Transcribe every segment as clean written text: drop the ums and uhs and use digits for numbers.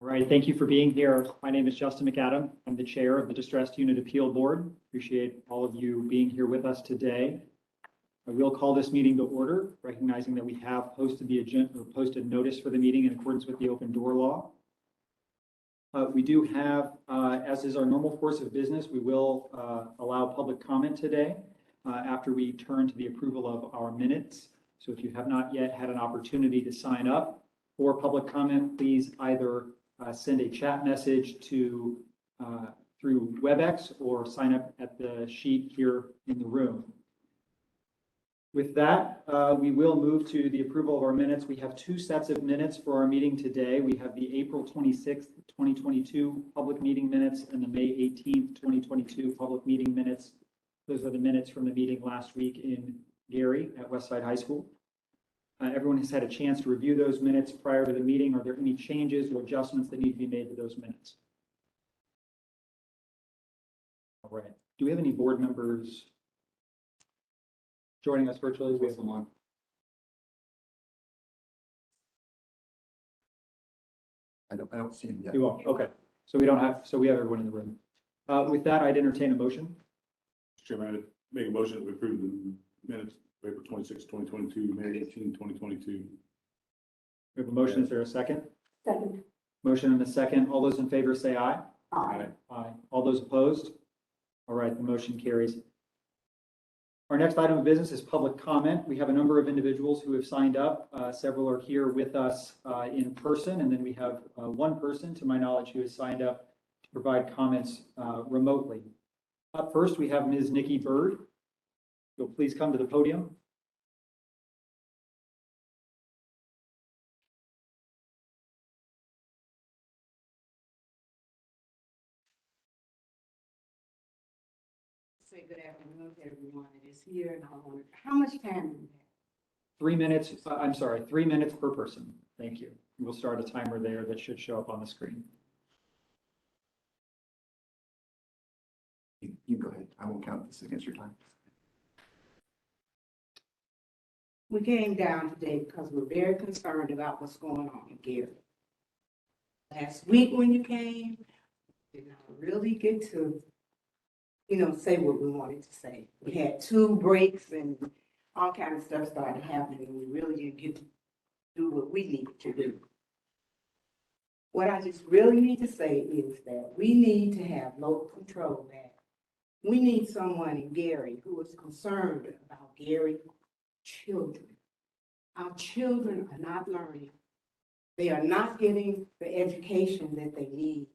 All right, thank you for being here. My name is Justin McAdam. I'm the chair of the Distressed Unit Appeal Board. Appreciate all of you being here with us today. I will call this meeting to order, recognizing that we have posted the agenda or posted notice for the meeting in accordance with the open door law. We do have, as is our normal course of business, we will allow public comment today after we turn to the approval of our minutes. So if you have not yet had an opportunity to sign up for public comment, please either send a chat message to through WebEx or sign up at the sheet here in the room. With that, we will move to the approval of our minutes. We have two sets of minutes for our meeting today. We have the April 26th, 2022 public meeting minutes and the May 18th, 2022 public meeting minutes. Those are the minutes from the meeting last week in Gary at Westside High School. Everyone has had a chance to review those minutes prior to the meeting. Are there any changes or adjustments that need to be made to those minutes? All right. Do we have any board members joining us virtually? We have someone. I don't see him yet. You won't. Okay. So we have everyone in the room. With that, I'd entertain a motion. Mr. Chairman, I'd make a motion that we approve the minutes of April 26, 2022, May 18, 2022. We have a motion. Is there a second? Second. Motion and a second. All those in favor say aye. Aye. Aye. All those opposed? All right, the motion carries. Our next item of business is public comment. We have a number of individuals who have signed up. Several are here with us in person, and then we have one person, to my knowledge, who has signed up to provide comments remotely. Up first, we have Ms. Nikki Bird. You'll please come to the podium. Say good afternoon to everyone that is here, and I wonder, how much time do we have? 3 minutes, I'm sorry, 3 minutes per person. Thank you. We'll start a timer there that should show up on the screen. You go ahead. I won't count this against your time. We came down today because we're very concerned about what's going on in Gary. Last week when you came, we did not really get to, say what we wanted to say. We had 2 breaks and all kind of stuff started happening, and we really didn't get to do what we needed to do. What I just really need to say is that we need to have local control back. We need someone in Gary who is concerned about Gary children. Our children are not learning. They are not getting the education that they need.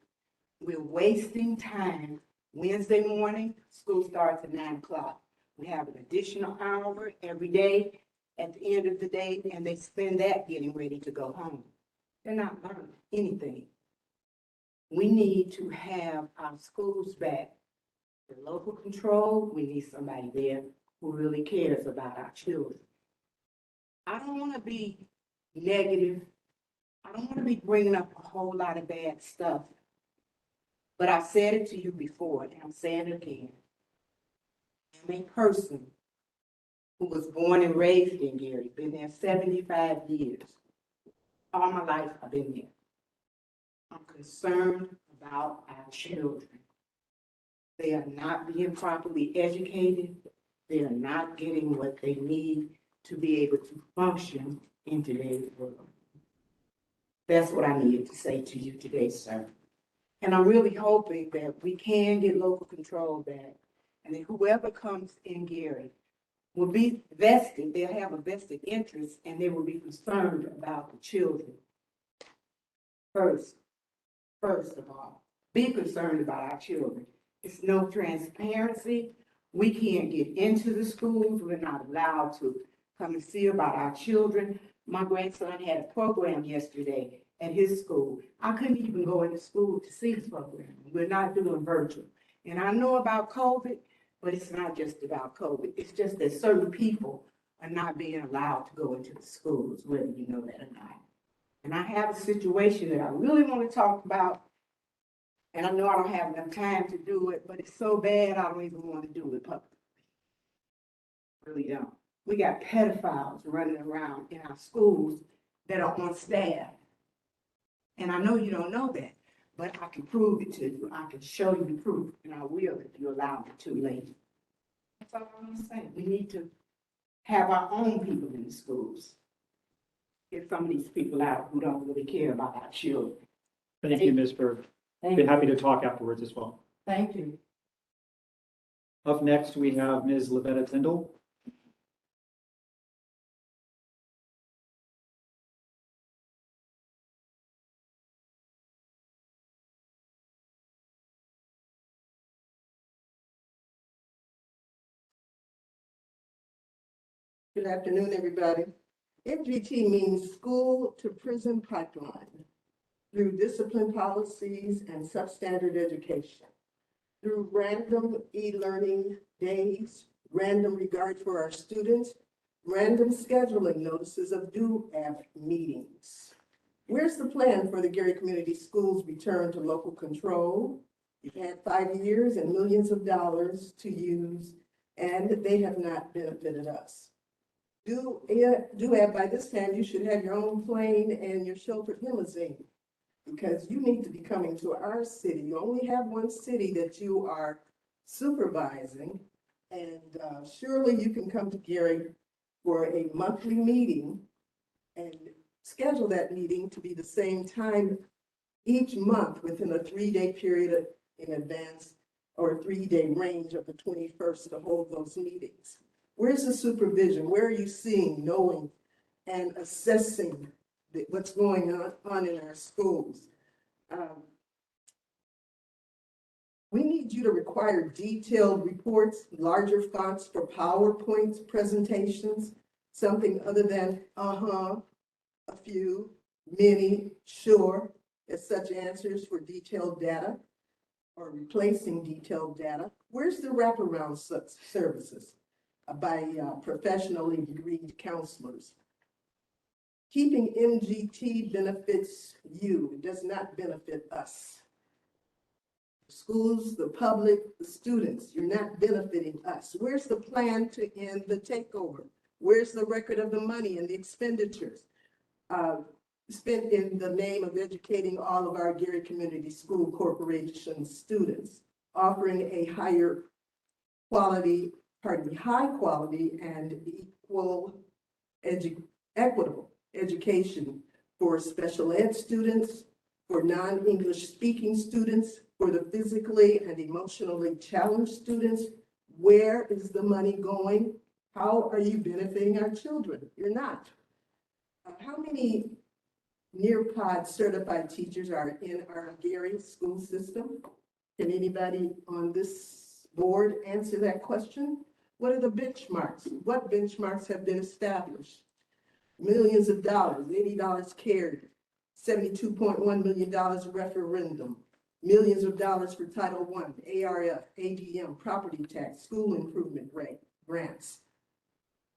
We're wasting time. Wednesday morning, school starts at 9 o'clock. We have an additional hour every day at the end of the day, and they spend that getting ready to go home. They're not learning anything. We need to have our schools back. The local control, we need somebody there who really cares about our children. I don't want to be negative. I don't want to be bringing up a whole lot of bad stuff. But I've said it to you before, and I'm saying it again. I'm a person who was born and raised in Gary, been there 75 years. All my life I've been there. I'm concerned about our children. They are not being properly educated. They are not getting what they need to be able to function in today's world. That's what I needed to say to you today, sir. And I'm really hoping that we can get local control back, and that whoever comes in Gary will be vested, they'll have a vested interest, and they will be concerned about the children. First of all, be concerned about our children. It's no transparency. We can't get into the schools. We're not allowed to come and see about our children. My grandson had a program yesterday at his school. I couldn't even go into school to see the program. We're not doing virtual. And I know about COVID, but it's not just about COVID. It's just that certain people are not being allowed to go into the schools, whether you know that or not. And I have a situation that I really want to talk about. And I know I don't have enough time to do it, but it's so bad I don't even want to do it publicly. Really don't. We got pedophiles running around in our schools that are on staff. And I know you don't know that, but I can prove it to you. I can show you the proof, and I will if you allow me to later. That's all I'm gonna say. We need to have our own people in the schools. Get some of these people out who don't really care about our children. Thank you, Ms. Berg. Thank Be you. happy to talk afterwards as well. Thank you. Up next, we have Ms. Lavetta Tyndall. Good afternoon, everybody. MGT means School to Prison Pipeline through discipline policies and substandard education, through random e-learning days, random regard for our students, random scheduling notices of DUAB meetings. Where's the plan for the Gary Community Schools return to local control? You've had 5 years and millions of dollars to use, and they have not benefited us. DUAB, by this time, you should have your own plane and your chauffeured limousine, because you need to be coming to our city. You only have one city that you are supervising, and surely you can come to Gary for a monthly meeting and schedule that meeting to be the same time each month within a 3-day period in advance, or a 3-day range of the 21st to hold those meetings. Where's the supervision? Where are you seeing, knowing, and assessing what's going on in our schools? We need you to require detailed reports, larger fonts for PowerPoint presentations, something other than, a few, many, sure, as such answers for detailed data or replacing detailed data. Where's the wraparound services? By professionally degreed counselors. Keeping MGT benefits you, it does not benefit us. Schools, the public, the students, you're not benefiting us. Where's the plan to end the takeover? Where's the record of the money and the expenditures spent in the name of educating all of our Gary Community School Corporation students, offering a high quality and equitable education for special ed students, for non-English speaking students, for the physically and emotionally challenged students? Where is the money going? How are you benefiting our children? You're not. How many Nearpod certified teachers are in our Gary school system? Can anybody on this board answer that question? What are the benchmarks? What benchmarks have been established? Millions of dollars, $80 carried, $72.1 million referendum, millions of dollars for Title I, ARF, ADM, property tax, school improvement grants.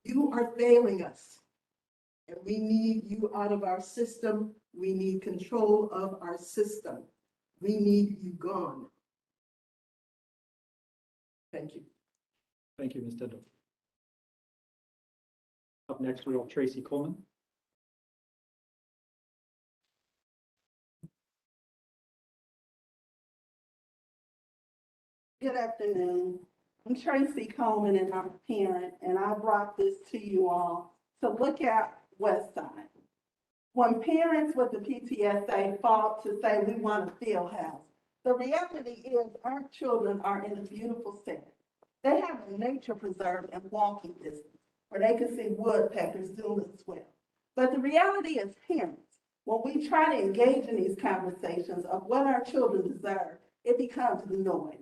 You are failing us, and we need you out of our system. We need control of our system. We need you gone. Thank you. Thank you, Ms. Tyndall. Up next, we have Tracy Coleman. Good afternoon. I'm Tracy Coleman and I'm a parent, and I brought this to you all to look at West Side. When parents with the PTSA fought to say we want a field house, the reality is our children are in a beautiful setting. They have a nature preserve and walking distance where they can see woodpeckers doing as well. But the reality is parents, when we try to engage in these conversations of what our children deserve, it becomes noise.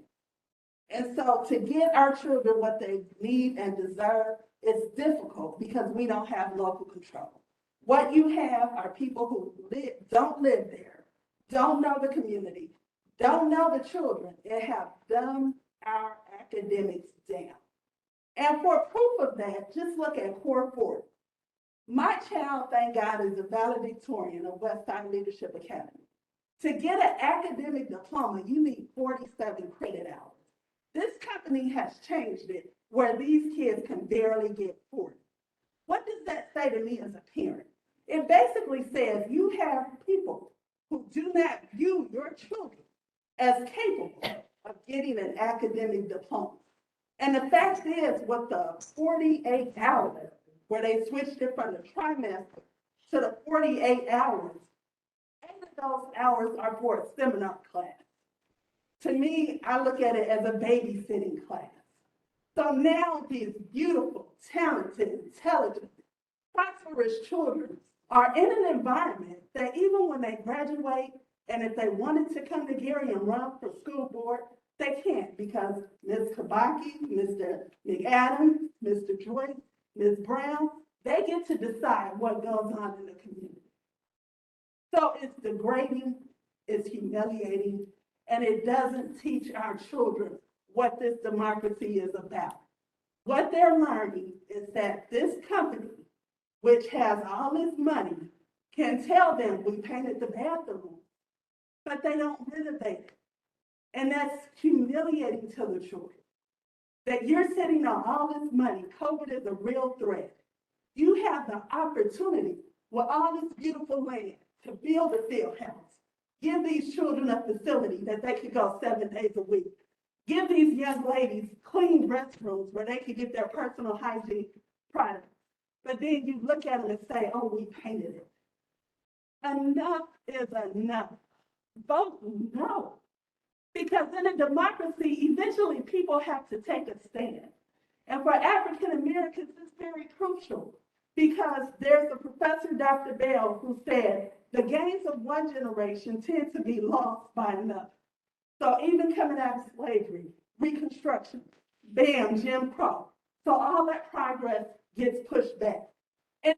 And so to get our children what they need and deserve is difficult because we don't have local control. What you have are people who don't live there, don't know the community, don't know the children, and have dumbed our academics down. And for proof of that, just look at Core 40. My child, thank God, is a valedictorian of Westside Leadership Academy. To get an academic diploma, you need 47 credit hours. This company has changed it where these kids can barely get 40. What does that say to me as a parent? It basically says you have people who do not view your children as capable of getting an academic diploma. And the fact is, with the 48 hours, where they switched it from the trimester to the 48 hours, 8 of those hours are for a seminar class. To me, I look at it as a babysitting class. So now these beautiful, talented, intelligent, prosperous children are in an environment that even when they graduate, and if they wanted to come to Gary and run for school board, they can't because Ms. Kabaki, Mr. McAdams, Mr. Joyce, Ms. Brown, they get to decide what goes on in the community. So it's degrading, it's humiliating, and it doesn't teach our children what this democracy is about. What they're learning is that this company, which has all this money, can tell them we painted the bathroom, but they don't renovate it. And that's humiliating to the children. That you're sitting on all this money, COVID is a real threat. You have the opportunity with all this beautiful land to build a field house. Give these children a facility that they could go 7 days a week. Give these young ladies clean restrooms where they could get their personal hygiene products. But then you look at them and say, oh, we painted it. Enough is enough. Vote no. Because in a democracy, eventually people have to take a stand. And for African Americans, it's very crucial because there's a professor, Dr. Bell, who said, the gains of one generation tend to be lost by another. So even coming out of slavery, Reconstruction, bam, Jim Crow. So all that progress gets pushed back. And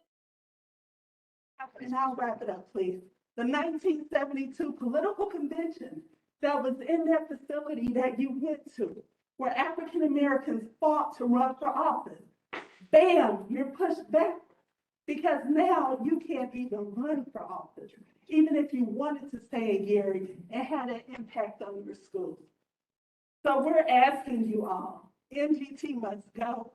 I'll wrap it up, please. The 1972 political convention that was in that facility that you went to, where African Americans fought to run for office, bam, you're pushed back because now you can't even run for office, even if you wanted to stay in Gary and had an impact on your school. So we're asking you all, NGT must go.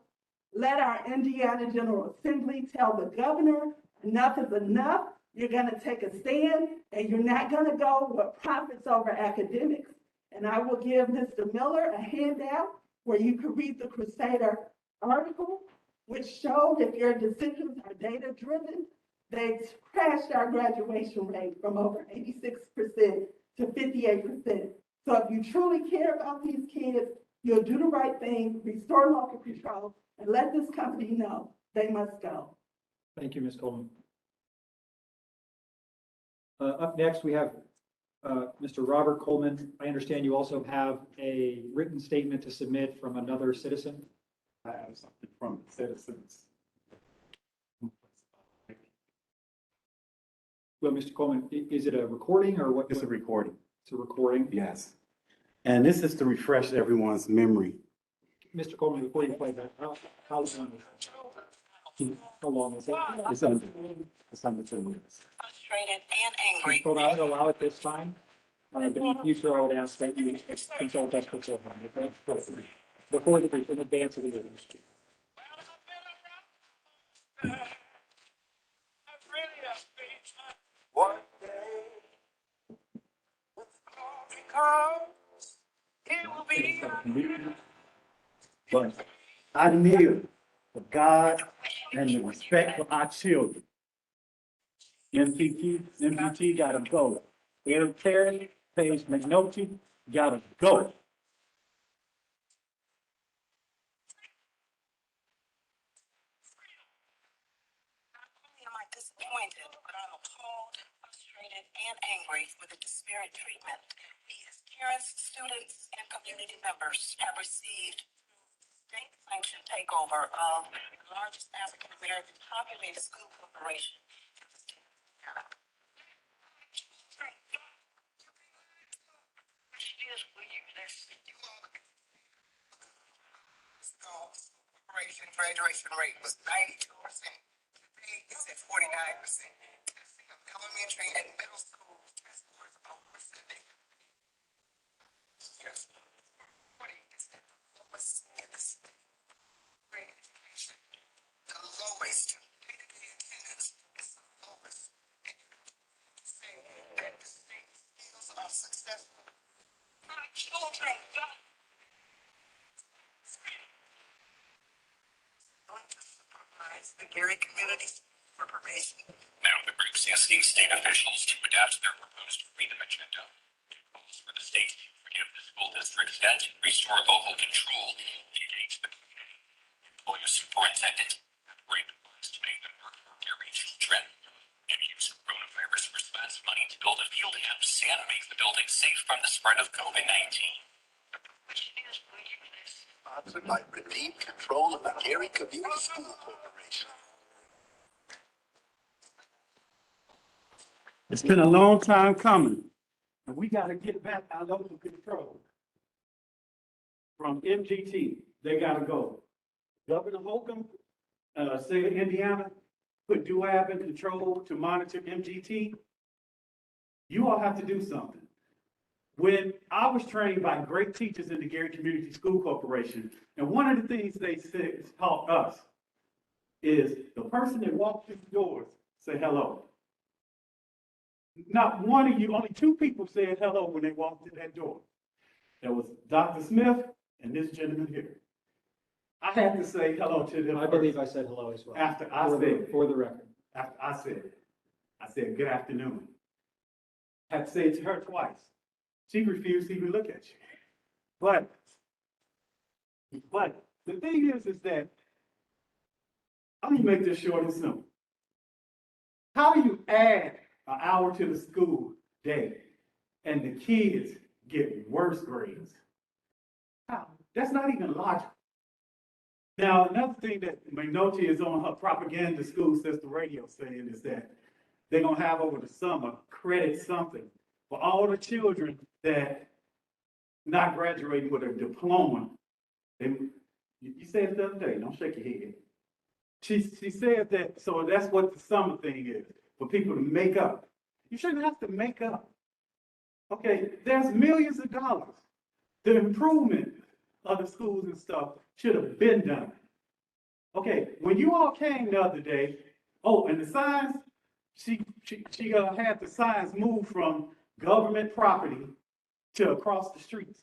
Let our Indiana General Assembly tell the governor enough is enough. You're going to take a stand and you're not going to go with profits over academics. And I will give Mr. Miller a handout where you can read the Crusader article, which showed if your decisions are data driven, they crashed our graduation rate from over 86% to 58%. So if you truly care about these kids, you'll do the right thing, restore local control, and let this company know they must go. Thank you, Ms. Coleman. Up next, we have Mr. Robert Coleman. I understand you also have a written statement to submit from another citizen. I have something from citizens. Well, Mr. Coleman, is it a recording or what? It's a recording, It's a recording. yes. And this is to refresh everyone's memory. Mr. Coleman, before you play that, how long is it? How long is it? It's under 2 minutes. Frustrated and angry. Hold on, I don't allow it this time. But in the future, I would ask that you consult us beforehand, okay? Before the, in advance of the meeting. One day, because it will be. But I kneel for God and the respect for our children. MPT gotta go. Eric Terry, Paige McNulty, gotta go. Not only am I disappointed, but I'm appalled, frustrated, and angry with the disparate treatment these parents, students, and community members have received through state-sanctioned takeover of the largest African-American populated school corporation. Graduation rate was 92%. Today it's at 49%. Elementary and middle school test scores are percentage. Yes. 40% lowest in the state. Grade education, the lowest. Day-to-day attendance is the lowest. And you say that the Gary Community Corporation. Now, the group is asking state officials to adapt their proposed freedom agenda. Calls for the state to forgive the school district's debt, restore local control, and engage the community. Employ a superintendent, bring the funds to make them work for Gary children, and use coronavirus response money to build a field house and make the building safe from the spread of COVID-19. Sponsored by Redeem Control of the Gary Community School Corporation. It's been a long time coming, and we got to get back our local control. From MGT, they got to go. Governor Holcomb, state of Indiana, put DUAB in control to monitor MGT. You all have to do something. When I was trained by great teachers in the Gary Community School Corporation, and one of the things they said, taught us is the person that walks through the doors, say hello. Not one of you, only two people said hello when they walked in that door. There was Dr. Smith and this gentleman here. I had to say hello to them. I believe I said hello as well. After I For the- said, For the record. after I said, good afternoon. Had to say it to her twice. She refused to even look at you. But the thing is that, I'm gonna make this short and simple. How do you add an hour to the school day and the kids get worse grades? How? That's not even logical. Now, another thing that Minotti is on her propaganda school system radio saying is that they're gonna have over the summer credit something for all the children that not graduating with a diploma. You said it the other day, don't shake your head. She said that, so that's what the summer thing is, for people to make up. You shouldn't have to make up. Okay, there's millions of dollars. The improvement of the schools and stuff should have been done. Okay, when you all came the other day, oh, and the signs, she had the signs moved from government property to across the streets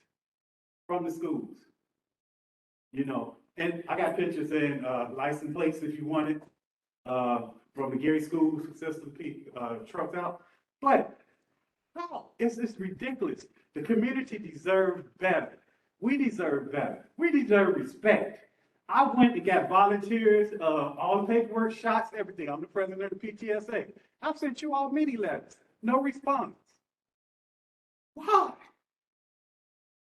from the schools. You know, and I got pictures and license plates if you want it, from the Gary School System trucks out. But how? It's ridiculous. The community deserves better. We deserve better. We deserve respect. I went and got volunteers, all the paperwork, shots, everything. I'm the president of the PTSA. I've sent you all many letters, no response. Why?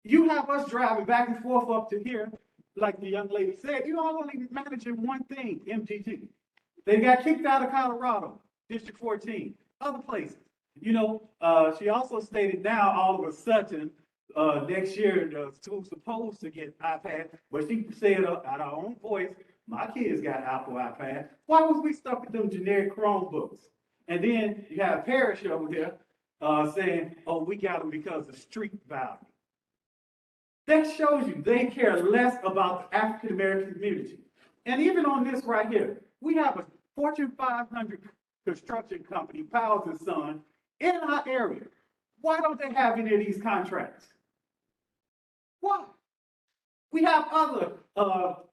You have us driving back and forth up to here, like the young lady said, you all only managing one thing, MGT. They got kicked out of Colorado, District 14, other places. You know, she also stated now all of a sudden, next year, the school's supposed to get iPad, but she said out of her own voice, my kids got Apple iPad. Why was we stuck with them generic Chromebooks? And then you have Parrish over there saying, oh, we got them because of street value. That shows you they care less about the African-American community. And even on this right here, we have a Fortune 500 construction company, Powell & Son, in our area. Why don't they have any of these contracts? Why? We have other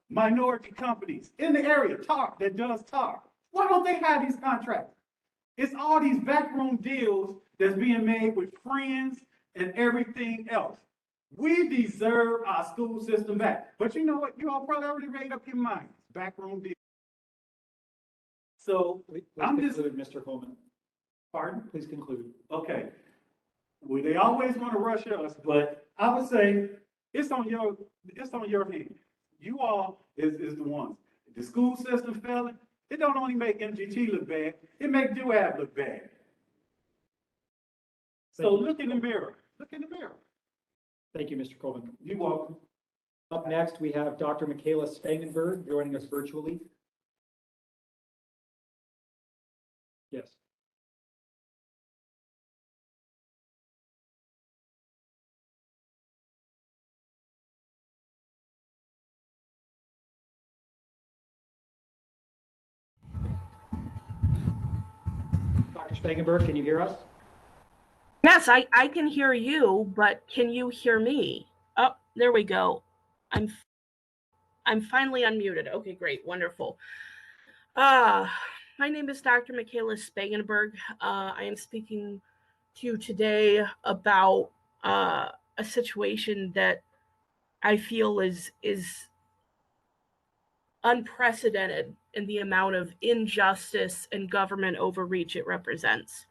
minority companies in the area, TAR, that does TAR. Why don't they have these contracts? It's all these backroom deals that's being made with friends and everything else. We deserve our school system back. But you know what? You all probably already made up your minds. Backroom deals. So Please I'm just, conclude, Mr. Coleman. pardon? Please conclude. Okay. Well, they always want to rush us, but I would say it's on your hand. You all is the ones. The school system failing, it don't only make MGT look bad, it make DUAB look bad. So look in the mirror. Look in the mirror. Thank you, Mr. Coleman. You're welcome. Up next, we have Dr. Michaela Spangenberg joining us virtually. Yes. Dr. Spangenberg, can you hear us? Yes, I can hear you, but can you hear me? Oh, there we go. I'm finally unmuted. Okay, great, wonderful. Uh, my name is Dr. Michaela Spangenberg. I am speaking to you today about a situation that I feel is unprecedented in the amount of injustice and government overreach it represents.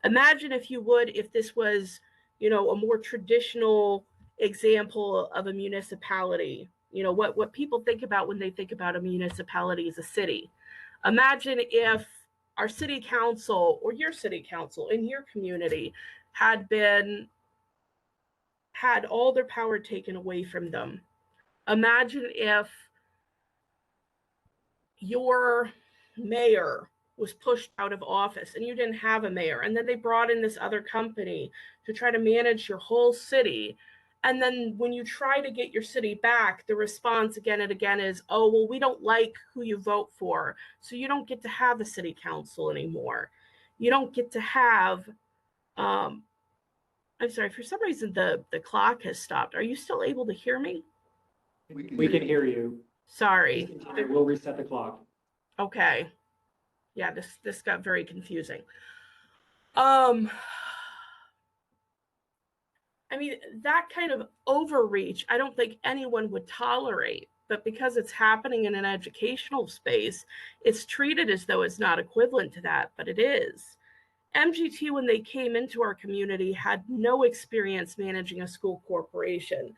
Imagine, if you would, if this was, a more traditional example of a municipality. What people think about when they think about a municipality is a city. Imagine if our city council or your city council in your community had all their power taken away from them. Imagine if your mayor was pushed out of office and you didn't have a mayor, and then they brought in this other company to try to manage your whole city. And then when you try to get your city back, the response again and again is, oh, well, we don't like who you vote for, so you don't get to have a city council anymore. You don't get to have I'm sorry, for some reason the clock has stopped. Are you still able to hear me? We can hear you. Sorry. We'll reset the clock. Okay. Yeah, this got very confusing. I mean, that kind of overreach, I don't think anyone would tolerate, but because it's happening in an educational space, it's treated as though it's not equivalent to that, but it is. MGT, when they came into our community, had no experience managing a school corporation.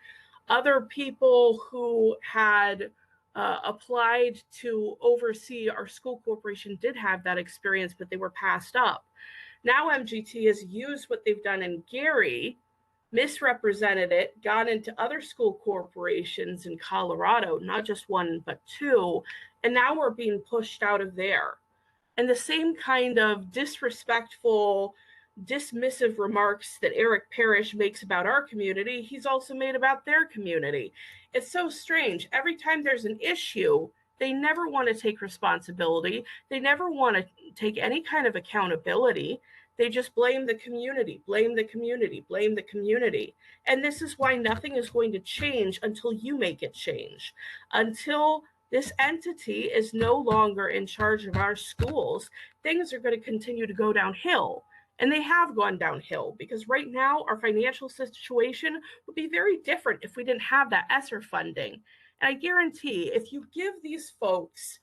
Other people who had applied to oversee our school corporation did have that experience, but they were passed up. Now MGT has used what they've done in Gary, misrepresented it, got into other school corporations in Colorado, not just one, but two, and now we're being pushed out of there. And the same kind of disrespectful, dismissive remarks that Eric Parrish makes about our community, he's also made about their community. It's so strange. Every time there's an issue, they never want to take responsibility. They never want to take any kind of accountability. They just blame the community, blame the community, blame the community. And this is why nothing is going to change until you make it change. Until this entity is no longer in charge of our schools, things are going to continue to go downhill. And they have gone downhill because right now our financial situation would be very different if we didn't have that ESSER funding. And I guarantee if you give these folks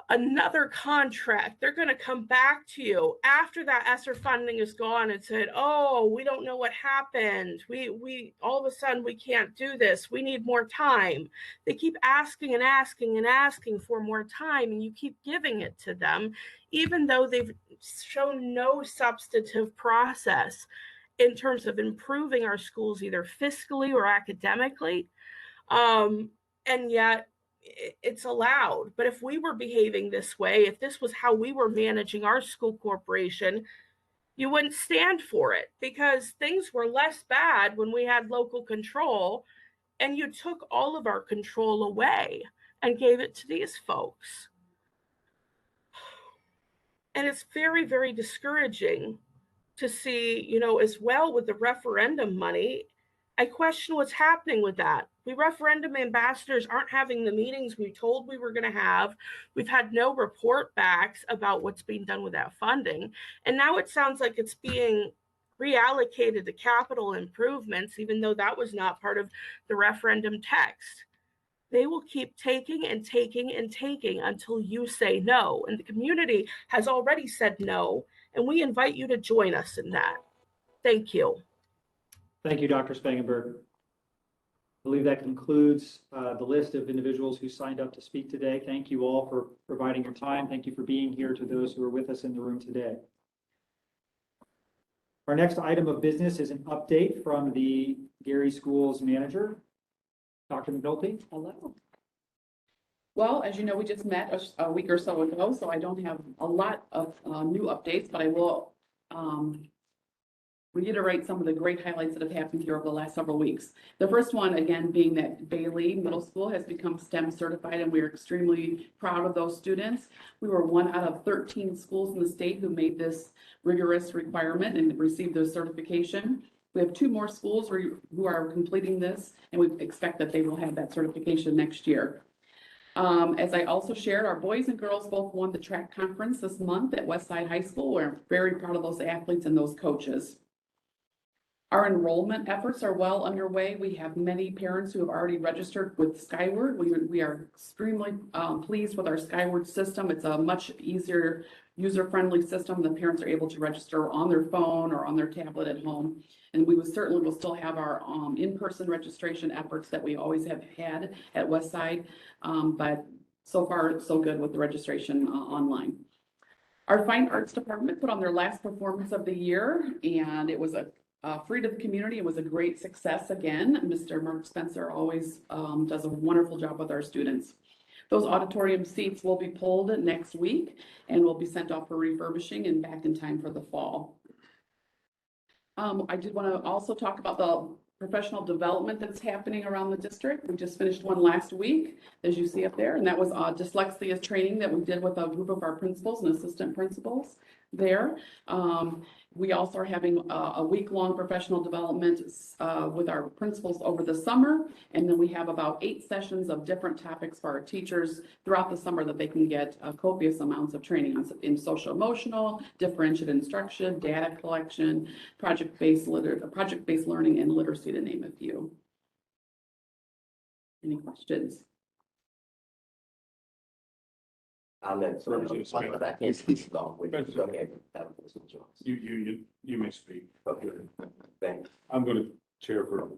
another contract, they're going to come back to you after that ESSER funding is gone and said, oh, we don't know what happened. We all of a sudden we can't do this. We need more time. They keep asking and asking and asking for more time, and you keep giving it to them, even though they've shown no substantive process in terms of improving our schools, either fiscally or academically. And yet it's allowed. But if we were behaving this way, if this was how we were managing our school corporation, you wouldn't stand for it because things were less bad when we had local control, and you took all of our control away and gave it to these folks. And it's very, very discouraging to see, as well with the referendum money. I question what's happening with that. We referendum ambassadors aren't having the meetings we told we were going to have. We've had no report backs about what's being done with that funding. And now it sounds like it's being reallocated to capital improvements, even though that was not part of the referendum text. They will keep taking and taking and taking until you say no. And the community has already said no, and we invite you to join us in that. Thank you. Thank you, Dr. Spangenberg. I believe that concludes the list of individuals who signed up to speak today. Thank you all for providing your time. Thank you for being here to those who are with us in the room today. Our next item of business is an update from the Gary Schools manager, Dr. McNulty. Hello. Well, as you know, we just met a week or so ago, so I don't have a lot of new updates, but I will reiterate some of the great highlights that have happened here over the last several weeks. The first one, again, being that Bailey Middle School has become STEM certified, and we are extremely proud of those students. We were one out of 13 schools in the state who made this rigorous requirement and received their certification. We have 2 more schools who are completing this, and we expect that they will have that certification next year. As I also shared, our boys and girls both won the track conference this month at Westside High School. We're very proud of those athletes and those coaches. Our enrollment efforts are well underway. We have many parents who have already registered with Skyward. We are extremely pleased with our Skyward system. It's a much easier, user-friendly system. The parents are able to register on their phone or on their tablet at home. And we will still have our in-person registration efforts that we always have had at Westside. But so far, so good with the registration online. Our Fine Arts Department put on their last performance of the year, and it was free to the community. It was a great success again. Mr. Mark Spencer always does a wonderful job with our students. Those auditorium seats will be pulled next week and will be sent off for refurbishing and back in time for the fall. I did want to also talk about the professional development that's happening around the district. We just finished one last week, as you see up there, and that was dyslexia training that we did with a group of our principals and assistant principals there. We also are having a week-long professional development with our principals over the summer. And then we have about 8 sessions of different topics for our teachers throughout the summer that they can get copious amounts of training on in social emotional, differentiated instruction, data collection, project-based learning, and literacy, to name a few. Any questions? I'll let someone else, but I can't speak long with you. Go ahead. You may speak. Okay, thanks. I'm going to chair for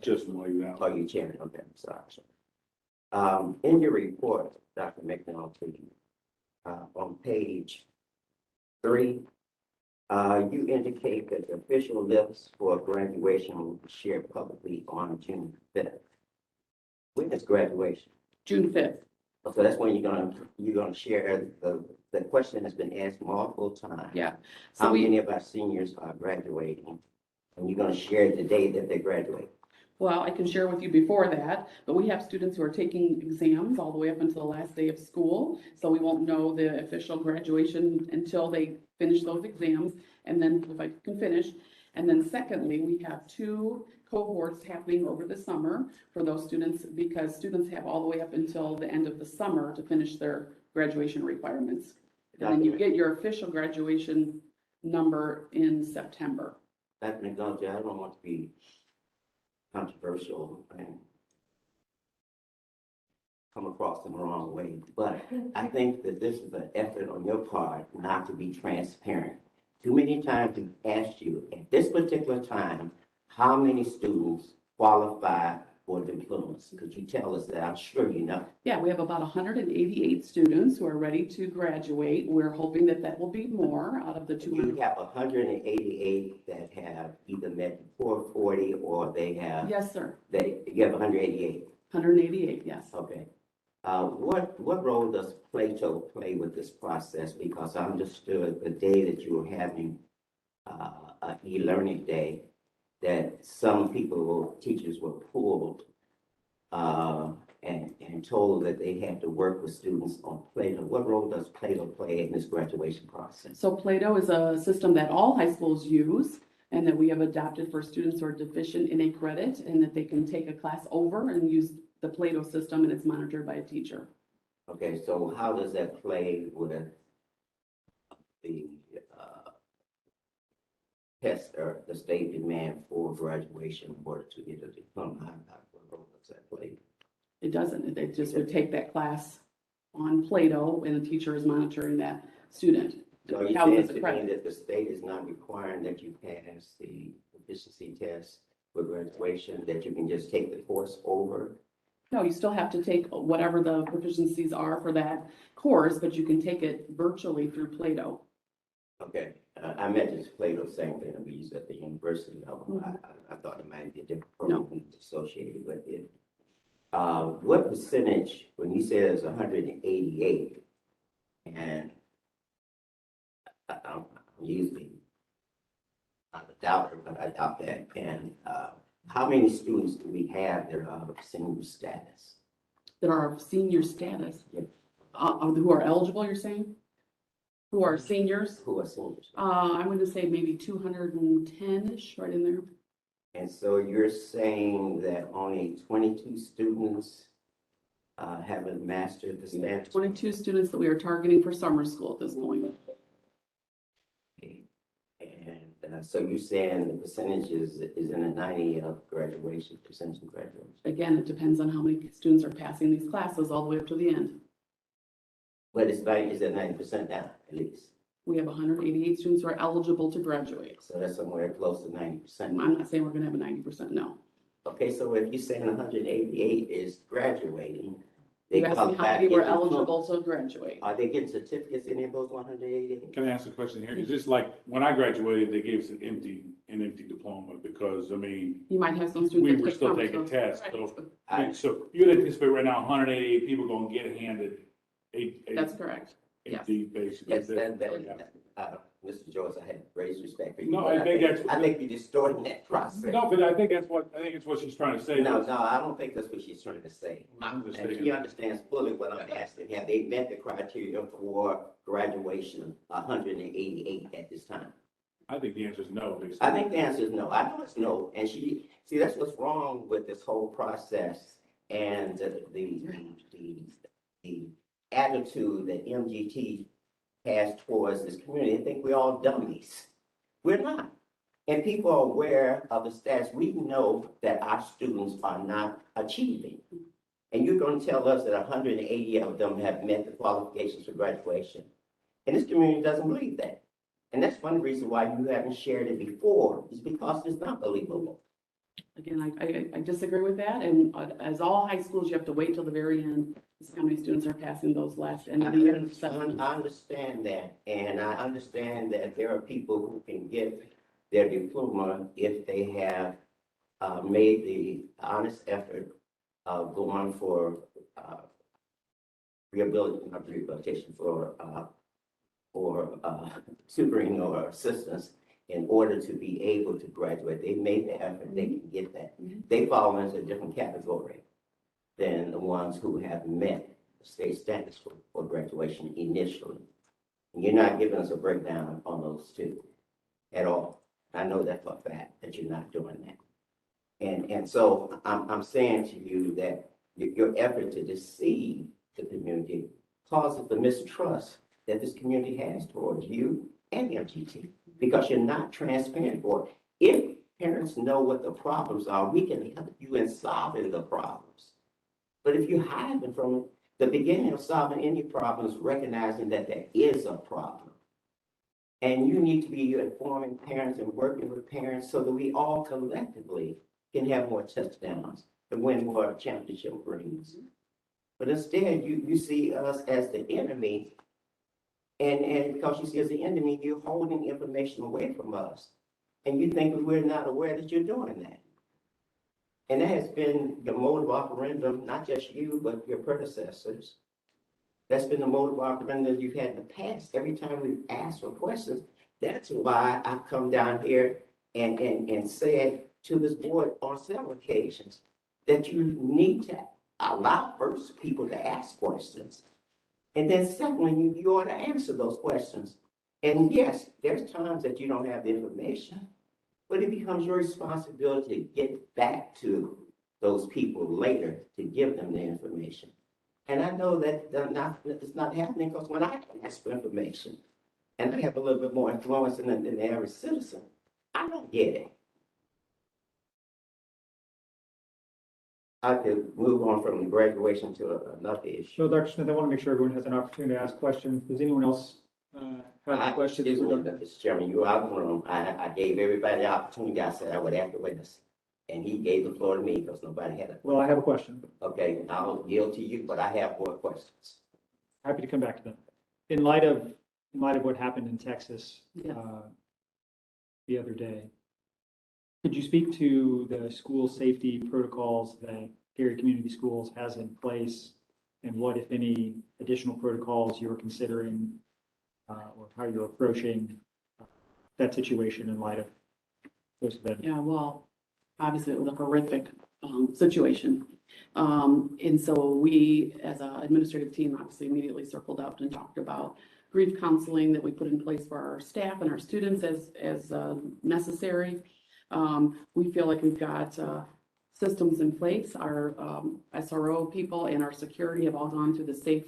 just like that. Oh, you chairman, okay, I'm sorry. In your report, Dr. McDonald, on page 3, you indicate that the official list for graduation will be shared publicly on June 5th. When is graduation? June 5th. So that's when you're gonna share the question has been asked multiple times. Yeah. So How many of our seniors are graduating? And you're gonna share the day that they graduate. Well, I can share with you before that, but we have students who are taking exams all the way up until the last day of school. So we won't know the official graduation until they finish those exams. And then if I can finish. And then secondly, we have 2 cohorts happening over the summer for those students, because students have all the way up until the end of the summer to finish their graduation requirements. And then you get your official graduation number in September. Dr. McDonald, I don't want to be controversial and come across in the wrong way, but I think that this is an effort on your part not to be transparent. Too many times we've asked you at this particular time, how many students qualify for diplomas? Could you tell us that? I'm sure you know. Yeah, we have about 188 students who are ready to graduate. We're hoping that that will be more out of the 200. You have 188 that have either met 440 or they have. Yes, sir. You have 188. 188, yes. Okay. What role does Plato play with this process? Because I understood the day that you were having an e-learning day, that some teachers were pulled and told that they had to work with students on Plato. What role does Plato play in this graduation process? So Plato is a system that all high schools use and that we have adopted for students who are deficient in a credit, and that they can take a class over and use the Plato system, and it's monitored by a teacher. Okay, so how does that play with the test or the state demand for graduation in order to get a diploma? What role does that play? It doesn't. It just would take that class on Plato, and the teacher is monitoring that student. So you How saying does to it me credit? that the state is not requiring that you pass the proficiency test for graduation, that you can just take the course over? No, you still have to take whatever the proficiencies are for that course, but you can take it virtually through Plato. Okay, I imagine it's Plato, same thing that we use at the university level. I thought it might be a different program associated with it. What percentage, when you say there's 188, and I'm usually not a doubter, but I doubt that, and how many students do we have that are of senior status? That are of senior status? Yeah. Who are eligible, you're saying? Who are seniors? Who are seniors? I'm going to say maybe 210-ish, right in there. And so you're saying that only 22 students haven't mastered the standards? 22 students that we are targeting for summer school at this point. And so you're saying the percentage is in the 90 of graduation, percentage of graduation? Again, it depends on how many students are passing these classes all the way up to the end. But it's 90, is at 90% now, at least. We have 188 students who are eligible to graduate. So that's somewhere close to 90%. I'm not saying we're gonna have a 90%, no. Okay, so if you're saying 188 is graduating, they You asked come me how back. many were into- eligible to graduate. Are they getting certificates, any of those 188? Can I ask a question here? Is this like, when I graduated, they gave us an empty diploma because, I mean, You might have some students. we that were take still summer taking school. tests, Right. so, so you'd anticipate right now 188 people gonna get handed a That's correct. Yes. empty, basically. Yes, Mr. Joyce, I had great respect for you. No, but I think that's- I think you're distorting that process. No, but I think it's what she's trying to say. No, I don't think that's what she's trying to say. I'm just And saying. he understands fully what I'm asking. Have they met the criteria for graduation, 188 at this time? I think the answer is no, basically. I think the answer is no. I know it's no. And see, that's what's wrong with this whole process and the attitude that MGT has towards this community. I think we're all dummies. We're not. And people are aware of the stats. We know that our students are not achieving. And you're going to tell us that 180 of them have met the qualifications for graduation. And this community doesn't believe that. And that's one reason why you haven't shared it before, is because it's not believable. Again, I disagree with that, and as all high schools, you have to wait till the very end to see how many students are passing those last end of the year assessments. I understand that, and I understand that there are people who can get their diploma if they have made the honest effort of going for rehabilitation for tutoring or assistance in order to be able to graduate. They made the effort, they can get that. They fall into a different category than the ones who have met the state standards for graduation initially. And you're not giving us a breakdown on those two at all. I know that for a fact that you're not doing that. And so I'm saying to you that your effort to deceive the community causes the mistrust that this community has towards you and MGT, because you're not transparent for it. If parents know what the problems are, we can help you in solving the problems. But if you hide them from the beginning of solving any problems, recognizing that there is a problem, and you need to be informing parents and working with parents so that we all collectively can have more touchdowns and win more championship rings. But instead, you see us as the enemy. And because you see us as the enemy, you're holding information away from us. And you think that we're not aware that you're doing that. And that has been the modus operandi, not just you, but your predecessors. That's been the modus operandi you've had in the past. Every time we've asked for questions, that's why I've come down here and said to this board on several occasions that you need to allow first people to ask questions. And then secondly, you ought to answer those questions. And yes, there's times that you don't have the information, but it becomes your responsibility to get back to those people later to give them the information. And I know that it's not happening because when I ask for information and I have a little bit more influence than the average citizen, I don't get it. I could move on from graduation to another issue. So, Dr. Smith, I want to make sure everyone has an opportunity to ask questions. Does anyone else have any questions? Excuse me, Mr. Chairman, you were out of the room. I gave everybody the opportunity. I said I would have to witness. And he gave the floor to me because nobody had it. Well, I have a question. Okay, I'll yield to you, but I have more questions. Happy to come back to them. In light of what happened in Texas Yes. the other day, could you speak to the school safety protocols that Gary Community Schools has in place, and what, if any, additional protocols you're considering, or how you're approaching that situation in light of those events? Yeah, well, obviously it was a horrific situation. And so we, as an administrative team, obviously immediately circled up and talked about grief counseling that we put in place for our staff and our students as necessary. We feel like we've got systems in place. Our SRO people and our security have all gone through the safe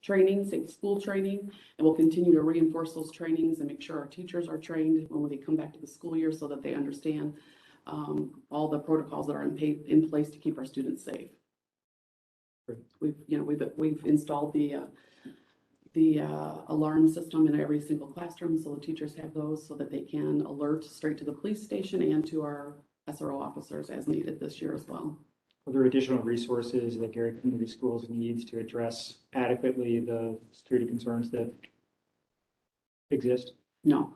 training, safe school training, and we'll continue to reinforce those trainings and make sure our teachers are trained when they come back to the school year so that they understand all the protocols that are in place to keep our students safe. We've installed the alarm system in every single classroom, so the teachers have those so that they can alert straight to the police station and to our SRO officers as needed this year as well. Are there additional resources that Gary Community Schools needs to address adequately the security concerns that exist? No.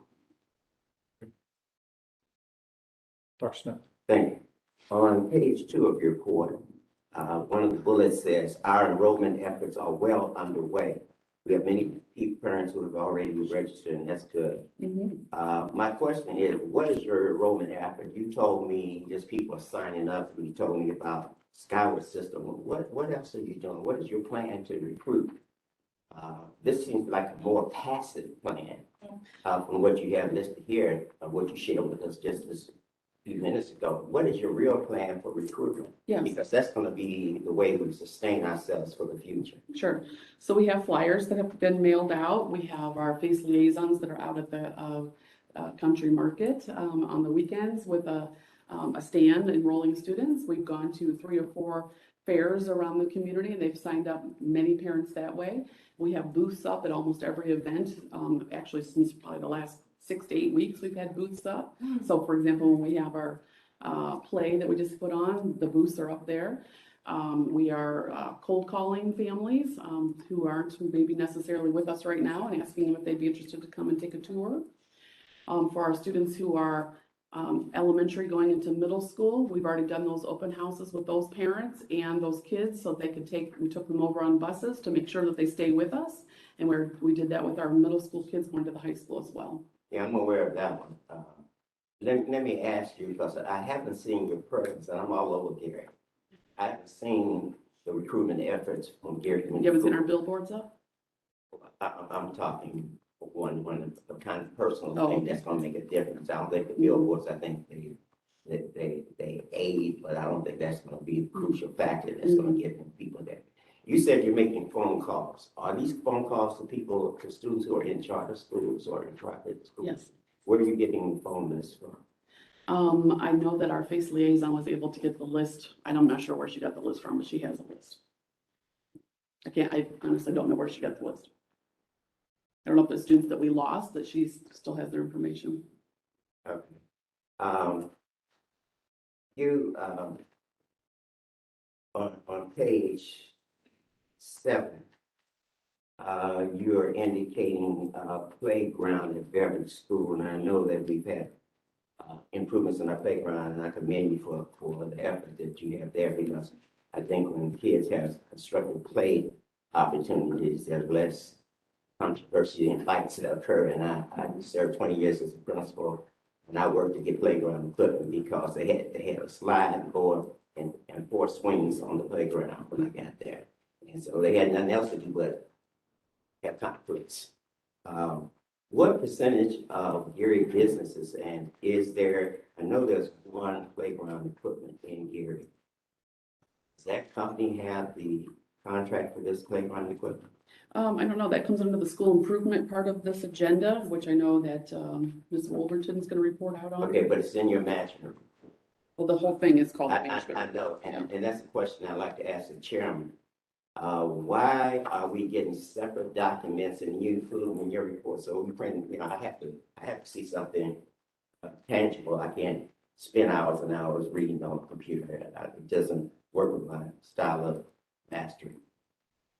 Dr. Smith? Thank you. On page 2 of your report, one of the bullets says, our enrollment efforts are well underway. We have many parents who have already registered, and that's good. My question is, what is your enrollment effort? You told me just people are signing up. You told me about Skyward system. What else are you doing? What is your plan to recruit? This seems like a more passive plan from what you have listed here, what you shared with us just this few minutes ago. What is your real plan for recruitment? Yes. Because that's going to be the way we sustain ourselves for the future. Sure. So we have flyers that have been mailed out. We have our face liaisons that are out at the country market on the weekends with a stand enrolling students. We've gone to 3 or 4 fairs around the community, and they've signed up many parents that way. We have booths up at almost every event. Actually, since probably the last 6 to 8 weeks, we've had booths up. So for example, when we have our play that we just put on, the booths are up there. We are cold calling families who aren't maybe necessarily with us right now and asking them if they'd be interested to come and take a tour. For our students who are elementary going into middle school, we've already done those open houses with those parents and those kids so they could we took them over on buses to make sure that they stay with us. And we did that with our middle school kids going to the high school as well. Yeah, I'm aware of that one. Let me ask you, because I haven't seen your presence, and I'm all over Gary. I haven't seen the recruitment efforts from Gary. You haven't seen our billboards up? I'm talking one of the kind of personal Oh, thing okay. that's gonna make a difference. I don't think the billboards, I think they aid, but I don't think that's gonna be the crucial factor that's gonna get people there. You said you're making phone calls. Are these phone calls to people, to students who are in charter schools or in private schools? Yes. Where are you getting phone lists from? I know that our face liaison was able to get the list. I'm not sure where she got the list from, but she has a list. I honestly don't know where she got the list. I don't know if the students that we lost, that she still has their information. Okay. You, on page 7, you're indicating playground at Beverly School, and I know that we've had improvements in our playground, and I commend you for the effort that you have there, because I think when kids have constructive play opportunities, there's less controversy and fights that occur. And I served 20 years as a principal, and I worked to get playground equipment because they had a slide board and 4 swings on the playground when I got there. And so they had nothing else to do but have conflicts. What percentage of Gary businesses, and is there, I know there's one playground equipment in Gary. Does that company have the contract for this playground equipment? I don't know, that comes under the school improvement part of this agenda, which I know that Ms. Wolverton's gonna report out on. Okay, but it's in your management. Well, the whole thing is called I management. know, and that's a question I'd like to ask the chairman. Why are we getting separate documents and you include them in your report? So we print, I have to see something tangible. I can't spend hours and hours reading on a computer. It doesn't work with my style of mastery.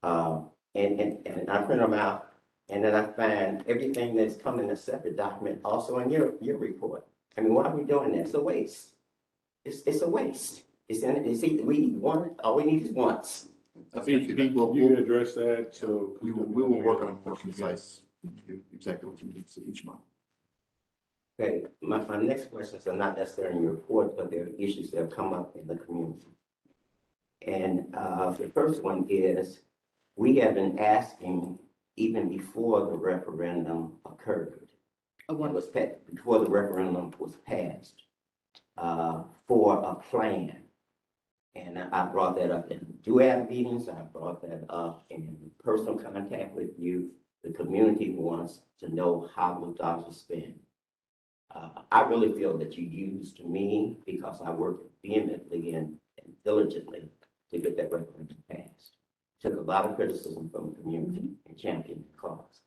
And I print them out, and then I find everything that's come in a separate document also in your report. I mean, why are we doing that? It's a waste. It's a waste. We need one, all we need is once. I think you can address that, so. We will work on a more concise, exactly what you need to each month. Okay, my next questions are not necessarily in your report, but they're issues that have come up in the community. And the first one is, we have been asking, even before the referendum occurred, before the referendum was passed, for a plan. And I brought that up in DUAB meetings, I brought that up in personal contact with you. The community wants to know how those dollars are spent. I really feel that you used me because I worked vehemently and diligently to get that referendum passed. Took a lot of criticism from the community and championed the cause.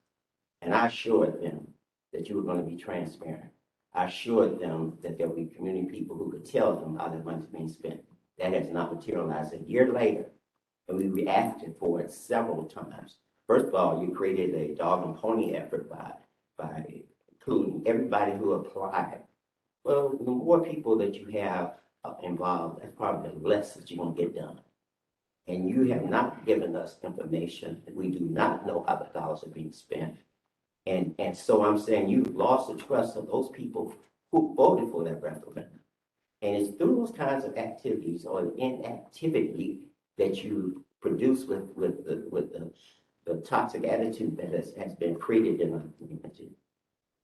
And I assured them that you were going to be transparent. I assured them that there would be community people who could tell them how their money's being spent. That has not materialized. A year later, and we reacted for it several times. First of all, you created a dog and pony effort by including everybody who applied. Well, the more people that you have involved, that's probably the less that you're going to get done. And you have not given us information. We do not know how the dollars are being spent. And so I'm saying you've lost the trust of those people who voted for that referendum. And it's through those kinds of activities or inactivity that you produce with the toxic attitude that has been created in our community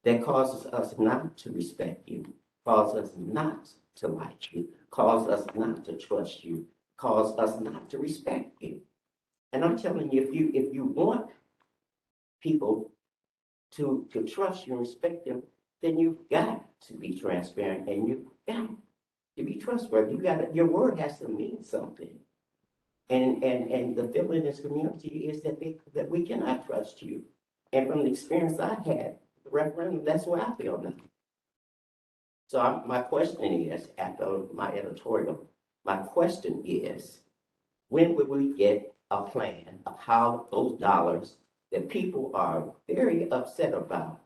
that causes us not to respect you, causes us not to like you, causes us not to trust you, causes us not to respect you. And I'm telling you, if you want people to trust you and respect them, then you've got to be transparent and you've got to be trustworthy. Your word has to mean something. And the feeling in this community is that we cannot trust you. And from the experience I had, the referendum, that's where I feel now. So my question is, after my editorial, my question is, when will we get a plan of how those dollars that people are very upset about,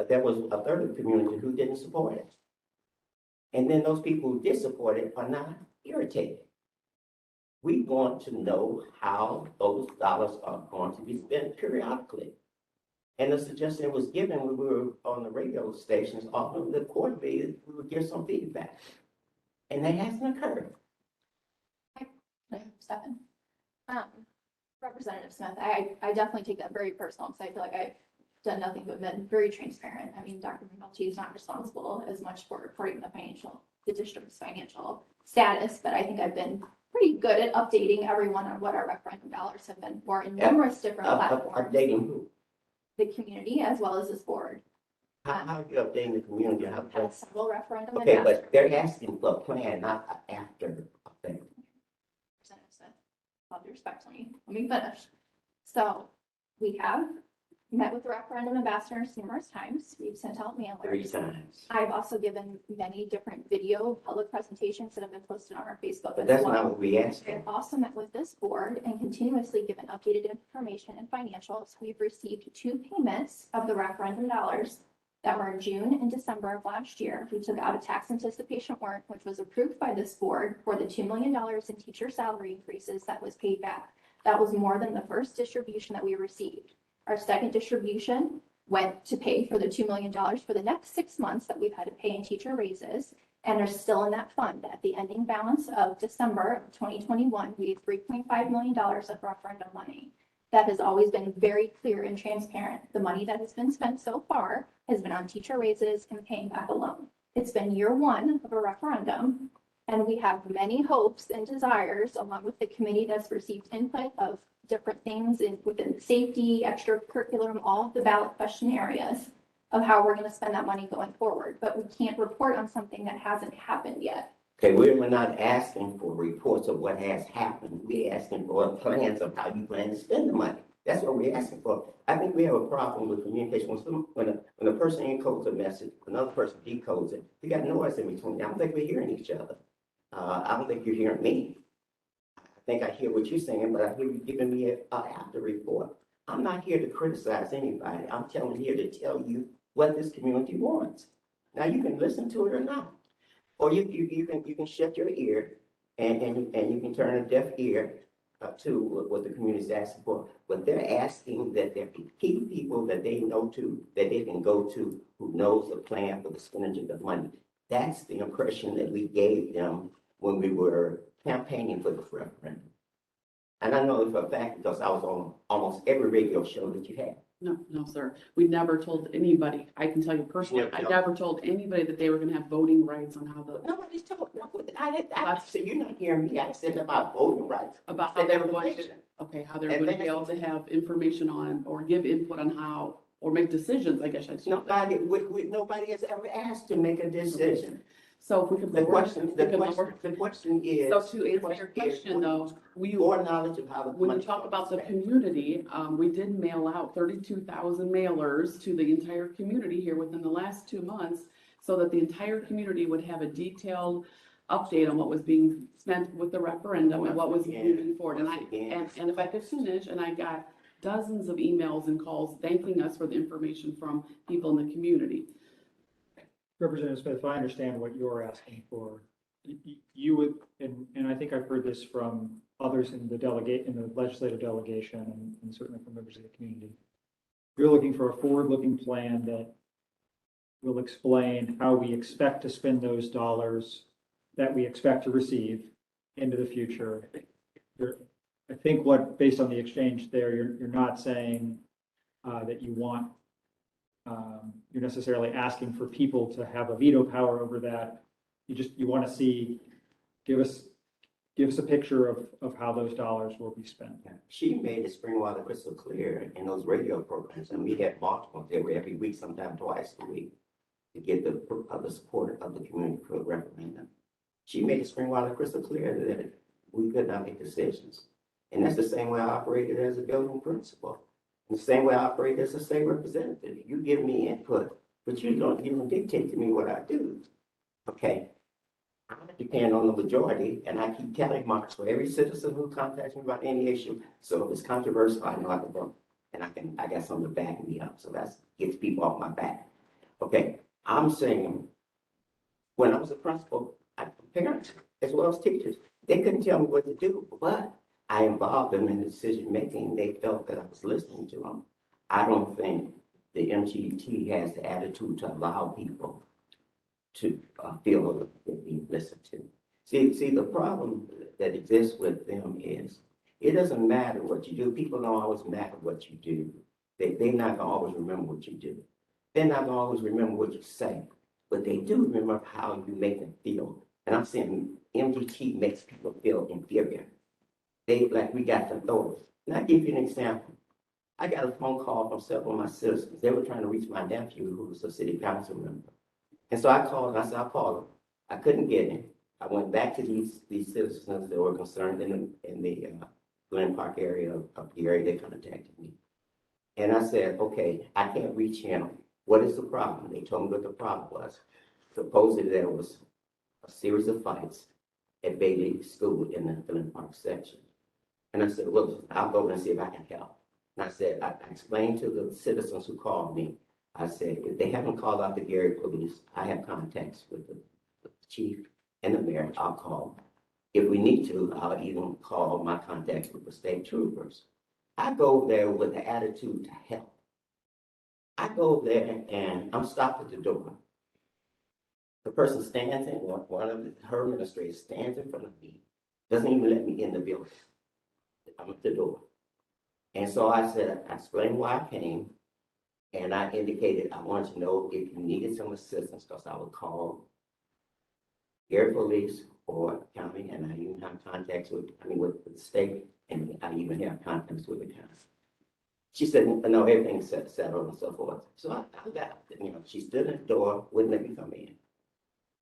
there was a third of the community who didn't support it. And then those people who did support it are not irritated. We want to know how those dollars are going to be spent periodically. And the suggestion was given when we were on the radio stations, often the quarterly, we would give some feedback. And that hasn't occurred. Stefan. Representative Smith, I definitely take that very personal because I feel like I've done nothing but been very transparent. I mean, Dr. McNulty is not responsible as much for reporting the district's financial status, but I think I've been pretty good at updating everyone on what our referendum dollars have been for in numerous different platforms. Updating who? The community as well as this board. How are you updating the community? Had several referendum. Okay, but they're asking for a plan, not after a thing. Representative Smith, all due respect to me, let me finish. So we have met with the referendum ambassadors numerous times. We've sent out mailers. 3 times. I've also given many different video public presentations that have been posted on our Facebook. But that's not what we asked for. I've also met with this board and continuously given updated information and financials. We've received 2 payments of the referendum dollars that were in June and December of last year. We took out a tax anticipation warrant, which was approved by this board for the $2 million in teacher salary increases that was paid back. That was more than the first distribution that we received. Our second distribution went to pay for the $2 million for the next 6 months that we've had to pay in teacher raises. And are still in that fund. At the ending balance of December of 2021, we have $3.5 million of referendum money. That has always been very clear and transparent. The money that has been spent so far has been on teacher raises and paying back a loan. It's been year 1 of a referendum, and we have many hopes and desires, along with the committee that's received input of different things within safety, extracurriculum, all of the ballot question areas of how we're going to spend that money going forward. But we can't report on something that hasn't happened yet. Okay, we're not asking for reports of what has happened. We're asking for plans of how you plan to spend the money. That's what we're asking for. I think we have a problem with communication. When a person encodes a message, another person decodes it. You got noise in between. I don't think we're hearing each other. I don't think you're hearing me. I think I hear what you're saying, but I hear you giving me an after report. I'm not here to criticize anybody. I'm here to tell you what this community wants. Now you can listen to it or not, or you can shut your ear and you can turn a deaf ear to what the community is asking for. But they're asking that there be key people that they know to, that they can go to, who knows the plan for the spending of the money. That's the impression that we gave them when we were campaigning for this referendum. And I know it for a fact because I was on almost every radio show that you had. No, sir. We never told anybody. I can tell you personally, I never told anybody that they were gonna have voting rights on how the, Nobody's told, I said, you're not hearing me, I said about voting rights. about how they were going to, okay, how they're And going to they- be able to have information on or give input on how, or make decisions, I guess I should say. Nobody has ever asked to make a decision. So if we could The lower, question, if we the could question, lower. the question is. So to the answer your question though, we, More knowledge of how the. when you money talk about the is spent. community, we did mail out 32,000 mailers to the entire community here within the last 2 months, so that the entire community would have a detailed update on what was being spent with the referendum and what was moving forward. And if I could finish, and I got dozens of emails and calls thanking us for the information from people in the community. Representative Smith, if I understand what you're asking for, you would, and I think I've heard this from others in the legislative delegation and certainly from members of the community. You're looking for a forward-looking plan that will explain how we expect to spend those dollars that we expect to receive into the future. I think based on the exchange there, you're not saying that you want, you're necessarily asking for people to have a veto power over that. You want to see, give us a picture of how those dollars will be spent. She made the spring water crystal clear in those radio programs, and we had multiple, they were every week, sometimes twice a week, to get the support of the community for a referendum. She made the spring water crystal clear that we could not make decisions. And that's the same way I operated as a building principal. And the same way I operate as a state representative. You give me input, but you don't dictate to me what I do. Okay? I depend on the majority, and I keep tally marks for every citizen who contacts me about any issue. So if it's controversial, I know how to vote. And I got something to back me up. So that gets people off my back. Okay? I'm saying, when I was a principal, parents as well as teachers, they couldn't tell me what to do, but I involved them in the decision making. They felt that I was listening to them. I don't think the MGT has the attitude to allow people to feel that they're being listened to. See, the problem that exists with them is it doesn't matter what you do. People don't always matter what you do. They're not gonna always remember what you do. They're not gonna always remember what you say, but they do remember how you make them feel. And I'm saying MGT makes people feel inferior. We got the authority. And I'll give you an example. I got a phone call from several of my citizens. They were trying to reach my nephew, who was a city council member. And so I called, I said, I'll call him. I couldn't get him. I went back to these citizens that were concerned in the Glen Park area of the area. They contacted me. And I said, okay, I can't reach him. What is the problem? They told me what the problem was. Supposedly there was a series of fights at Bailey School in the Glen Park section. And I said, well, I'll go and see if I can help. And I said, I explained to the citizens who called me, I said, if they haven't called out the Gary police, I have contacts with the chief and the mayor. I'll call. If we need to, I'll even call my contacts with the state troopers. I go there with the attitude to help. I go there and I'm stopped at the door. The person stands in, one of her administrators stands in front of me, doesn't even let me in the building. I'm at the door. And so I said, I explained why I came, and I indicated I wanted to know if you needed some assistance, because I would call Gary Police or county, and I even have contacts with the state, and I even have contacts with the county. She said, no, everything's settled and so forth. So I left, she stood at the door, wouldn't let me come in.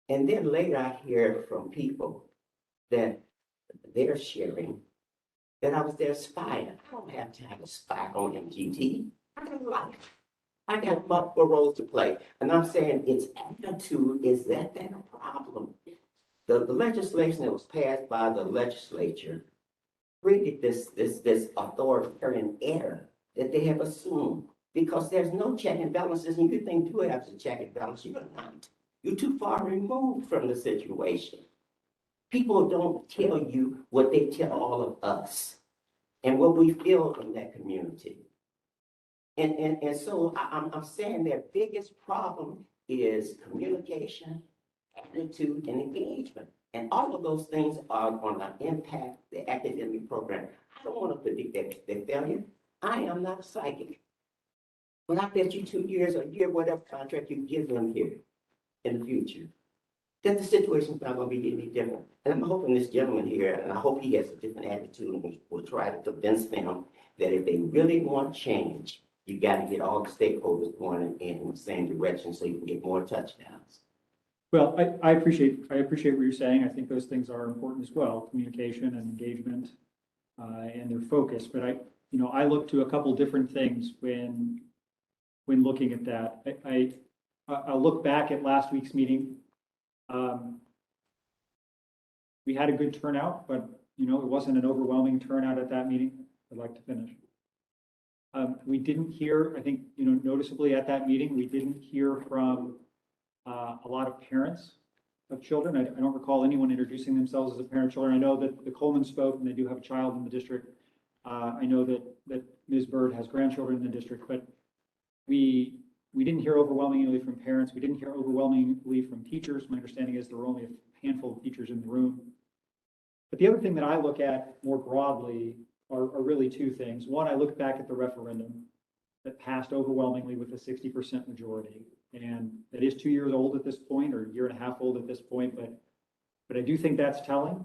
And then later I hear from people that they're sharing that I was there spying. I don't have time to spy on MGT. I got life. I got multiple roles to play. And I'm saying its attitude is that a problem. The legislation that was passed by the legislature created this authoritarian air that they have assumed, because there's no check and balances, and you think DUAB has a check and balance. You're not. You're too far removed from the situation. People don't tell you what they tell all of us and what we feel in that community. And so I'm saying their biggest problem is communication, attitude, and engagement. And all of those things are going to impact the academic program. I don't want to predict their failure. I am not a psychic. But I bet you 2 years or a year, whatever contract you give them here in the future, that the situation's not gonna be any different. And I'm hoping this gentleman here, and I hope he has a different attitude and will try to convince them that if they really want change, you gotta get all the stakeholders going in the same direction so you can get more touchdowns. Well, I appreciate what you're saying. I think those things are important as well, communication and engagement, and their focus. But I look to a couple different things when looking at that. I'll look back at last week's meeting. We had a good turnout, but, it wasn't an overwhelming turnout at that meeting. I'd like to finish. We didn't hear, I think, noticeably at that meeting, we didn't hear from a lot of parents of children. I don't recall anyone introducing themselves as a parent of children. I know that the Coleman spoke, and they do have a child in the district. I know that Ms. Bird has grandchildren in the district, but we didn't hear overwhelmingly from parents. We didn't hear overwhelmingly from teachers. My understanding is there were only a handful of teachers in the room. But the other thing that I look at more broadly are really two things. One, I look back at the referendum that passed overwhelmingly with a 60% majority. And it is 2 years old at this point, or a year and a half old at this point, but I do think that's telling.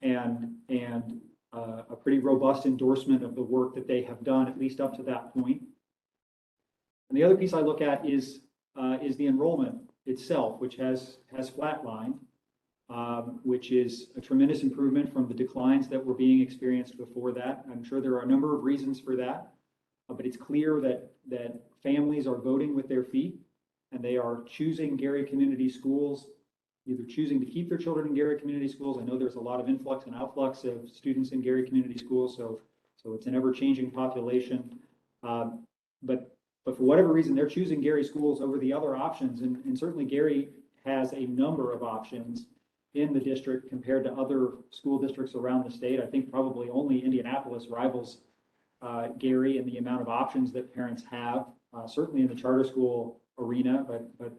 And a pretty robust endorsement of the work that they have done, at least up to that point. And the other piece I look at is the enrollment itself, which has flatlined, which is a tremendous improvement from the declines that were being experienced before that. I'm sure there are a number of reasons for that, but it's clear that families are voting with their feet, and they are choosing Gary Community Schools, either choosing to keep their children in Gary Community Schools. I know there's a lot of influx and outflux of students in Gary Community Schools, so it's an ever-changing population. But for whatever reason, they're choosing Gary schools over the other options, and certainly Gary has a number of options in the district compared to other school districts around the state. I think probably only Indianapolis rivals Gary in the amount of options that parents have, certainly in the charter school arena, but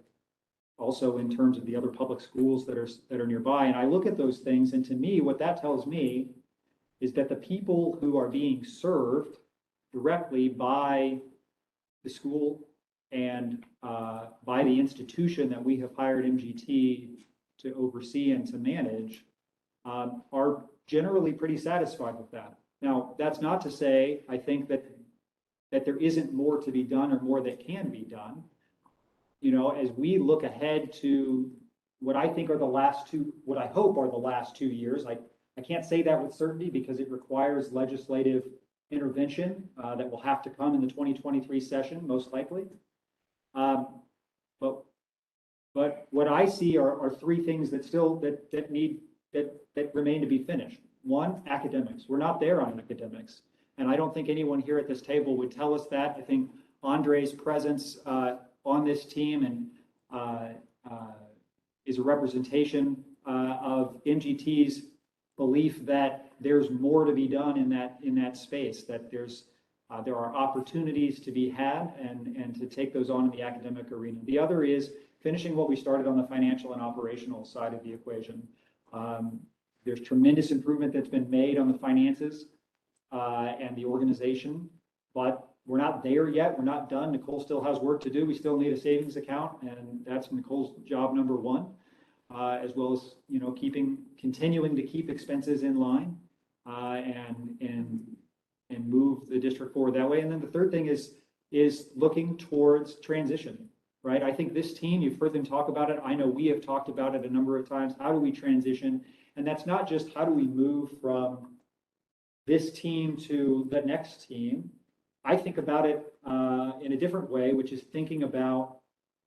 also in terms of the other public schools that are nearby. And I look at those things, and to me, what that tells me is that the people who are being served directly by the school and by the institution that we have hired MGT to oversee and to manage are generally pretty satisfied with that. Now, that's not to say I think that there isn't more to be done or more that can be done. As we look ahead to what I think are what I hope are the last 2 years, I can't say that with certainty because it requires legislative intervention that will have to come in the 2023 session, most likely. But what I see are three things that remain to be finished. One, academics. We're not there on academics. And I don't think anyone here at this table would tell us that. I think Andre's presence on this team and is a representation of MGT's belief that there's more to be done in that space, that there are opportunities to be had and to take those on in the academic arena. The other is finishing what we started on the financial and operational side of the equation. There's tremendous improvement that's been made on the finances and the organization, but we're not there yet. We're not done. Nicole still has work to do. We still need a savings account, and that's Nicole's job number one, as well as continuing to keep expenses in line and move the district forward that way. And then the third thing is looking towards transition, right? I think this team, you've heard them talk about it. I know we have talked about it a number of times. How do we transition? And that's not just how do we move from this team to the next team. I think about it in a different way, which is thinking about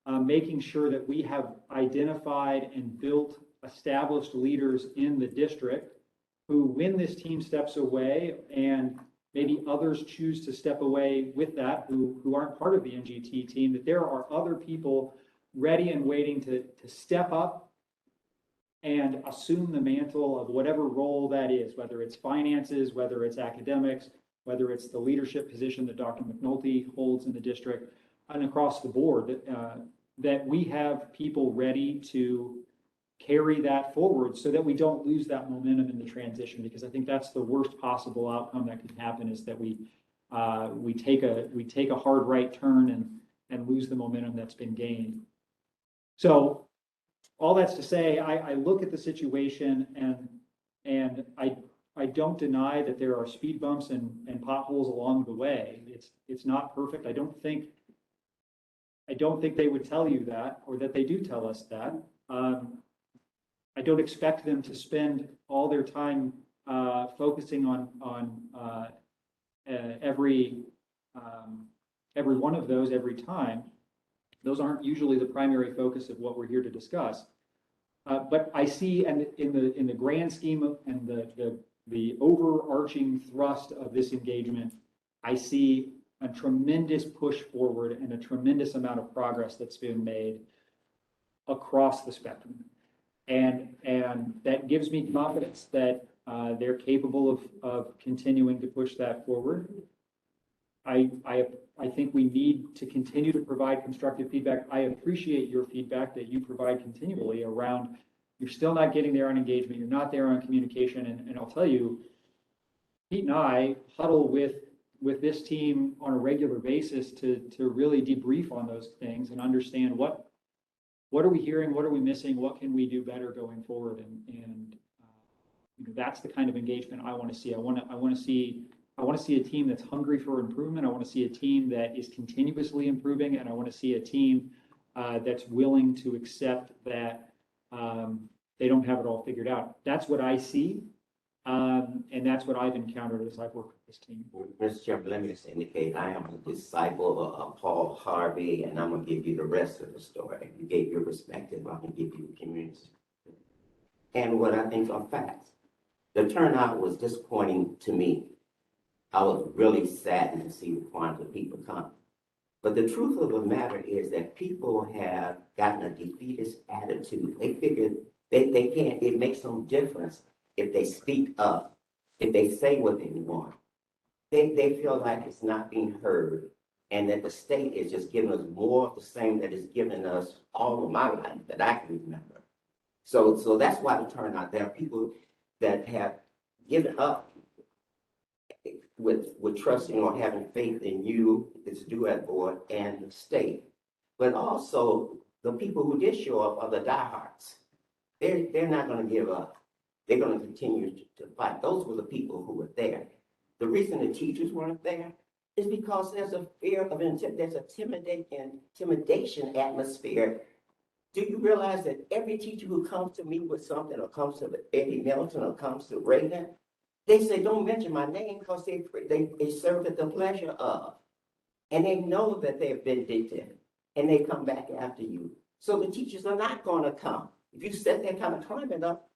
making sure that we have identified and built established leaders in the district who, when this team steps away and maybe others choose to step away with that, who aren't part of the MGT team, that there are other people ready and waiting to step up and assume the mantle of whatever role that is, whether it's finances, whether it's academics, whether it's the leadership position that Dr. McNulty holds in the district, and across the board, that we have people ready to carry that forward so that we don't lose that momentum in the transition, because I think that's the worst possible outcome that could happen, is that we we take a hard right turn and lose the momentum that's been gained. So all that's to say, I look at the situation and I don't deny that there are speed bumps and potholes along the way. It's not perfect. I don't think they would tell you that, or that they do tell us that. I don't expect them to spend all their time focusing on every one of those every time. Those aren't usually the primary focus of what we're here to discuss. But I see, and in the grand scheme of, and the overarching thrust of this engagement, I see a tremendous push forward and a tremendous amount of progress that's been made across the spectrum. And that gives me confidence that they're capable of continuing to push that forward. I think we need to continue to provide constructive feedback. I appreciate your feedback that you provide continually around, you're still not getting there on engagement, you're not there on communication, and I'll tell you, Pete and I huddle with this team on a regular basis to really debrief on those things and understand what are we hearing, what are we missing, what can we do better going forward, and that's the kind of engagement I want to see. I want to see a team that's hungry for improvement. I want to see a team that is continuously improving, and I want to see a team that's willing to accept that they don't have it all figured out. That's what I see, and that's what I've encountered as I've worked with this team. Mr. Chairman, let me just indicate, I am a disciple of Paul Harvey, and I'm gonna give you the rest of the story. You gave your perspective, I'm gonna give you the community. And what I think are facts. The turnout was disappointing to me. I was really saddened to see the quantity of people come. But the truth of the matter is that people have gotten a defeatist attitude. They figure they can't, it makes no difference if they speak up, if they say what they want. They feel like it's not being heard, and that the state is just giving us more of the same that it's given us all of my life that I can remember. So that's why the turnout. There are people that have given up with trusting or having faith in you, this DUAB board, and the state. But also, the people who did show up are the diehards. They're not going to give up. They're going to continue to fight. Those were the people who were there. The reason the teachers weren't there is because there's a fear of there's a intimidation atmosphere. Do you realize that every teacher who comes to me with something, or comes to Eddie Milton, or comes to Reagan, they say, don't mention my name, because they serve at the pleasure of. And they know that they're vindictive, and they come back after you. So the teachers are not going to come. If you set that kind of climate up,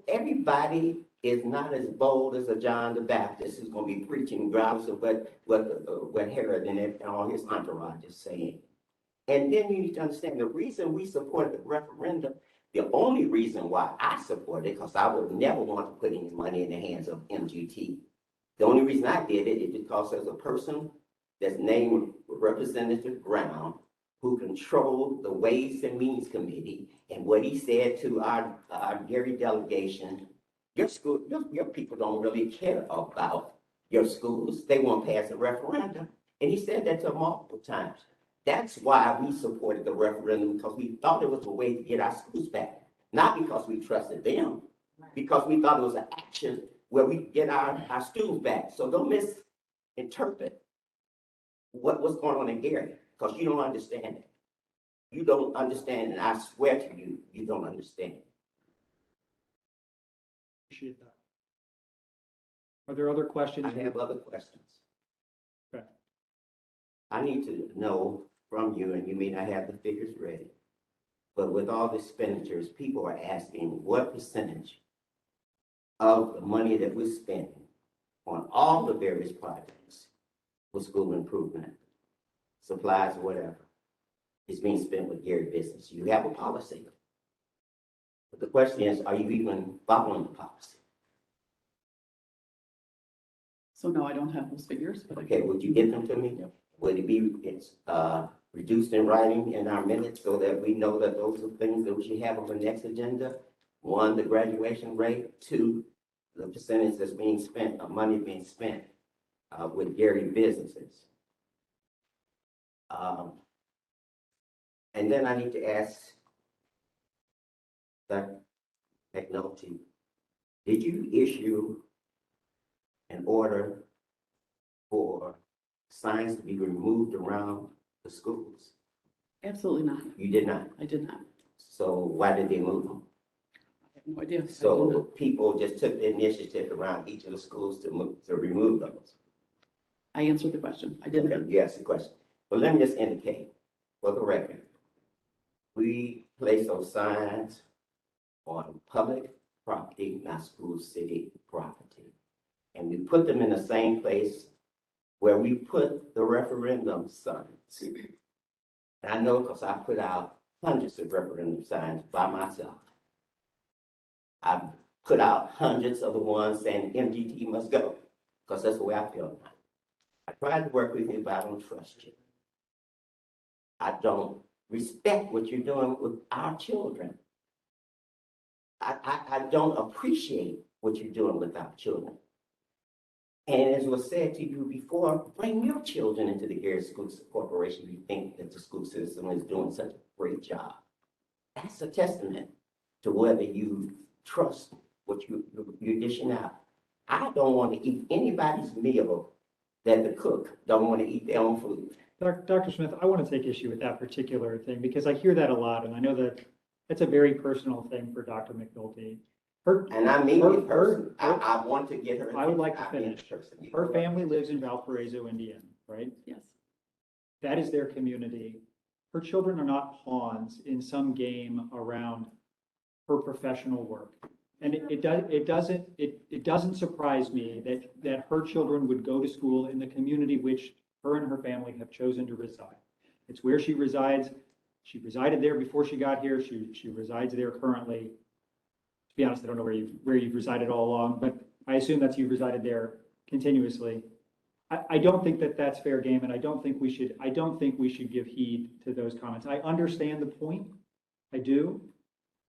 everybody is not as bold as a John the Baptist who's going to be preaching regardless of what Herod and all his entourage is saying. And then you need to understand the reason we supported the referendum, the only reason why I support it, because I would never want to put any money in the hands of MGT. The only reason I did it is because there's a person that's named Representative Brown who controlled the Ways and Means Committee, and what he said to our Gary delegation, your school, your people don't really care about your schools. They won't pass a referendum. And he said that to them multiple times. That's why we supported the referendum, because we thought it was a way to get our schools back. Not because we trusted them, because we thought it was an action where we get our students back. So don't misinterpret what's going on in Gary, because you don't understand it. You don't understand, and I swear to you, you don't understand. Appreciate that. Are there other questions? I have other questions. Okay. I need to know from you, and you may not have the figures ready, but with all the expenditures, people are asking what percentage of the money that we're spending on all the various projects for school improvement, supplies, whatever, is being spent with Gary business. You have a policy. But the question is, are you even following the policy? So no, I don't have those figures, but Okay, would you get them to me? Would it be reduced in writing in our minutes so that we know that those are things that we should have on the next agenda? One, the graduation rate. Two, the percentage that's being spent, of money being spent with Gary businesses. And then I need to ask Dr. McNulty, did you issue an order for signs to be removed around the schools? Absolutely not. You did not. I did not. So why did they move them? I have no idea. I did So not. people just took the initiative around each of the schools to remove those. I answered the question. I did not. Okay, you asked the question. But let me just indicate, for the record, we place those signs on public property, not school city property. And we put them in the same place where we put the referendum signs. And I know because I put out hundreds of referendum signs by myself. I've put out hundreds of the ones saying MGT must go, because that's the way I feel now. I tried to work with you, but I don't trust you. I don't respect what you're doing with our children. I don't appreciate what you're doing with our children. And as was said to you before, bring your children into the Gary School Corporation if you think that the school system is doing such a great job. That's a testament to whether you trust what you're dishing out. I don't want to eat anybody's meal that the cook don't want to eat their own food. Dr. Smith, I want to take issue with that particular thing because I hear that a lot, and I know that it's a very personal thing for Dr. McNulty. And I mean it personally. I want to get her. I would like to I mean it finish. personally. Her family lives in Valparaiso, Indiana, right? Yes. That is their community. Her children are not pawns in some game around her professional work. And it doesn't surprise me that her children would go to school in the community which her and her family have chosen to reside. It's where she resides. She resided there before she got here. She resides there currently. To be honest, I don't know where you've resided all along, but I assume that you've resided there continuously. I don't think that that's fair game, and I don't think we should give heed to those comments. I understand the point. I do.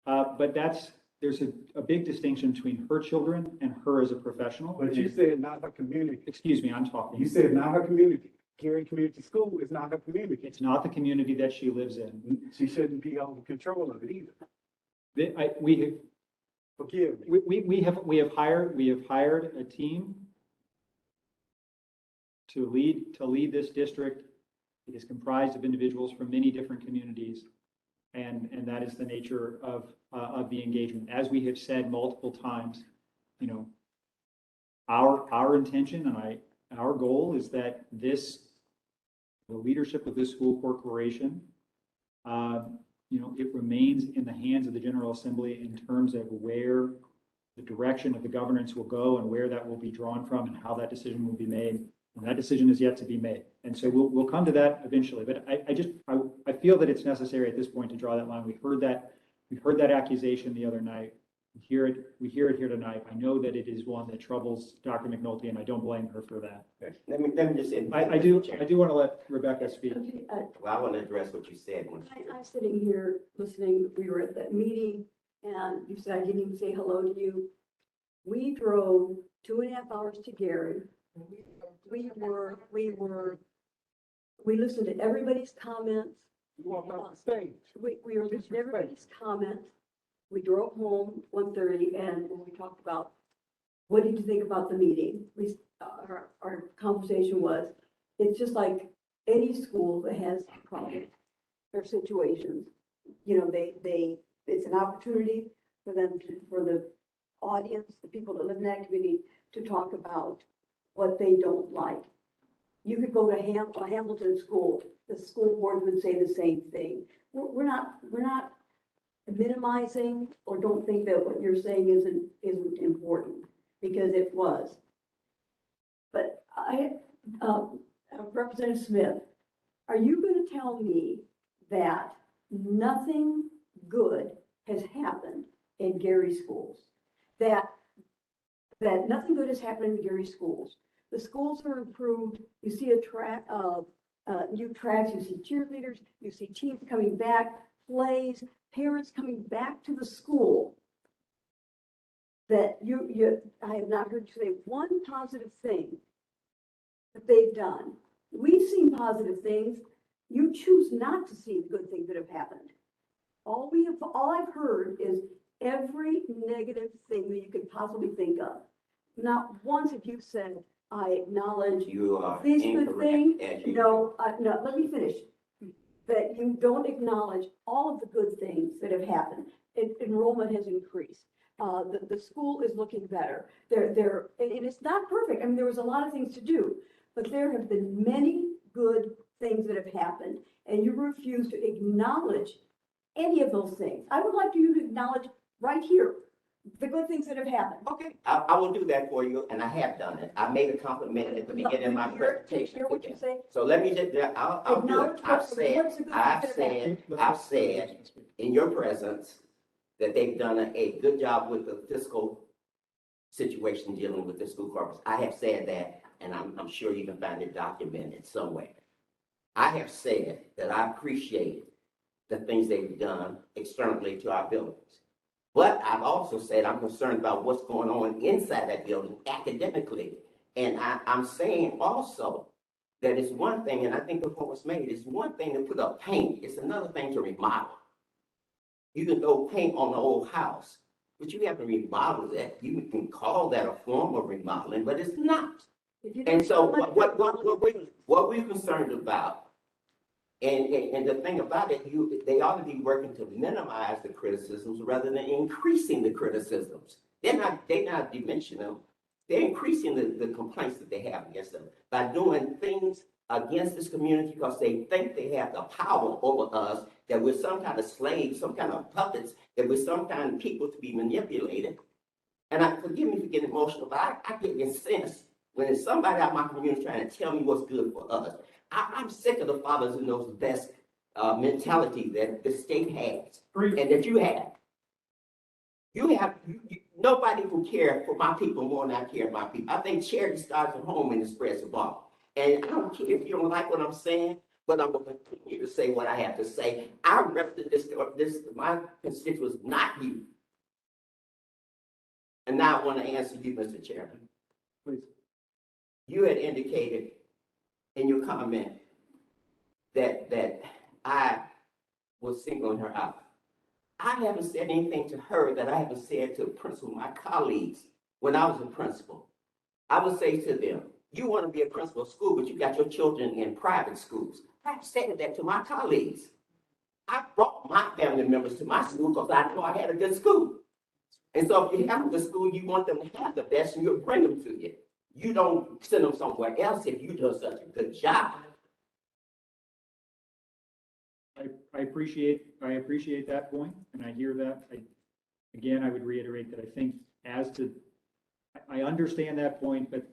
But there's a big distinction between her children and her as a professional. But you said not her community. Excuse me, I'm talking. You said not her community. Gary Community School is not her community. It's not the community that she lives in. She shouldn't be over control of it either. Forgive me. We have hired a team to lead this district. It is comprised of individuals from many different communities. And that is the nature of the engagement. As we have said multiple times, you know, our intention and our goal is that the leadership of this school corporation, you know, it remains in the hands of the General Assembly in terms of where the direction of the governance will go and where that will be drawn from and how that decision will be made. And that decision is yet to be made. And so we'll come to that eventually. But I feel that it's necessary at this point to draw that line. We heard that accusation the other night. We hear it here tonight. I know that it is one that troubles Dr. McNulty, and I don't blame her for that. Let me just. I do want to let Rebecca speak. Okay, Well, I want to address what you said. I'm sitting here listening. We were at that meeting and you said, I didn't even say hello to you. We drove 2.5 hours to Gary. We listened to everybody's comments. You walked off the stage. We were listening to everybody's comments. We drove home 1:30 and we talked about, what did you think about the meeting? Our conversation was, it's just like any school that has problems or situations. You know, it's an opportunity for them for the audience, the people that live in that community, to talk about what they don't like. You could go to Hamilton School, the school board would say the same thing. We're not minimizing or don't think that what you're saying isn't important, because it was. But Representative Smith, are you going to tell me that nothing good has happened in Gary schools? That nothing good has happened in Gary schools? The schools are improved. You see a track of new tracks. You see cheerleaders. You see teams coming back, plays, parents coming back to the school. That I have not heard you say one positive thing that they've done. We've seen positive things. You choose not to see the good things that have happened. All I've heard is every negative thing that you could possibly think of. Not once have you said, I acknowledge You are these good incorrect. things. as you- No, no, let me finish. That you don't acknowledge all of the good things that have happened. Enrollment has increased. The school is looking better. And it's not perfect. I mean, there was a lot of things to do, but there have been many good things that have happened, and you refuse to acknowledge any of those things. I would like you to acknowledge right here the good things that have happened. Okay, I will do that for you, and I have done it. I made a compliment at the beginning of my presentation. Hear what you say? So let me just, I'll do it. Acknowledge what's the good things that have happened. I've said in your presence that they've done a good job with the fiscal situation dealing with the school corpus. I have said that, and I'm sure you can find it documented somewhere. I have said that I appreciate the things they've done externally to our buildings. But I've also said I'm concerned about what's going on inside that building academically. And I'm saying also that it's one thing, and I think the point was made, it's one thing to put up paint, it's another thing to remodel. You can go paint on the old house, but you haven't remodeled it. You can call that a form of remodeling, but it's not. And so what we're concerned about, and the thing about it, they ought to be working to minimize the criticisms rather than increasing the criticisms. They're not diminishing them. They're increasing the complaints that they have against them by doing things against this community because they think they have the power over us, that we're some kind of slaves, some kind of puppets, that we're some kind of people to be manipulated. And forgive me for getting emotional, but I get incensed when there's somebody out of my community trying to tell me what's good for us. I'm sick of the fathers who knows the best mentality that the state has and that you have. Nobody will care for my people more than I care for my people. I think charity starts at home and it spreads abroad. And I don't care if you don't like what I'm saying, but I'm going to continue to say what I have to say. I represent my constituents, not you. And now I want to answer you, Mr. Chairman. Please. You had indicated in your comment that I was singling her out. I haven't said anything to her that I haven't said to principal, my colleagues, when I was a principal. I would say to them, you want to be a principal of school, but you got your children in private schools. I said that to my colleagues. I brought my family members to my school because I know I had a good school. And so if you have a good school, you want them to have the best and you'll bring them to you. You don't send them somewhere else if you do such a good job. I appreciate that point, and I hear that. Again, I would reiterate that I think I understand that point, but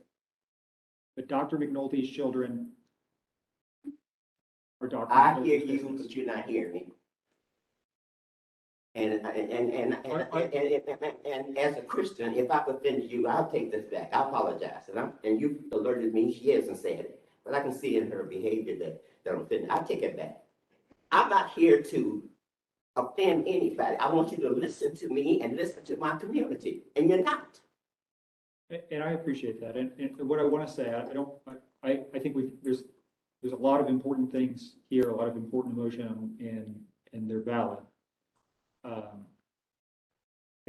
Dr. McNulty's children are Dr. I McNulty's hear you, business. but you're not hearing me. And as a Christian, if I've offended you, I'll take this back. I apologize. And you alerted me, she hasn't said it, but I can see in her behavior that I'm offended. I take it back. I'm not here to offend anybody. I want you to listen to me and listen to my community, and you're not. And I appreciate that. And what I want to say, I think there's a lot of important things here, a lot of important emotion, and they're valid.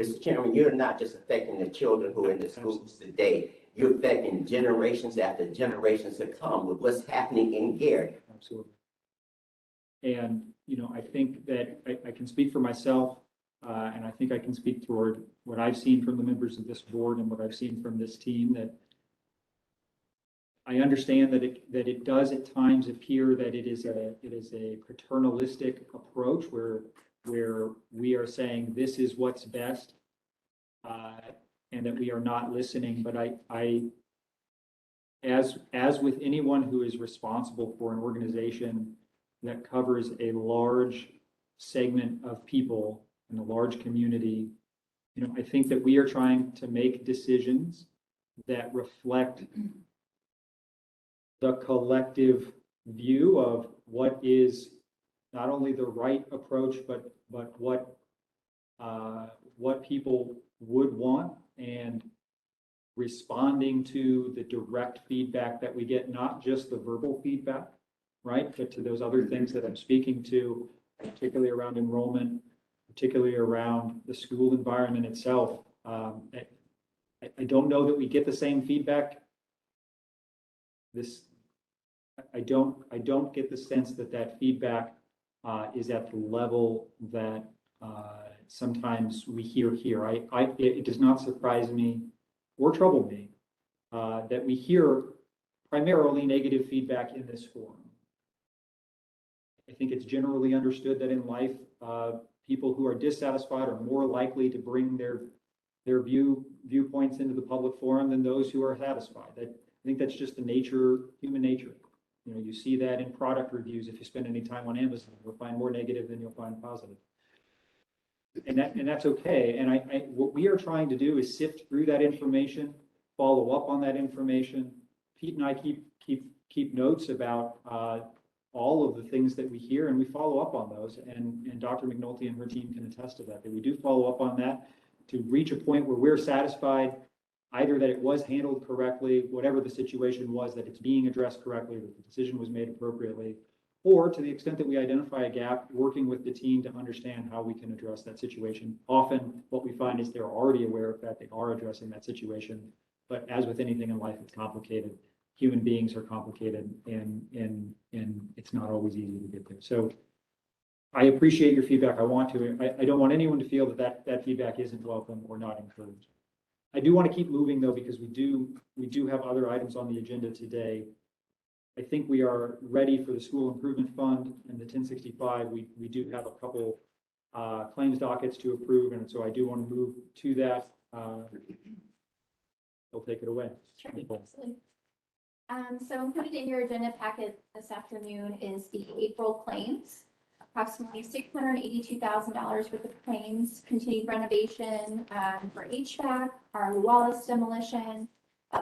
Mr. Chairman, you're not just affecting the children who are in the schools today. You're affecting generations after generations to come with what's happening in Gary. Absolutely. And, I think that I can speak for myself, and I think I can speak toward what I've seen from the members of this board and what I've seen from this team, that I understand that it does at times appear that it is a paternalistic approach where we are saying this is what's best, and that we are not listening. But as with anyone who is responsible for an organization that covers a large segment of people in a large community, I think that we are trying to make decisions that reflect the collective view of what is not only the right approach, but what people would want. And responding to the direct feedback that we get, not just the verbal feedback, right? But to those other things that I'm speaking to, particularly around enrollment, particularly around the school environment itself. I don't know that we get the same feedback. I don't get the sense that that feedback is at the level that sometimes we hear here. It does not surprise me or trouble me that we hear primarily negative feedback in this forum. I think it's generally understood that in life, people who are dissatisfied are more likely to bring their viewpoints into the public forum than those who are satisfied. I think that's just human nature. You know, you see that in product reviews. If you spend any time on Amazon, you'll find more negative than you'll find positive. And that's okay. And what we are trying to do is sift through that information, follow up on that information. Pete and I keep notes about all of the things that we hear, and we follow up on those. And Dr. McNulty and her team can attest to that we do follow up on that to reach a point where we're satisfied either that it was handled correctly, whatever the situation was, that it's being addressed correctly, that the decision was made appropriately, or to the extent that we identify a gap, working with the team to understand how we can address that situation. Often what we find is they're already aware of that, they are addressing that situation, but as with anything in life, it's complicated. Human beings are complicated, and it's not always easy to get there. So I appreciate your feedback. I don't want anyone to feel that feedback isn't welcome or not encouraged. I do want to keep moving though, because we do have other items on the agenda today. I think we are ready for the school improvement fund and the 1065. We do have a couple claims dockets to approve, and so I do want to move to that. They'll take it away. Sure, absolutely. So included in your agenda packet this afternoon is the April claims. Approximately $682,000 worth of claims, continued renovation for HVAC, our Wallace demolition,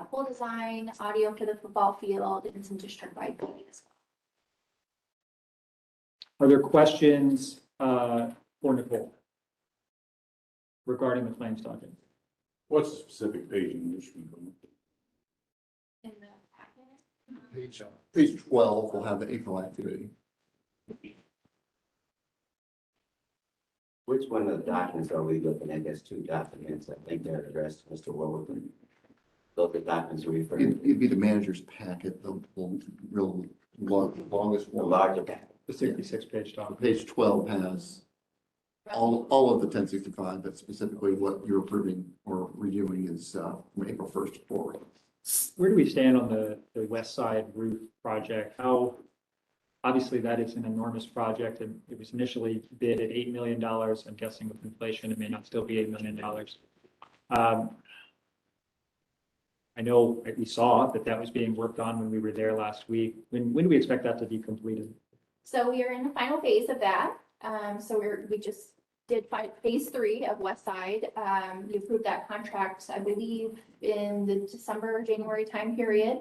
pool design, audio for the football field, and some district-wide cleaning as well. Are there questions for Nicole regarding the claims docket? What's the specific page in which we go? In the packet. Page 12 will have the April activity. Which one of the documents are we looking at? There's two documents. I think they're addressed to Mr. Wilson. Those are documents we refer to. It'd be the manager's packet, the real longest The one. larger packet. The 66-page document. Page 12 has all of the 1065, but specifically what you're approving or reviewing is from April 1st forward. Where do we stand on the west side roof project? Obviously that is an enormous project, and it was initially bid at $8 million. I'm guessing with inflation, it may not still be $8 million. I know we saw that was being worked on when we were there last week. When do we expect that to be completed? So we are in the final phase of that. So we just did phase 3 of West Side. We approved that contract, I believe, in the December, January time period.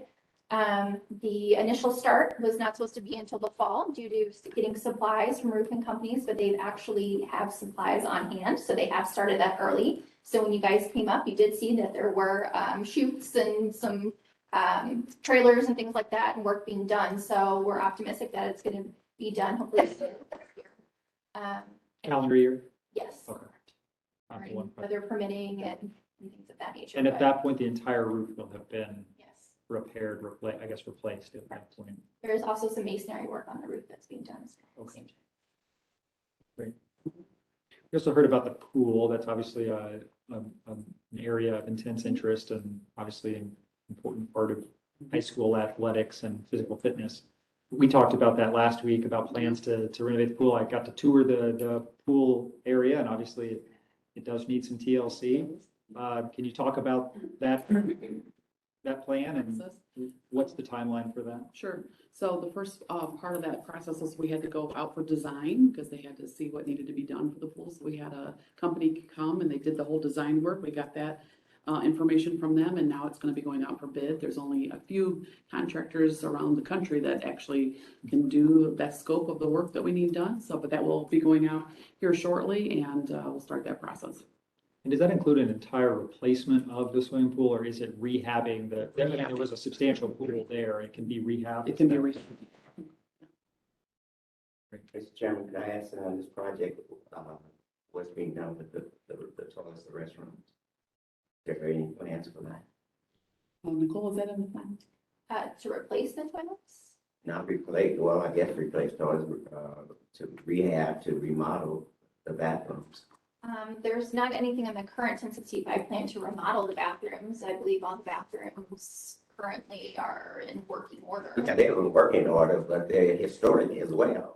The initial start was not supposed to be until the fall due to getting supplies from roofing companies, but they actually have supplies on hand. So they have started that early. So when you guys came up, you did see that there were chutes and some trailers and things like that and work being done. So we're optimistic that it's going to be done hopefully soon this year. Calendar year? Yes. Okay. Right, weather permitting and things of that nature. And at that point, the entire roof will have been Yes. repaired, replaced at that point. There is also some masonry work on the roof that's being done. Okay. Great. We also heard about the pool. That's obviously an area of intense interest and obviously an important part of high school athletics and physical fitness. We talked about that last week, about plans to renovate the pool. I got to tour the pool area, and obviously it does need some TLC. Can you talk about that plan and what's the timeline for that? Sure. So the first part of that process is we had to go out for design because they had to see what needed to be done for the pool. So we had a company come and they did the whole design work. We got that information from them, and now it's going to be going out for bid. There's only a few contractors around the country that actually can do that scope of the work that we need done. So, but that will be going out here shortly, and we'll start that process. And does that include an entire replacement of the swimming pool, or is it rehabbing I mean, there was a substantial pool there, it can be rehabbed? It can be Mr. Chairman, could I ask, this project, what's being done with the toilets, the restrooms? Is there any plans for that? Nicole, is that in the plan? To replace the toilets? Not replace, well, I guess replace toilets, to rehab, to remodel the bathrooms. There's not anything in the current 1065 plan to remodel the bathrooms. I believe all the bathrooms currently are in working order. Yeah, they were in working order, but they're historic as well.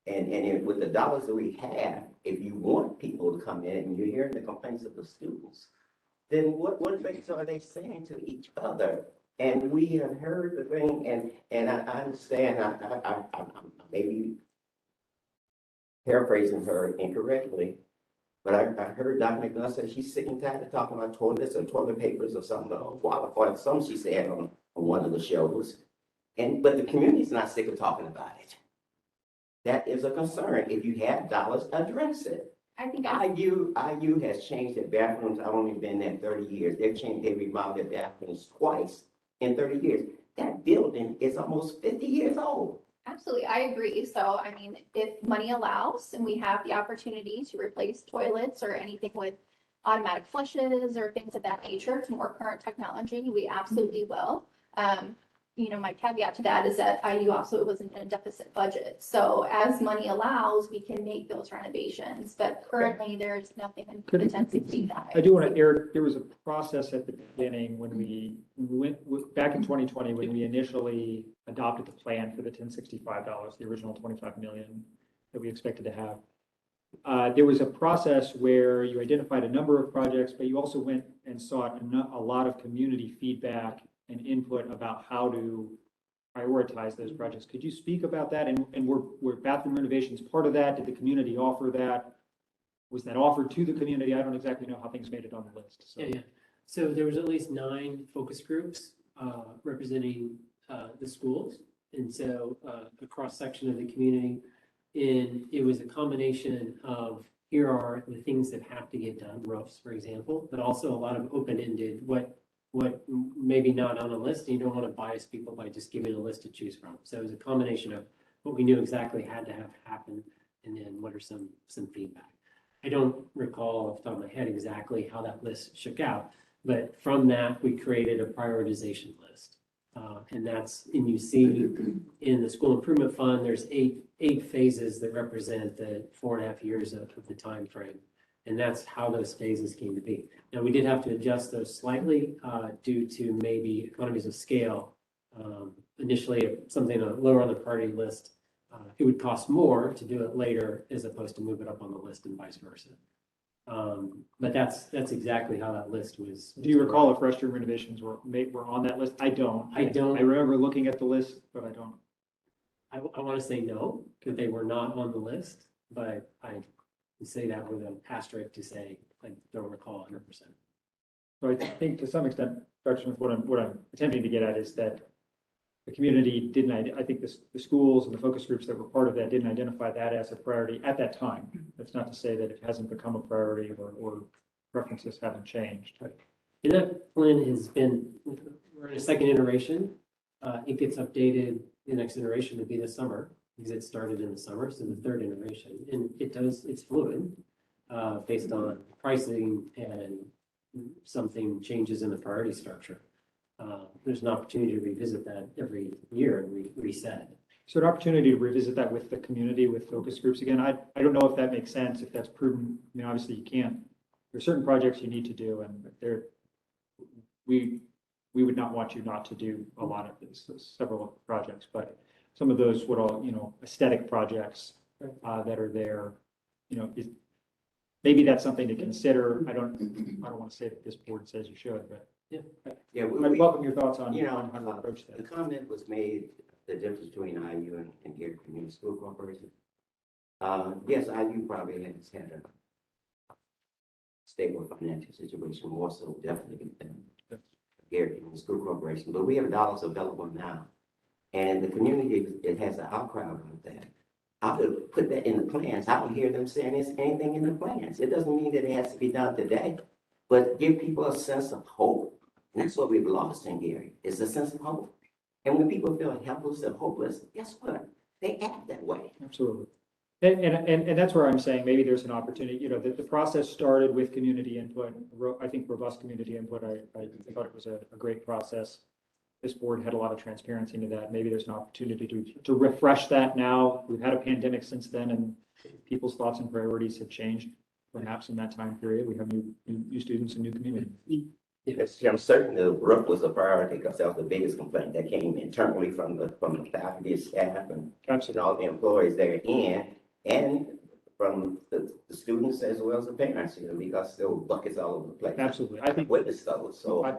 And with the dollars that we have, if you want people to come in and you're hearing the complaints of the students, then what things are they saying to each other? And we have heard the thing, and I understand, I maybe paraphrasing her incorrectly, but I heard Dr. McDonough say she's sick and tired of talking about toilets or toilet papers or something, or something she said on one of the shows. But the community's not sick of talking about it. That is a concern. If you have dollars, address it. I think IU has changed their bathrooms. I've only been there 30 years. They remodeled their bathrooms twice in 30 years. That building is almost 50 years old. absolutely, I agree. So, I mean, if money allows and we have the opportunity to replace toilets or anything with automatic flushes or things of that nature to more current technology, we absolutely will. My caveat to that is that IU also wasn't in a deficit budget. So as money allows, we can make those renovations, but currently there's nothing in the 1065. I do want to, Eric, there was a process at the beginning when we went, back in 2020, when we initially adopted the plan for the $1065, the original 25 million that we expected to have. There was a process where you identified a number of projects, but you also went and sought a lot of community feedback and input about how to prioritize those projects. Could you speak about that? And were bathroom renovations part of that? Did the community offer that? Was that offered to the community? I don't exactly know how things made it on the list. So. Yeah. So there was at least 9 focus groups representing the schools. And so a cross section of the community. And it was a combination of, here are the things that have to get done, roofs, for example, but also a lot of open-ended, what maybe not on a list. You don't want to bias people by just giving a list to choose from. So it was a combination of what we knew exactly had to have happen, and then what are some feedback. I don't recall off the top of my head exactly how that list shook out, but from that we created a prioritization list, and you see in the school improvement fund there's eight phases that represent the 4.5 years of the time frame. And that's how those phases came to be. Now, we did have to adjust those slightly due to maybe economies of scale. Initially, something lower on the priority list, it would cost more to do it later as opposed to move it up on the list and vice versa. But that's exactly how that list was. Do you recall if restroom renovations were on that list? I don't. I don't. I remember looking at the list, but I don't. I want to say no, because they were not on the list, but I say that with an asterisk to say I don't recall 100%. So I think to some extent, Dr. Smith, what I'm attempting to get at is that the community didn't, I think the schools and the focus groups that were part of that didn't identify that as a priority at that time. That's not to say that it hasn't become a priority or preferences haven't changed. And that plan has been, we're in a second iteration. It gets updated, the next iteration would be this summer, because it started in the summer, so the third iteration. And it's fluid based on pricing and something changes in the priority structure. There's an opportunity to revisit that every year and reset. So an opportunity to revisit that with the community, with focus groups again. I don't know if that makes sense, if that's prudent. I mean, obviously you can't, there's certain projects you need to do, and we would not want you not to do a lot of this, several projects, but some of those aesthetic projects that are there, maybe that's something to consider. I don't want to say that this board says you should, but Yeah, I'd welcome your thoughts on how to approach that. The comment was made, the difference between IU and Gary Community School Corporation. Yes, IU probably has had a stable financial situation, more so definitely than Gary Community School Corporation, but we have dollars available now. And the community, it has an outcry about that. I would put that in the plans. I don't hear them saying there's anything in the plans. It doesn't mean that it has to be done today, but give people a sense of hope. And that's what we've lost in Gary, is a sense of hope. And when people feel helpless and hopeless, guess what? They act that way. Absolutely. And that's where I'm saying maybe there's an opportunity, you know, the process started with community input, I think robust community input. I thought it was a great process. This board had a lot of transparency into that. Maybe there's an opportunity to refresh that now. We've had a pandemic since then, and people's thoughts and priorities have changed. Perhaps in that time period, we have new students and new community. Yes, I'm certain the roof was a priority because that was the biggest complaint that came internally from the faculty, staff, and all the employees therein, and from the students as well as the parents, you know, because there were buckets all over the place. Absolutely. I think Witness those. So I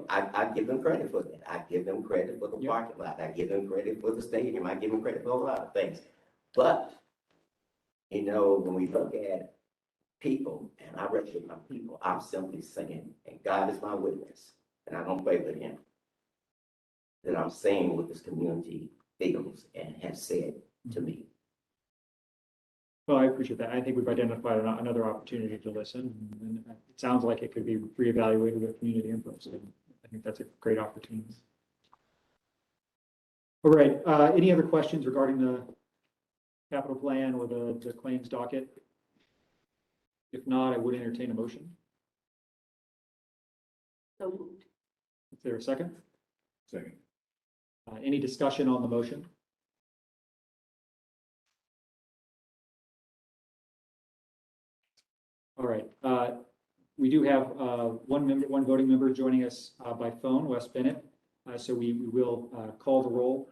I give them credit for that. I give them credit for the parking lot. I give them credit for the stadium. I give them credit for a lot of things. But, you know, when we look at people, and I represent my people, I'm simply saying, and God is my witness, and I don't play with him, that I'm saying what this community feels and has said to me. Well, I appreciate that. I think we've identified another opportunity to listen, and it sounds like it could be reevaluated with community input. So I think that's a great opportunity. All right, any other questions regarding the capital plan or the claims docket? If not, I would entertain a motion. So moved. Is there a second? Second. Any discussion on the motion? All right, we do have one voting member joining us by phone, Wes Bennett. So we will call the roll.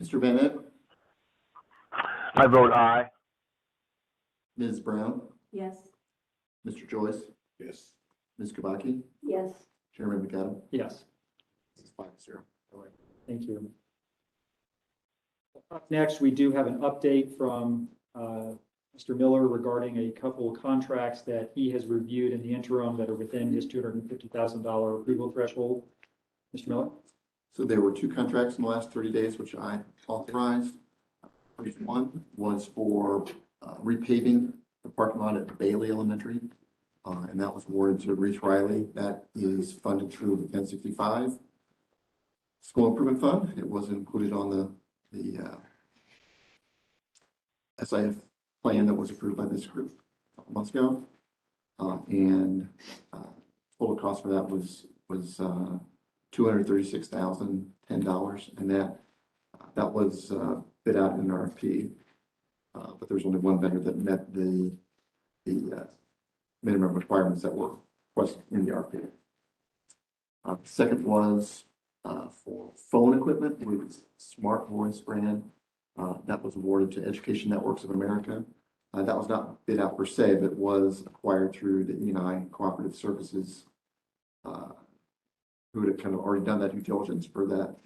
Mr. Bennett, I vote aye. Ms. Brown, Yes. Mr. Joyce, Yes. Ms. Kubaki, Yes. Chairman McAdam. Yes, This is 5-0. All right. thank you. Up next, we do have an update from Mr. Miller regarding a couple of contracts that he has reviewed in the interim that are within his $250,000 approval threshold. Mr. Miller? So there were 2 contracts in the last 30 days, which I authorized. First one was for repaving the parking lot at Bailey Elementary, and that was awarded to Reese Riley. That is funded through the 1065 School Improvement Fund. It was included on the SIF plan that was approved by this group a couple months ago. Total cost for that was $236,010, and that was bid out in an RFP. But there's only one vendor that met the minimum requirements that were requested in the RFP. Second was for phone equipment with Smart Voice brand. That was awarded to Education Networks of America. That was not bid out per se, but was acquired through the E&I Cooperative Services, who had kind of already done that due diligence for that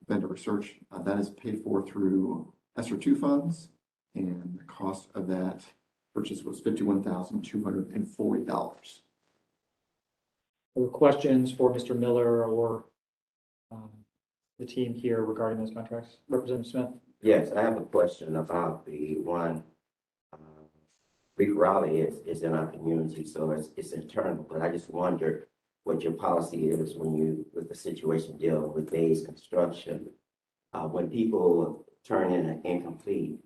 vendor research. That is paid for through ESSER 2 funds, and the cost of that purchase was $51,240. Or questions for Mr. Miller or the team here regarding those contracts? Representative Smith? Yes, I have a question about the one. Reef Raleigh is in our community, so it's internal, but I just wonder what your policy is when you, with the situation dealing with Bay's construction. When people turn in an incomplete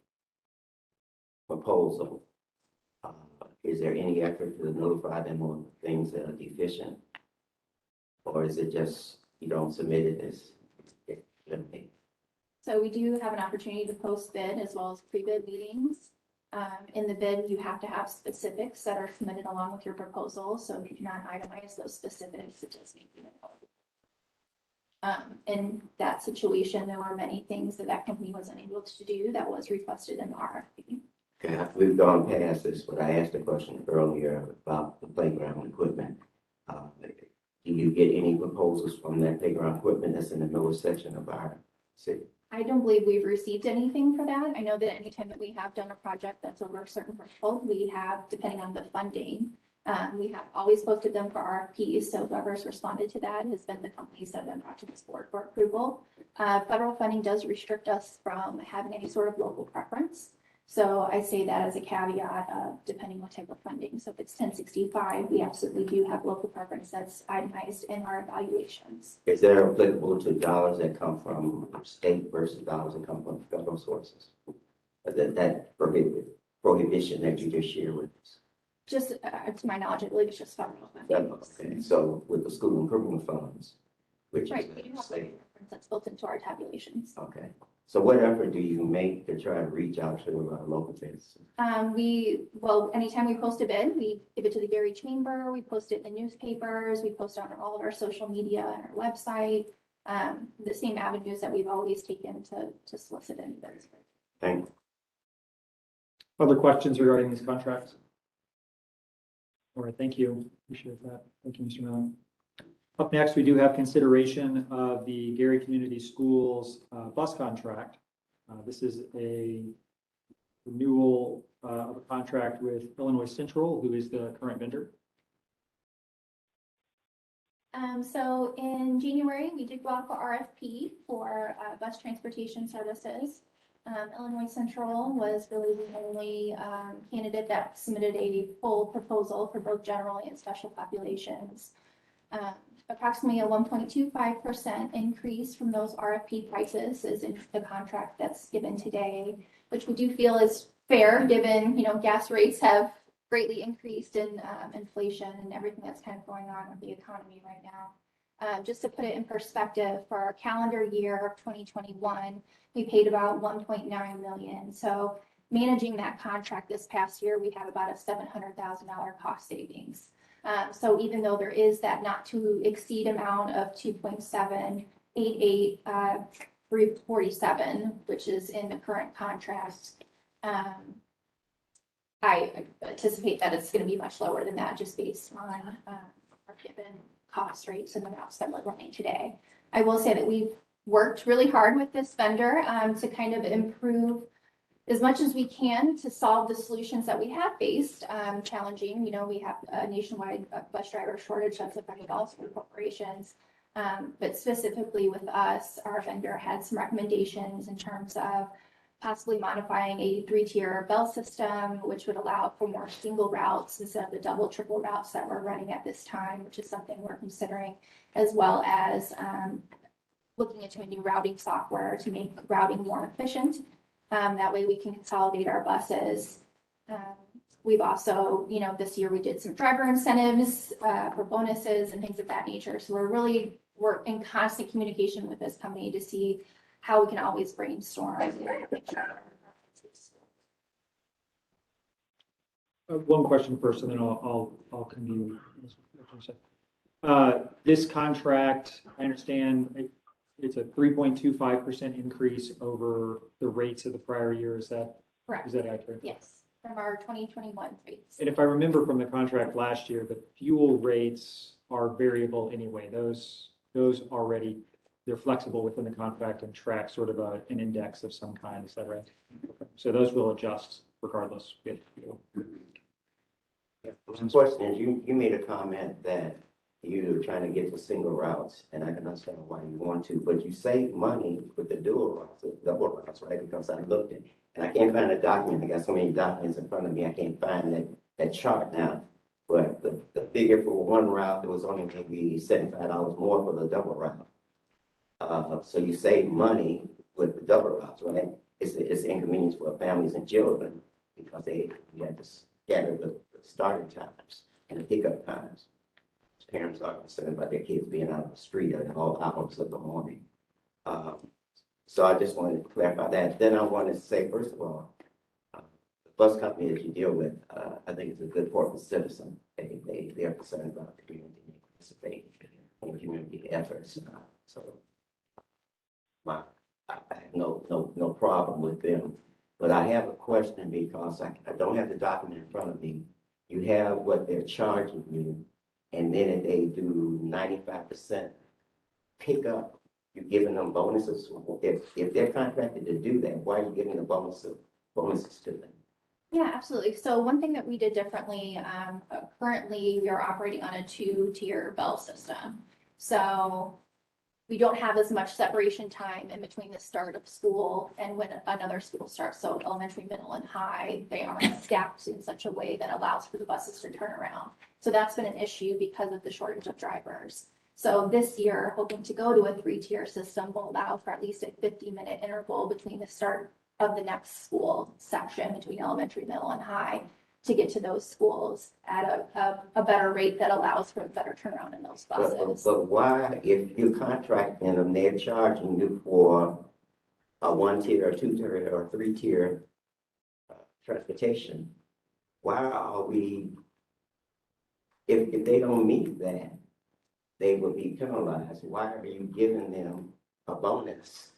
proposal, is there any effort to notify them on things that are deficient? Or is it just, you don't submit it as it should be? So we do have an opportunity to post bid as well as pre-bid meetings. In the bid, you have to have specifics that are submitted along with your proposal. So if you do not itemize those specifics, it does make you in that situation, there were many things that company was unable to do that was requested in the RFP. Okay, we've gone past this, but I asked a question earlier about the playground equipment. Do you get any proposals from that playground equipment that's in the middle section of our city? I don't believe we've received anything for that. I know that anytime that we have done a project that's over a certain threshold, we have, depending on the funding, We have always posted them for RFPs, so whoever's responded to that has been the companies that have been brought to this board for approval. Federal funding does restrict us from having any sort of local preference. So I say that as a caveat of depending what type of funding. So if it's 1065, we absolutely do have local preference that's itemized in our evaluations. Is that applicable to dollars that come from state versus dollars that come from federal sources? That prohibition that you just shared with us? Just to my knowledge, I believe it's just federal funding. Okay, so with the school improvement funds, which is Right, we do have state. that's built into our tabulations. Okay, so what effort do you make to try to reach out to local businesses? Anytime we post a bid, we give it to the Gary Chamber, we post it in the newspapers, we post it on all of our social media and our website. The same avenues that we've always taken to solicit any bids. Thank you. Other questions regarding these contracts? All right, thank you. Appreciate that. Thank you, Mr. Miller. Up next, we do have consideration of the Gary Community Schools bus contract. This is a renewal of a contract with Illinois Central, who is the current vendor. So in January, we did go out for RFP for bus transportation services. Illinois Central was really the only candidate that submitted a full proposal for both general and special populations. Approximately a 1.25% increase from those RFP prices is in the contract that's given today, which we do feel is fair given, gas rates have greatly increased in inflation and everything that's kind of going on with the economy right now. Just to put it in perspective, for our calendar year of 2021, we paid about 1.9 million. So managing that contract this past year, we had about a $700,000 cost savings. So even though there is that not to exceed amount of 2.788 347, which is in the current contract, I anticipate that it's going to be much lower than that just based on our given cost rates and the routes that we're running today. I will say that we've worked really hard with this vendor to kind of improve as much as we can to solve the solutions that we have faced challenging. We have a nationwide bus driver shortage that's affected all school corporations. But specifically with us, our vendor had some recommendations in terms of possibly modifying a 3-tier bell system, which would allow for more single routes instead of the double, triple routes that we're running at this time, which is something we're considering, as well as looking into a new routing software to make routing more efficient. That way we can consolidate our buses. We've also, this year we did some driver incentives for bonuses and things of that nature. So we're in constant communication with this company to see how we can always brainstorm. One question first, and then I'll continue. This contract, I understand it's a 3.25% increase over the rates of the prior year. Is that correct? Is that accurate? Yes, from our 2021 rates. And if I remember from the contract last year, the fuel rates are variable anyway. Those already, they're flexible within the contract and track sort of an index of some kind. Is that right? Okay. So those will adjust regardless. The question is, you made a comment that you're trying to get to single routes, and I can understand why you want to, but you save money with the dual routes, the double routes, right? Because I looked at, and I can't find a document. I got so many documents in front of me, I can't find that chart now. But the figure for one route, it was only maybe $75 more for the double route. So you save money with the double routes, right? It's inconvenience for families and children because you have to scatter the starting times and the pickup times. Parents are concerned about their kids being out on the street at all hours of the morning. So I just wanted to clarify that. Then I wanted to say, first of all, the bus company that you deal with, I think it's a good corporate citizen. They're concerned about the community and participate in community efforts. So I have no problem with them. But I have a question because I don't have the document in front of me. You have what they're charging you, and then if they do 95% pickup, you're giving them bonuses. If they're contracted to do that, why are you giving the bonuses to them? Yeah, absolutely. So one thing that we did differently, currently we are operating on a two-tier bell system. So we don't have as much separation time in between the start of school and when another school starts. So elementary, middle, and high, they aren't stacked in such a way that allows for the buses to turn around. So that's been an issue because of the shortage of drivers. So this year, hoping to go to a three-tier system will allow for at least a 50-minute interval between the start of the next school section between elementary, middle, and high to get to those schools at a better rate that allows for a better turnaround in those buses. But why, if you're contracting them, they're charging you for a one-tier, or two-tier, or three-tier transportation? Why are we, if they don't meet that, they will be penalized? Why are you giving them a bonus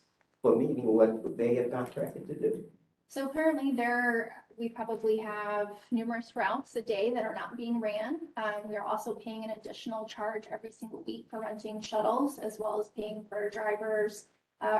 for meeting what they have contracted to do? So currently we probably have numerous routes a day that are not being ran. We are also paying an additional charge every single week for renting shuttles, as well as paying for drivers,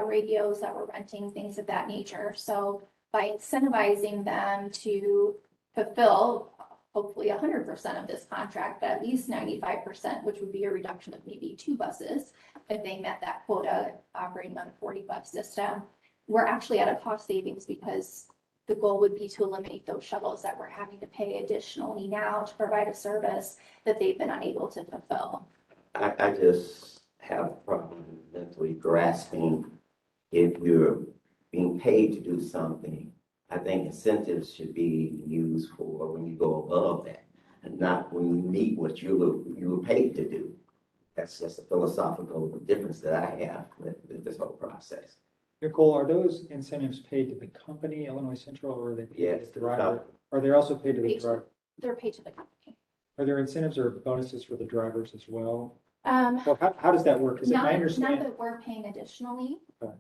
radios that we're renting, things of that nature. So by incentivizing them to fulfill hopefully 100% of this contract, but at least 95%, which would be a reduction of maybe 2 buses if they met that quota operating on a 40-bus system. We're actually at a cost savings because the goal would be to eliminate those shuttles that we're having to pay additionally now to provide a service that they've been unable to fulfill. I just have a problem mentally grasping if you're being paid to do something. I think incentives should be used for when you go above that and not when you meet what you were paid to do. That's just a philosophical difference that I have with this whole process. Nicole, are those incentives paid to the company, Illinois Central, or are they paid Yes, to the driver? Are they also paid to the driver? They're paid to the company. Are there incentives or bonuses for the drivers as well? Well, how does that work? Is it my not understanding? that we're paying additionally. Okay.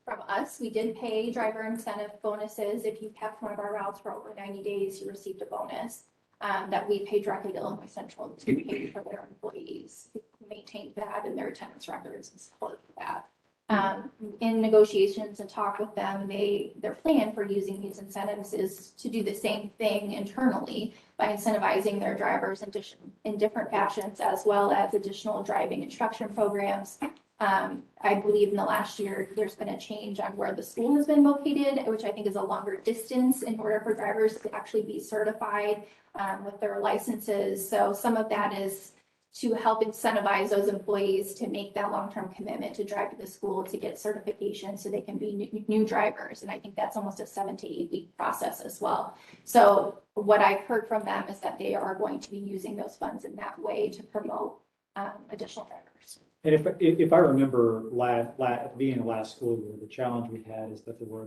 From us, we did pay driver incentive bonuses. If you kept one of our routes for over 90 days, you received a bonus that we pay directly to Illinois Central to pay for their employees, who maintained that in their attendance records and support that. In negotiations and talk with them, their plan for using these incentives is to do the same thing internally by incentivizing their drivers in different fashions, as well as additional driving instruction programs. I believe in the last year, there's been a change on where the school has been located, which I think is a longer distance in order for drivers to actually be certified with their licenses. So some of that is to help incentivize those employees to make that long-term commitment to drive to the school to get certification so they can be new drivers. And I think that's almost a 7 to 8 week process as well. So what I've heard from them is that they are going to be using those funds in that way to promote additional drivers. And if I remember at the beginning of last school year, the challenge we had is that there was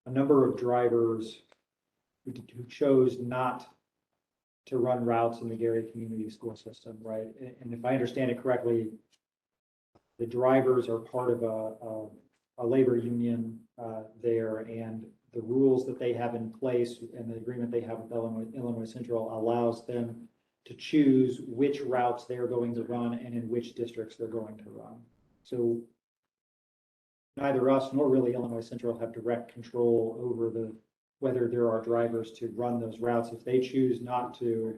a number of drivers who chose not to run routes in the Gary Community School System, right? And if I understand it correctly, the drivers are part of a labor union there, and the rules that they have in place and the agreement they have with Illinois Central allows them to choose which routes they're going to run and in which districts they're going to run. So neither us nor really Illinois Central have direct control over whether there are drivers to run those routes. If they choose not to,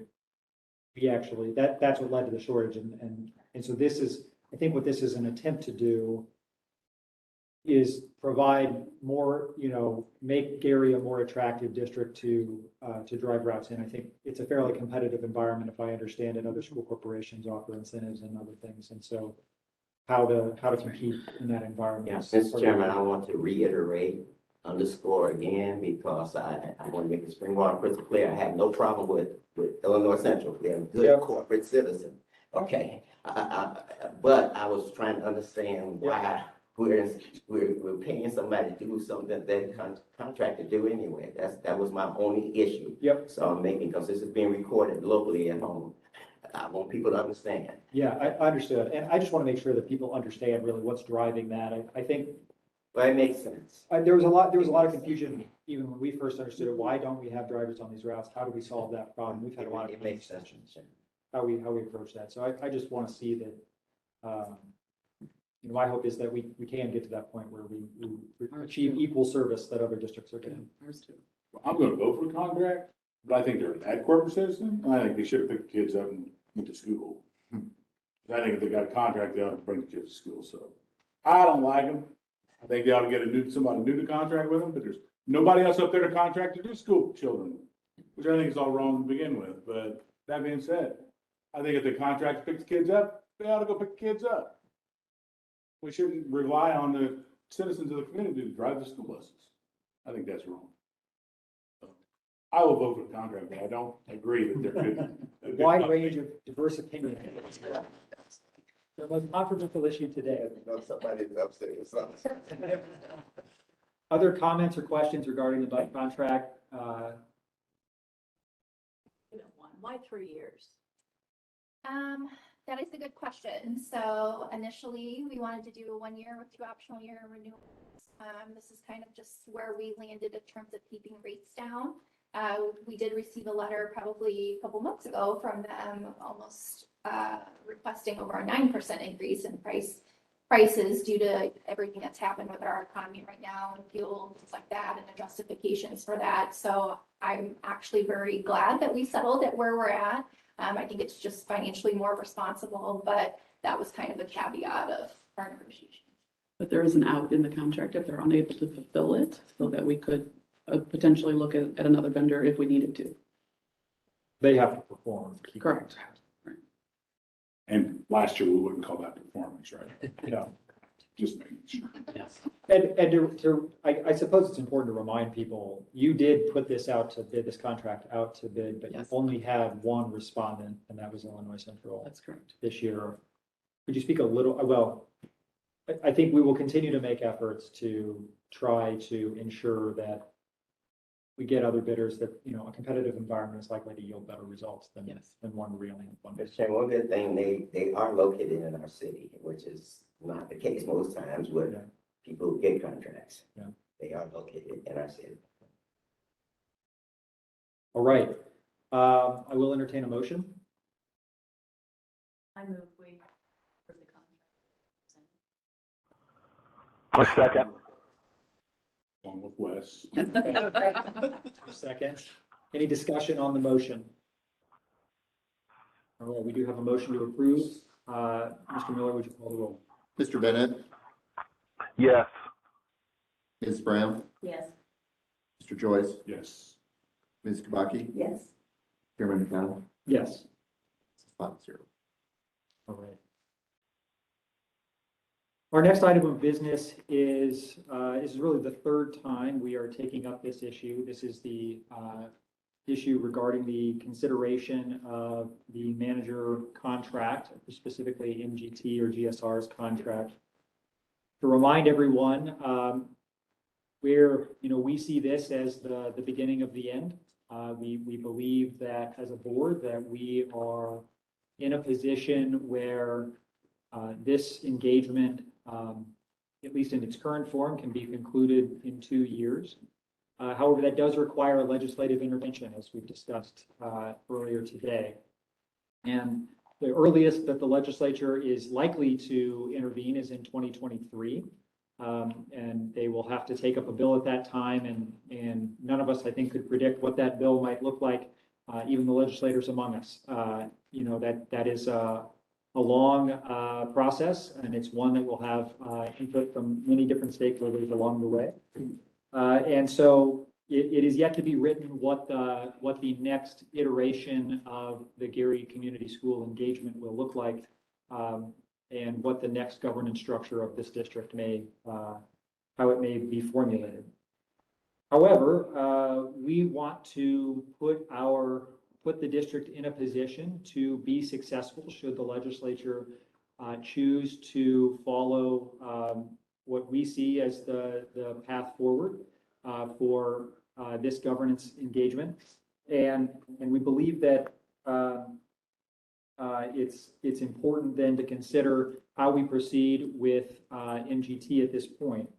that's what led to the shortage. And so I think what this is an attempt to do is provide more, make Gary a more attractive district to drive routes in. I think it's a fairly competitive environment, if I understand it. Other school corporations offer incentives and other things. And so how to compete in that environment. Yeah, Mr. Chairman, I want to reiterate, underscore again, because I want to make the Springwater crystal clear. I have no problem with Illinois Central. They're a good corporate citizen. Okay. But I was trying to understand why we're paying somebody to do something that they contracted to do anyway. That was my only issue. Yep. So I'm making, because this is being recorded locally at home. I want people to understand. Yeah, I understood. And I just want to make sure that people understand really what's driving that. I think. Well, it makes sense. There was a lot of confusion even when we first understood it. Why don't we have drivers on these routes? How do we solve that problem? We've had a lot of conversations how we approach that. So I just want to see that, my hope is that we can get to that point where we achieve equal service that other districts are getting. Ours too. I'm gonna vote for the contract, but I think they're a bad corporate citizen, and I think they should have picked the kids up and went to school. I think if they got a contract, they ought to bring the kids to school, so. I don't like them. I think they ought to get somebody new to contract with them, but there's nobody else up there to contract to do school children, which I think is all wrong to begin with, but that being said, I think if the contract picks the kids up, they ought to go pick the kids up. We shouldn't rely on the citizens of the community to drive the school buses. I think that's wrong. I will vote for the contract, but I don't agree that there could. A wide range of diverse opinions. The most controversial issue today. Somebody's upstairs. Other comments or questions regarding the bus contract? Why 3 years? That is a good question. So initially, we wanted to do a 1 year with 2 optional year renewals. This is kind of just where we landed in terms of keeping rates down. We did receive a letter probably a couple months ago from them, almost requesting over a 9% increase in prices due to everything that's happened with our economy right now and fuel, things like that, and the justifications for that. So I'm actually very glad that we settled at where we're at. I think it's just financially more responsible, but that was kind of a caveat of our negotiation. But there is an out in the contract if they're unable to fulfill it, so that we could potentially look at another vendor if we needed to. They have to perform. Correct. And last year, we wouldn't call that performance, right? No. Just making sure. Yes. And I suppose it's important to remind people, you did put this out to bid, this contract out to bid, but you Yes. only had one respondent, and that was Illinois Central. That's correct. This year. Could you speak a little, well, I think we will continue to make efforts to try to ensure that we get other bidders that, you know, a competitive environment is likely to yield better results than, than one really. Mr. Chairman, one good thing, they are located in our city, which is not the case most times with people who get contracts. Yeah. They are located in our city. All right. I will entertain a motion. I move we for the contract. A second. Along with Wes. A second. Any discussion on the motion? All right, we do have a motion to approve. Mr. Miller, would you call the roll? Mr. Bennett, Yes. Ms. Brown, Yes. Mr. Joyce, Yes. Ms. Kabaki, Yes. Chairman McDonald, Yes. 5-0. All right. Our next item of business is really the third time we are taking up this issue. This is the issue regarding the consideration of the manager contract, specifically MGT or GSR's contract. To remind everyone, we see this as the beginning of the end. We believe that as a board that we are in a position where this engagement, at least in its current form, can be concluded in 2 years. However, that does require legislative intervention, as we've discussed earlier today. And the earliest that the legislature is likely to intervene is in 2023. And they will have to take up a bill at that time. And none of us, I think, could predict what that bill might look like, even the legislators among us. That is a long process, and it's one that will have input from many different stakeholders along the way. And so it is yet to be written what the next iteration of the Gary Community School engagement will look like, and what the next governance structure of this district how it may be formulated. However, we want to put the district in a position to be successful should the legislature choose to follow what we see as the path forward for this governance engagement. And we believe that it's important then to consider how we proceed with MGT at this point.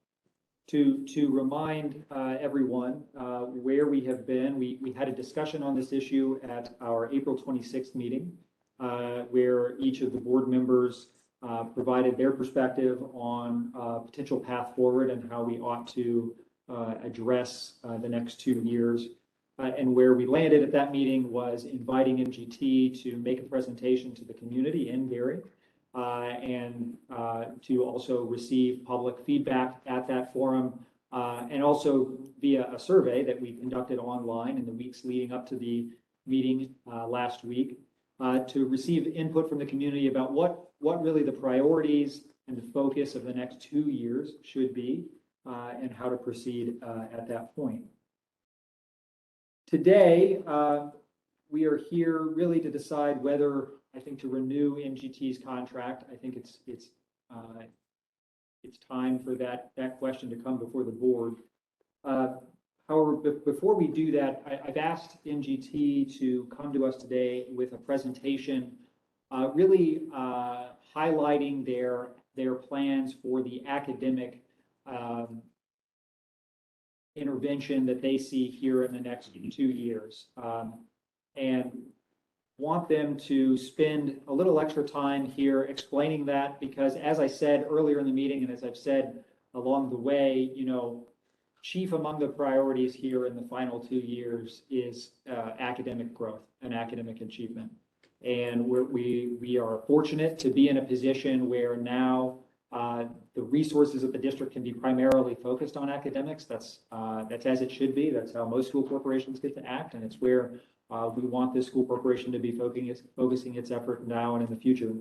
To remind everyone where we have been, we had a discussion on this issue at our April 26th meeting, where each of the board members provided their perspective on potential path forward and how we ought to address the next 2 years. And where we landed at that meeting was inviting MGT to make a presentation to the community in Gary, and to also receive public feedback at that forum, and also via a survey that we conducted online in the weeks leading up to the meeting last week, to receive input from the community about what really the priorities and the focus of the next 2 years should be, and how to proceed at that point. Today, we are here really to decide whether, I think, to renew MGT's contract. I think it's time for that question to come before the board. However, before we do that, I've asked MGT to come to us today with a presentation, really highlighting their plans for the academic intervention that they see here in the next 2 years, and want them to spend a little extra time here explaining that, because as I said earlier in the meeting, and as I've said along the way, chief among the priorities here in the final 2 years is academic growth and academic achievement. And we are fortunate to be in a position where now the resources of the district can be primarily focused on academics. That's as it should be. That's how most school corporations get to act, and it's where we want this school corporation to be focusing its effort now and in the future.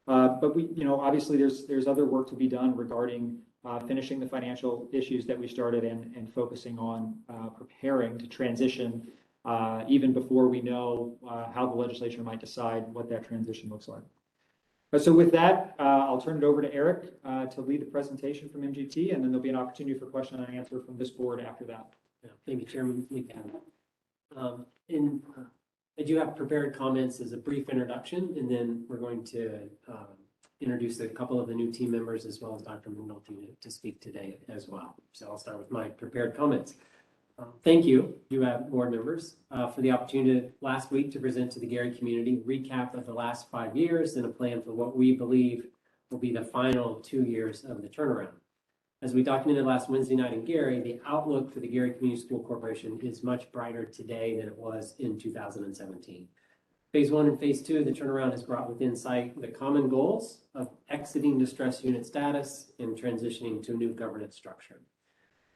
But obviously there's other work to be done regarding finishing the financial issues that we started and focusing on preparing to transition even before we know how the legislature might decide what that transition looks like. So with that, I'll turn it over to Eric to lead the presentation from MGT, and then there'll be an opportunity for question and answer from this board after that. Yeah, thank you, Chairman McAdam. I do have prepared comments as a brief introduction, and then we're going to introduce a couple of the new team members as well as Dr. McNulty to speak today as well. So I'll start with my prepared comments. Thank you, DUAB board members, for the opportunity last week to present to the Gary community recap of the last 5 years and a plan for what we believe will be the final 2 years of the turnaround. As we documented last Wednesday night in Gary, the outlook for the Gary Community School Corporation is much brighter today than it was in 2017. Phase 1 and Phase 2 of the turnaround has brought within sight the common goals of exiting distressed unit status and transitioning to a new governance structure.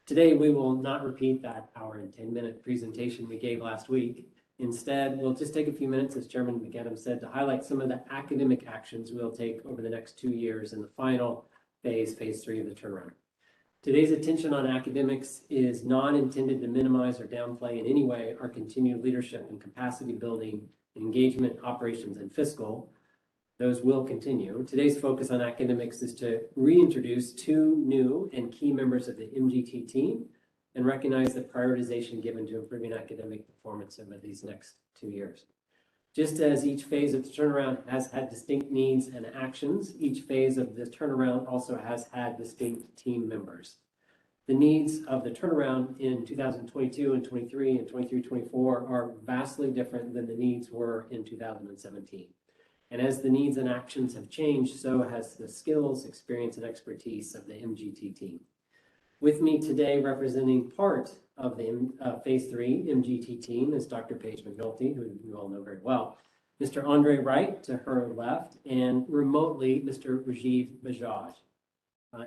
Today, we will not repeat that hour and 10-minute presentation we gave last week. Instead, we'll just take a few minutes, as Chairman McAdam said, to highlight some of the academic actions we'll take over the next 2 years in the final phase, Phase 3 of the turnaround. Today's attention on academics is not intended to minimize or downplay in any way our continued leadership and capacity building, engagement, operations, and fiscal. Those will continue. Today's focus on academics is to reintroduce 2 new and key members of the MGT team and recognize the prioritization given to improving academic performance over these next 2 years. Just as each phase of the turnaround has had distinct needs and actions, each phase of the turnaround also has had distinct team members. The needs of the turnaround in 2022 and 23 and 23-24 are vastly different than the needs were in 2017. And as the needs and actions have changed, so has the skills, experience, and expertise of the MGT team. With me today representing part of the Phase 3 MGT team is Dr. Paige McNulty, who you all know very well, Mr. Andre Wright to her left, and remotely Mr. Rajiv Bajaj.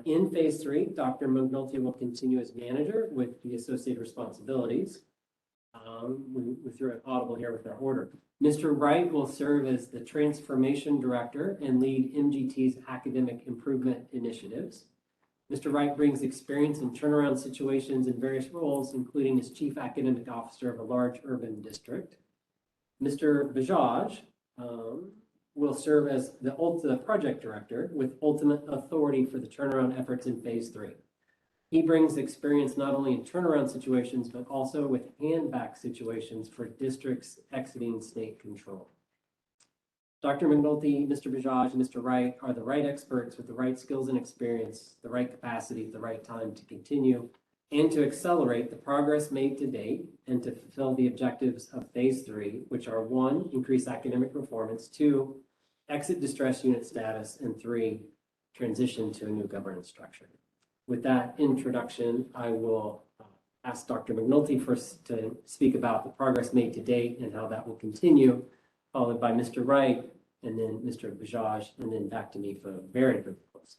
In Phase 3, Dr. McNulty will continue as manager with the associated responsibilities. We threw an audible here with our order. Mr. Wright will serve as the transformation director and lead MGT's academic improvement initiatives. Mr. Wright brings experience in turnaround situations in various roles, including as chief academic officer of a large urban district. Mr. Bajaj will serve as the project director with ultimate authority for the turnaround efforts in Phase 3. He brings experience not only in turnaround situations, but also with hand-back situations for districts exiting state control. Dr. McNulty, Mr. Bajaj, and Mr. Wright are the right experts with the right skills and experience, the right capacity at the right time to continue and to accelerate the progress made to date and to fulfill the objectives of Phase 3, which are 1, increase academic performance, 2, exit distress unit status, and 3, transition to a new governance structure. With that introduction, I will ask Dr. McNulty first to speak about the progress made to date and how that will continue, followed by Mr. Wright, and then Mr. Bajaj, and then back to me for a very good close.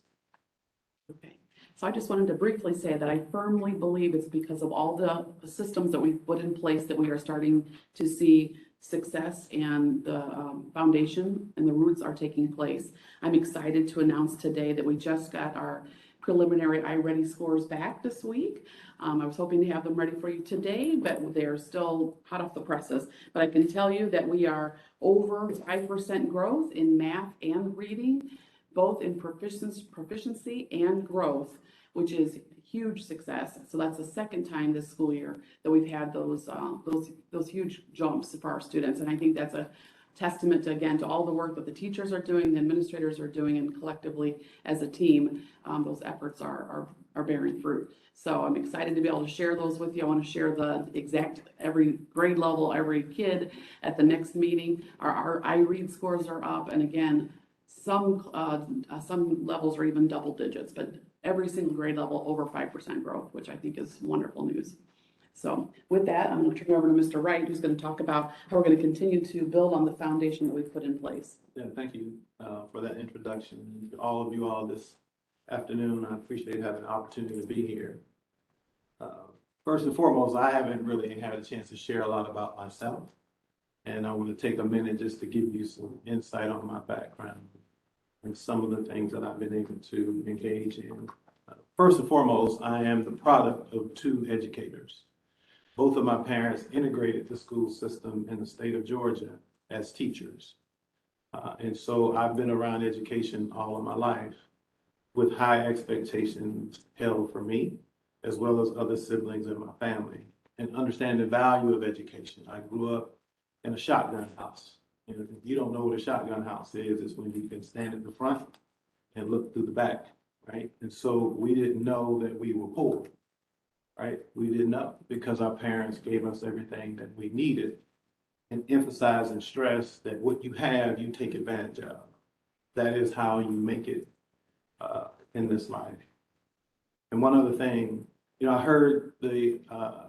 Okay, so I just wanted to briefly say that I firmly believe it's because of all the systems that we've put in place that we are starting to see success, and the foundation and the roots are taking place. I'm excited to announce today that we just got our preliminary iReady scores back this week. I was hoping to have them ready for you today, but they're still hot off the presses. But I can tell you that we are over 5% growth in math and reading, both in proficiency and growth, which is huge success. So that's the second time this school year that we've had those huge jumps for our students. And I think that's a testament to, again, to all the work that the teachers are doing, the administrators are doing, and collectively as a team, those efforts are bearing fruit. So I'm excited to be able to share those with you. I want to share the exact every grade level, every kid at the next meeting. Our iRead scores are up, and again, some levels are even double digits, but every single grade level over 5% growth, which I think is wonderful news. So with that, I'm going to turn it over to Mr. Wright, who's going to talk about how we're going to continue to build on the foundation that we've put in place. Yeah, thank you for that introduction. All of you all this afternoon, I appreciate having the opportunity to be here. First and foremost, I haven't really had a chance to share a lot about myself, and I want to take a minute just to give you some insight on my background and some of the things that I've been able to engage in. First and foremost, I am the product of two educators. Both of my parents integrated the school system in the state of Georgia as teachers. And so I've been around education all of my life with high expectations held for me, as well as other siblings in my family, and understand the value of education. I grew up in a shotgun house. You know, if you don't know what a shotgun house is, it's when you can stand at the front and look through the back, right? And so we didn't know that we were poor, right? We didn't know because our parents gave us everything that we needed and emphasize and stress that what you have, you take advantage of. That is how you make it in this life. And one other thing, you know, I heard the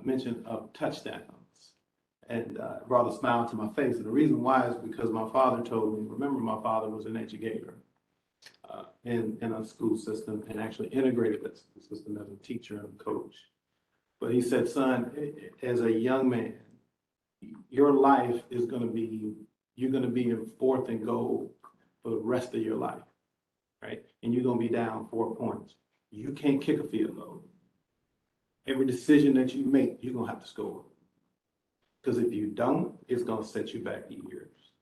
mention of touchdowns, and brought a smile to my face. And the reason why is because my father told me, remember, my father was an educator in a school system, and actually integrated that school system as a teacher and coach. But he said, son, as a young man, your life is going to be, you're going to be in fourth and goal for the rest of your life, right? And you're going to be down 4 points. You can't kick a field goal. Every decision that you make, you're going to have to score. Because if you don't, it's going to set you back years.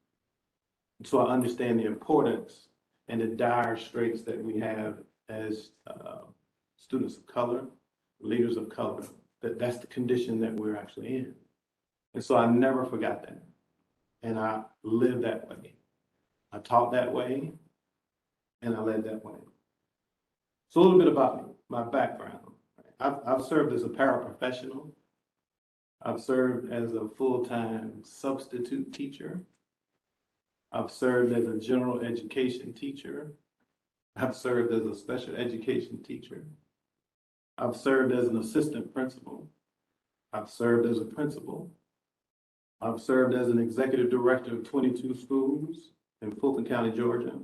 And so I understand the importance and the dire straits that we have as students of color, leaders of color, that's the condition that we're actually in. And so I never forgot that. And I lived that way. I taught that way, and I led that way. So a little bit about me, my background. I've served as a paraprofessional. I've served as a full-time substitute teacher. I've served as a general education teacher. I've served as a special education teacher. I've served as an assistant principal. I've served as a principal. I've served as an executive director of 22 schools in Fulton County, Georgia.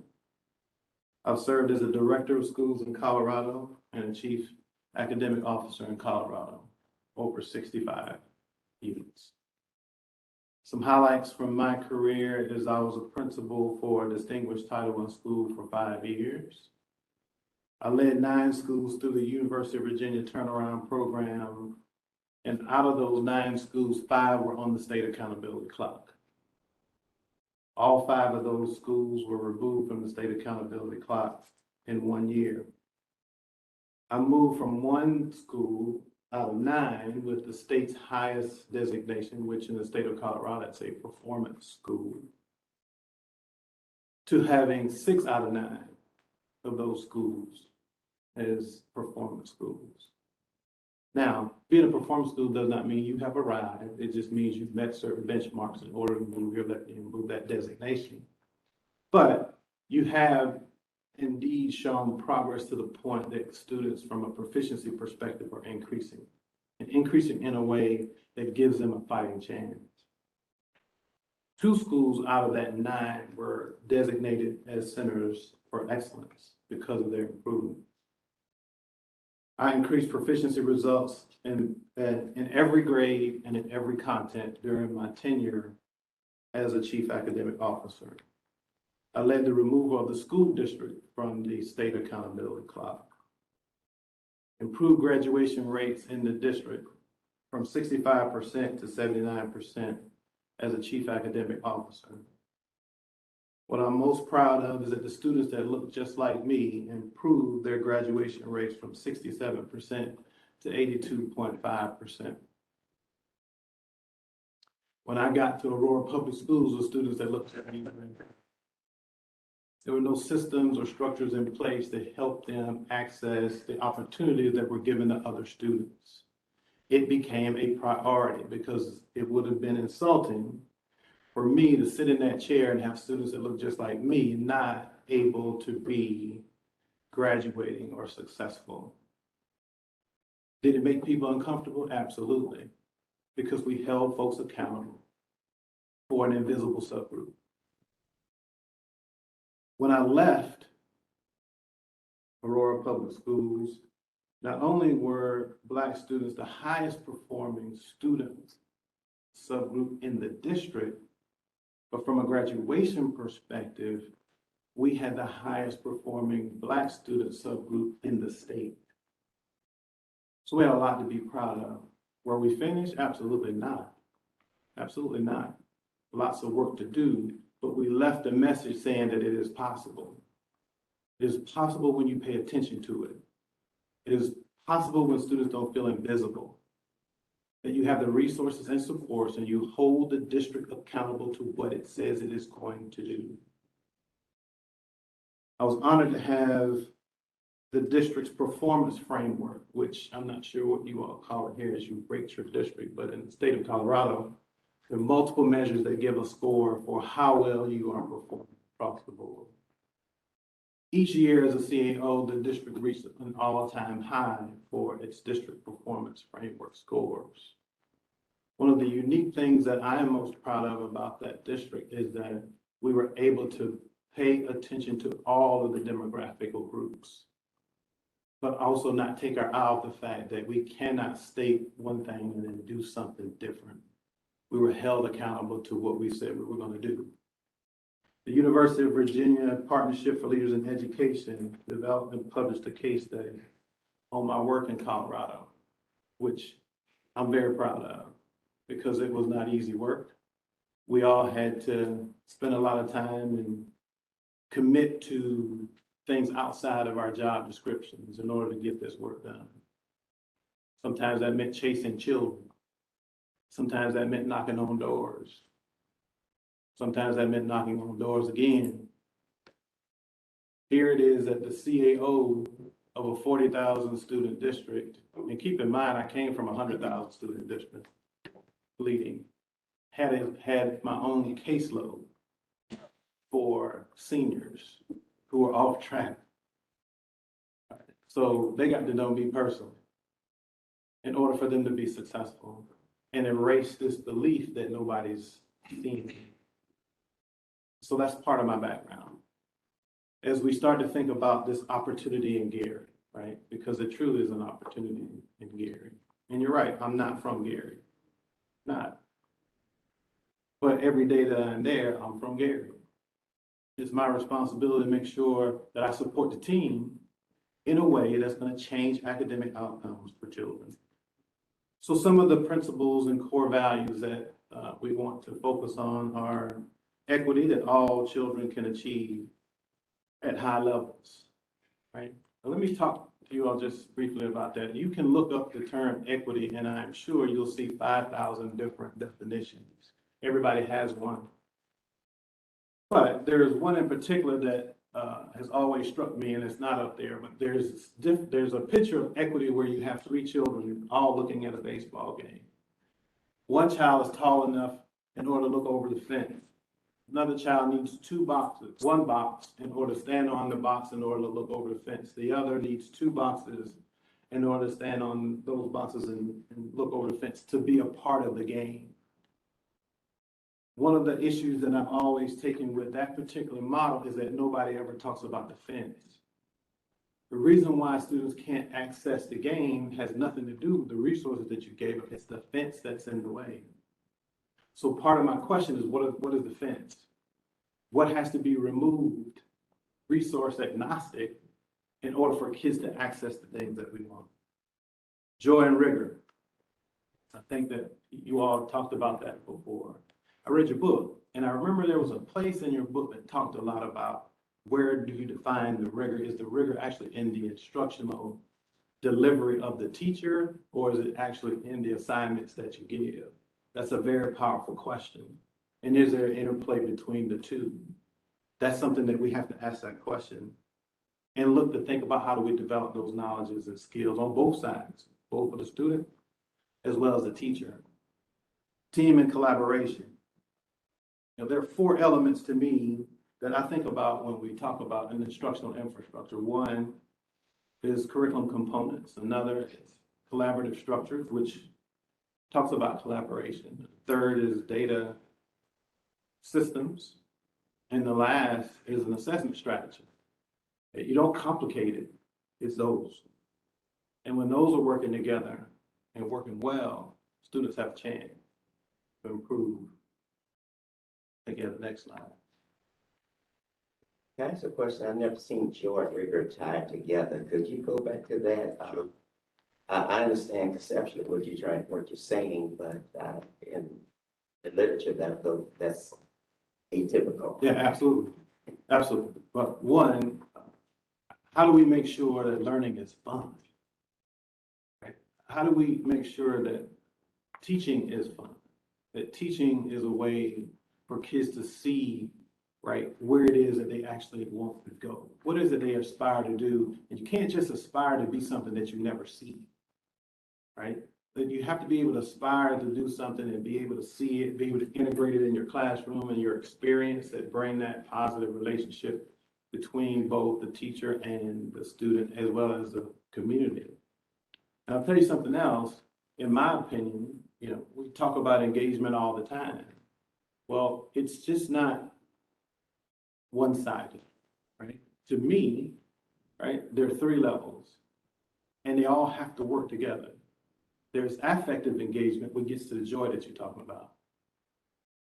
I've served as a director of schools in Colorado and a chief academic officer in Colorado, over 65 units. Some highlights from my career is I was a principal for a distinguished Title I school for 5 years. I led 9 schools through the University of Virginia turnaround program, and out of those 9 schools, 5 were on the state accountability clock. All 5 of those schools were removed from the state accountability clock in 1 year. I moved from 1 school out of 9 with the state's highest designation, which in the state of Colorado, that's a performance school, to having 6 out of 9 of those schools as performance schools. Now, being a performance school does not mean you have arrived. It just means you've met certain benchmarks in order to move that designation. But you have indeed shown progress to the point that students from a proficiency perspective are increasing. and increasing in a way that gives them a fighting chance. 2 schools out of that 9 were designated as centers for excellence because of their improvement. I increased proficiency results in every grade and in every content during my tenure as a chief academic officer. I led the removal of the school district from the state accountability clock. Improved graduation rates in the district from 65% to 79% as a chief academic officer. What I'm most proud of is that the students that look just like me improved their graduation rates from 67% to 82.5%. When I got to Aurora Public Schools, the students that looked at me, there were no systems or structures in place that helped them access the opportunities that were given to other students. It became a priority because it would have been insulting for me to sit in that chair and have students that look just like me not able to be graduating or successful. Did it make people uncomfortable? Absolutely, because we held folks accountable for an invisible subgroup. When I left Aurora Public Schools, not only were Black students the highest performing student subgroup in the district, but from a graduation perspective, we had the highest performing Black student subgroup in the state. So we had a lot to be proud of. Were we finished? Absolutely not. Absolutely not. Lots of work to do, but we left a message saying that it is possible. It is possible when you pay attention to it. It is possible when students don't feel invisible, that you have the resources and supports and you hold the district accountable to what it says it is going to do. I was honored to have the district's performance framework, which I'm not sure what you all call it here as you rate your district, but in the state of Colorado, there are multiple measures that give a score for how well you are performing across the board. Each year as a CAO, the district reached an all-time high for its district performance framework scores. One of the unique things that I am most proud of about that district is that we were able to pay attention to all of the demographical groups, but also not take our eye off the fact that we cannot state one thing and then do something different. We were held accountable to what we said we were going to do. The University of Virginia Partnership for Leaders in Education developed and published a case study on my work in Colorado, which I'm very proud of because it was not easy work. We all had to spend a lot of time and commit to things outside of our job descriptions in order to get this work done. Sometimes that meant chasing children. Sometimes that meant knocking on doors. Sometimes that meant knocking on doors again. Here it is at the CAO of a 40,000 student district. And keep in mind, I came from a 100,000 student district leading, had my own caseload for seniors who were off track. So they got to know me personally in order for them to be successful and erase this belief that nobody's seen me. So that's part of my background. As we start to think about this opportunity in Gary, right? Because it truly is an opportunity in Gary. And you're right, I'm not from Gary, not. But every day that I'm there, I'm from Gary. It's my responsibility to make sure that I support the team in a way that's going to change academic outcomes for children. So some of the principles and core values that we want to focus on are equity, that all children can achieve at high levels, right? Now, let me talk to you all just briefly about that. You can look up the term equity and I'm sure you'll see 5,000 different definitions. Everybody has one. But there's one in particular that has always struck me, and it's not up there, but there's a picture of equity where you have 3 children all looking at a baseball game. One child is tall enough in order to look over the fence. Another child needs 2 boxes, 1 box in order to stand on the box in order to look over the fence. The other needs 2 boxes in order to stand on those boxes and look over the fence to be a part of the game. One of the issues that I'm always taking with that particular model is that nobody ever talks about the fence. The reason why students can't access the game has nothing to do with the resources that you gave them. It's the fence that's in the way. So part of my question is, what is the fence? What has to be removed, resource agnostic, in order for kids to access the things that we want? Joy and rigor. I think that you all talked about that before. I read your book, and I remember there was a place in your book that talked a lot about where do you define the rigor? Is the rigor actually in the instructional delivery of the teacher, or is it actually in the assignments that you give? That's a very powerful question. And is there an interplay between the two? That's something that we have to ask that question and look to think about how do we develop those knowledges and skills on both sides, both for the student as well as the teacher. Team and collaboration. You know, there are 4 elements to me that I think about when we talk about an instructional infrastructure. One is curriculum components. Another is collaborative structures, which talks about collaboration. Third is data systems. And the last is an assessment strategy. You don't complicate it, it's those. And when those are working together and working well, students have a chance to improve. Again, the next slide. Can I ask a question? I've never seen joy and rigor tied together. Could you go back to that? Sure. I understand conceptually what you're saying, but in the literature, that's atypical. Yeah, absolutely. Absolutely. But one, how do we make sure that learning is fun? Right? How do we make sure that teaching is fun? That teaching is a way for kids to see, right, where it is that they actually want to go. What is it they aspire to do? And you can't just aspire to be something that you never see, right? That you have to be able to aspire to do something and be able to see it, be able to integrate it in your classroom and your experience that bring that positive relationship between both the teacher and the student as well as the community. And I'll tell you something else, in my opinion, you know, we talk about engagement all the time. Well, it's just not one-sided, right? To me, right, there are 3 levels and they all have to work together. There's affective engagement, which gets to the joy that you're talking about,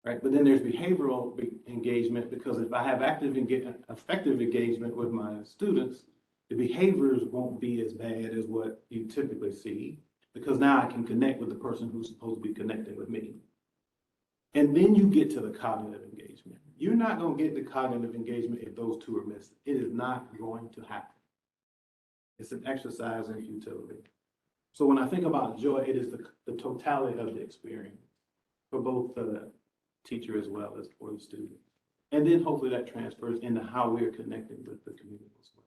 right? But then there's behavioral engagement, because if I have effective engagement with my students, the behaviors won't be as bad as what you typically see, because now I can connect with the person who's supposed to be connecting with me. And then you get to the cognitive engagement. You're not going to get the cognitive engagement if those 2 are missing. It is not going to happen. It's an exercise in futility. So when I think about joy, it is the totality of the experience for both the teacher as well as for the student. And then hopefully that transfers into how we are connecting with the community as well.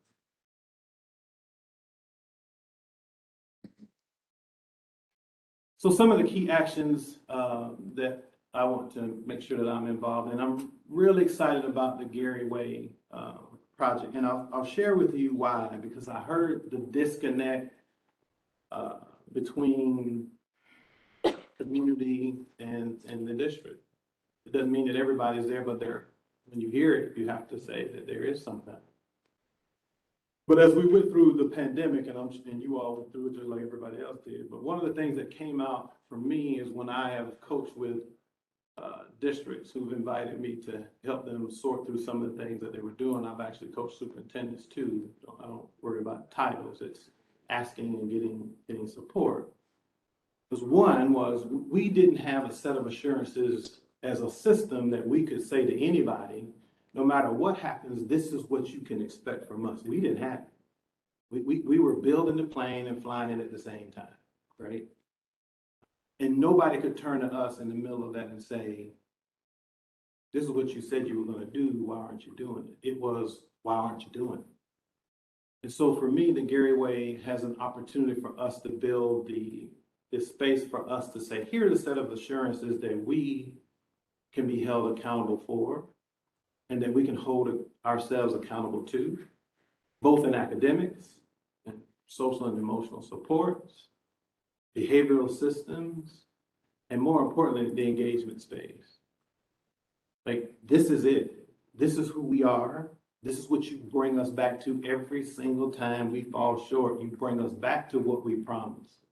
So some of the key actions that I want to make sure that I'm involved in. I'm really excited about the Gary Way project, and I'll share with you why, because I heard the disconnect between community and the district. It doesn't mean that everybody's there, but when you hear it, you have to say that there is something. But as we went through the pandemic, and you all went through it just like everybody else did, but one of the things that came out for me is when I have coached with districts who've invited me to help them sort through some of the things that they were doing. I've actually coached superintendents too. I don't worry about titles. It's asking and getting support. Because one was, we didn't have a set of assurances as a system that we could say to anybody, no matter what happens, this is what you can expect from us. We didn't have it. We were building the plane and flying it at the same time, right? And nobody could turn to us in the middle of that and say, this is what you said you were going to do. Why aren't you doing it? It was, why aren't you doing it? And so for me, the Gary Way has an opportunity for us to build this space for us to say, here's a set of assurances that we can be held accountable for and that we can hold ourselves accountable to, both in academics and social and emotional supports, behavioral systems, and more importantly, the engagement space. Like, this is it. This is who we are. This is what you bring us back to every single time we fall short. You bring us back to what we promised.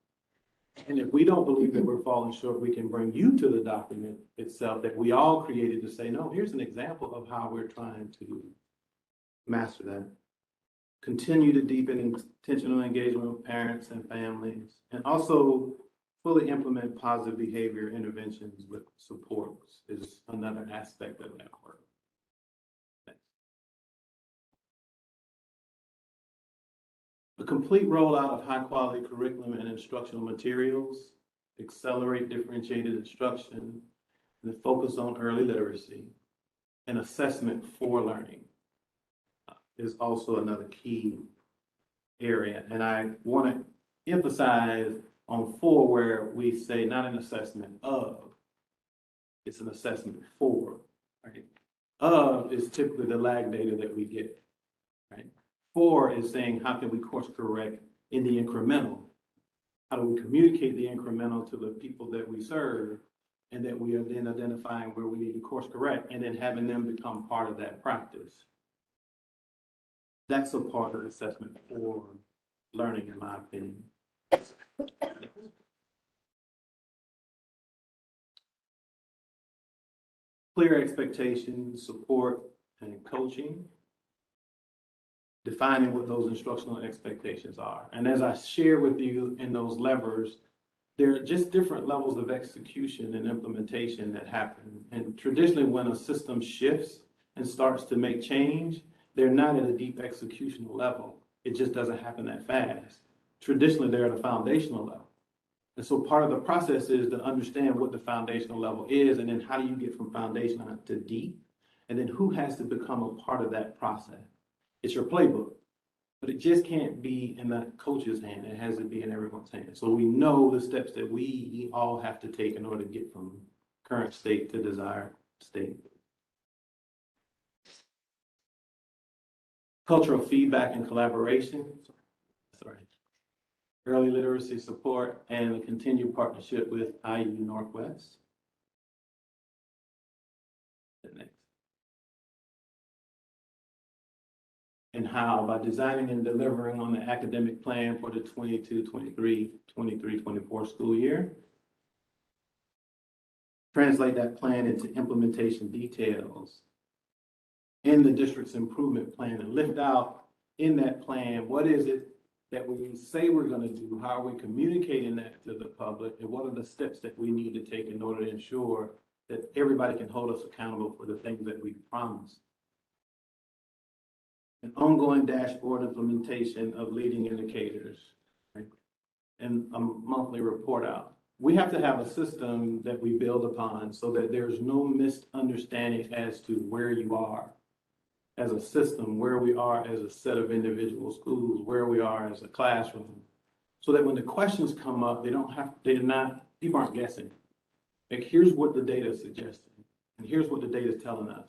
And if we don't believe that we're falling short, we can bring you to the document itself that we all created to say, no, here's an example of how we're trying to master that. Continue to deepen intentional engagement with parents and families, and also fully implement positive behavior interventions with supports is another aspect of that work. Thanks. A complete rollout of high quality curriculum and instructional materials, accelerate differentiated instruction, and focus on early literacy and assessment for learning is also another key area. And I want to emphasize on 4 where we say not an assessment of, it's an assessment for, right? Of is typically the lag data that we get, right? For is saying, how can we course correct in the incremental? How do we communicate the incremental to the people that we serve? And that we are then identifying where we need to course correct and then having them become part of that practice. That's a part of assessment for learning, in my opinion. Clear expectations, support, and coaching. Defining what those instructional expectations are. And as I share with you in those levers, there are just different levels of execution and implementation that happen. And traditionally, when a system shifts and starts to make change, they're not at a deep executional level. It just doesn't happen that fast. Traditionally, they're at a foundational level. And so part of the process is to understand what the foundational level is, and then how do you get from foundational to deep? And then who has to become a part of that process? It's your playbook, but it just can't be in the coach's hand. It has to be in everyone's hand. So we know the steps that we all have to take in order to get from current state to desired state. Cultural feedback and collaboration. Sorry. Early literacy support and a continued partnership with IU Northwest. Next. And how? By designing and delivering on the academic plan for the 22-23, 23-24 school year. Translate that plan into implementation details in the district's improvement plan and lift out in that plan, what is it that we say we're going to do? How are we communicating that to the public? And what are the steps that we need to take in order to ensure that everybody can hold us accountable for the things that we promised? An ongoing dashboard implementation of leading indicators, right? And a monthly report out. We have to have a system that we build upon so that there's no misunderstanding as to where you are as a system, where we are as a set of individual schools, where we are as a classroom, so that when the questions come up, people aren't guessing. Like, here's what the data is suggesting, and here's what the data is telling us.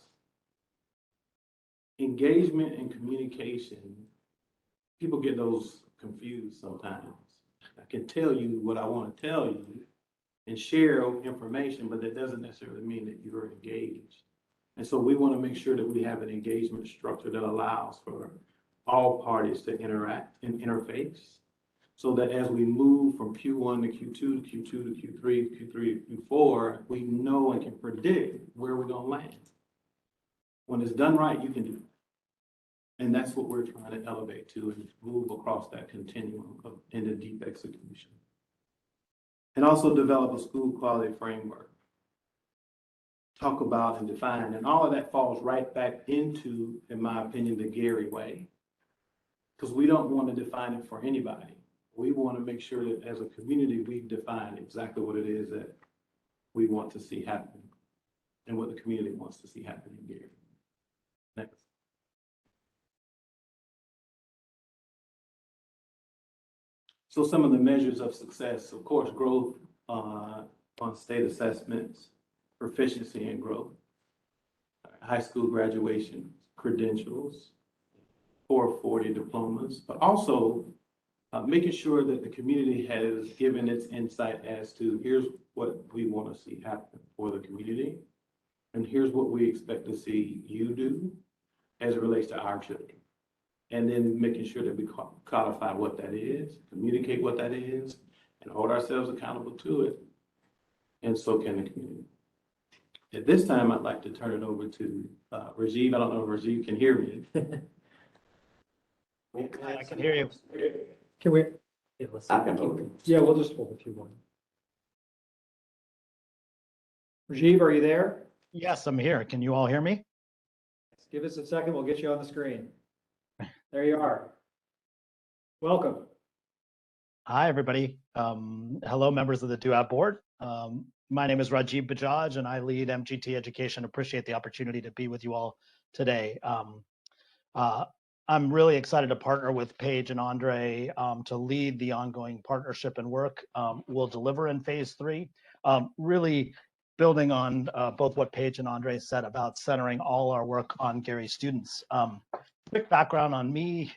Engagement and communication, people get those confused sometimes. I can tell you what I want to tell you and share information, but that doesn't necessarily mean that you're engaged. And so we want to make sure that we have an engagement structure that allows for all parties to interact and interface, so that as we move from Q1 to Q2 to Q2 to Q3, Q3 to Q4, we know and can predict where we're going to land. When it's done right, you can do it. And that's what we're trying to elevate to and move across that continuum into deep execution. And also develop a school quality framework. Talk about and define, and all of that falls right back into, in my opinion, the Gary way. Because we don't want to define it for anybody. We want to make sure that as a community, we've defined exactly what it is that we want to see happen and what the community wants to see happen in Gary. Next. So some of the measures of success, of course, growth on state assessments, proficiency and growth, high school graduation, credentials, 440 diplomas, but also making sure that the community has given its insight as to here's what we want to see happen for the community, and here's what we expect to see you do as it relates to our children. And then making sure that we codify what that is, communicate what that is, and hold ourselves accountable to it. And so can the community. At this time, I'd like to turn it over to Rajiv. I don't know if Rajiv can hear me. I can hear you. Can we? Yeah, let's I can hold it. Yeah, we'll just hold a few more. Rajiv, are you there? Yes, I'm here. Can you all hear me? Give us a second, we'll get you on the screen. There you are. Welcome. Hi, everybody. Hello, members of the DUAB board. My name is Rajiv Bajaj, and I lead MGT Education. Appreciate the opportunity to be with you all today. I'm really excited to partner with Paige and Andre to lead the ongoing partnership and work we'll deliver in phase 3. Really building on both what Paige and Andre said about centering all our work on Gary students. Quick background on me,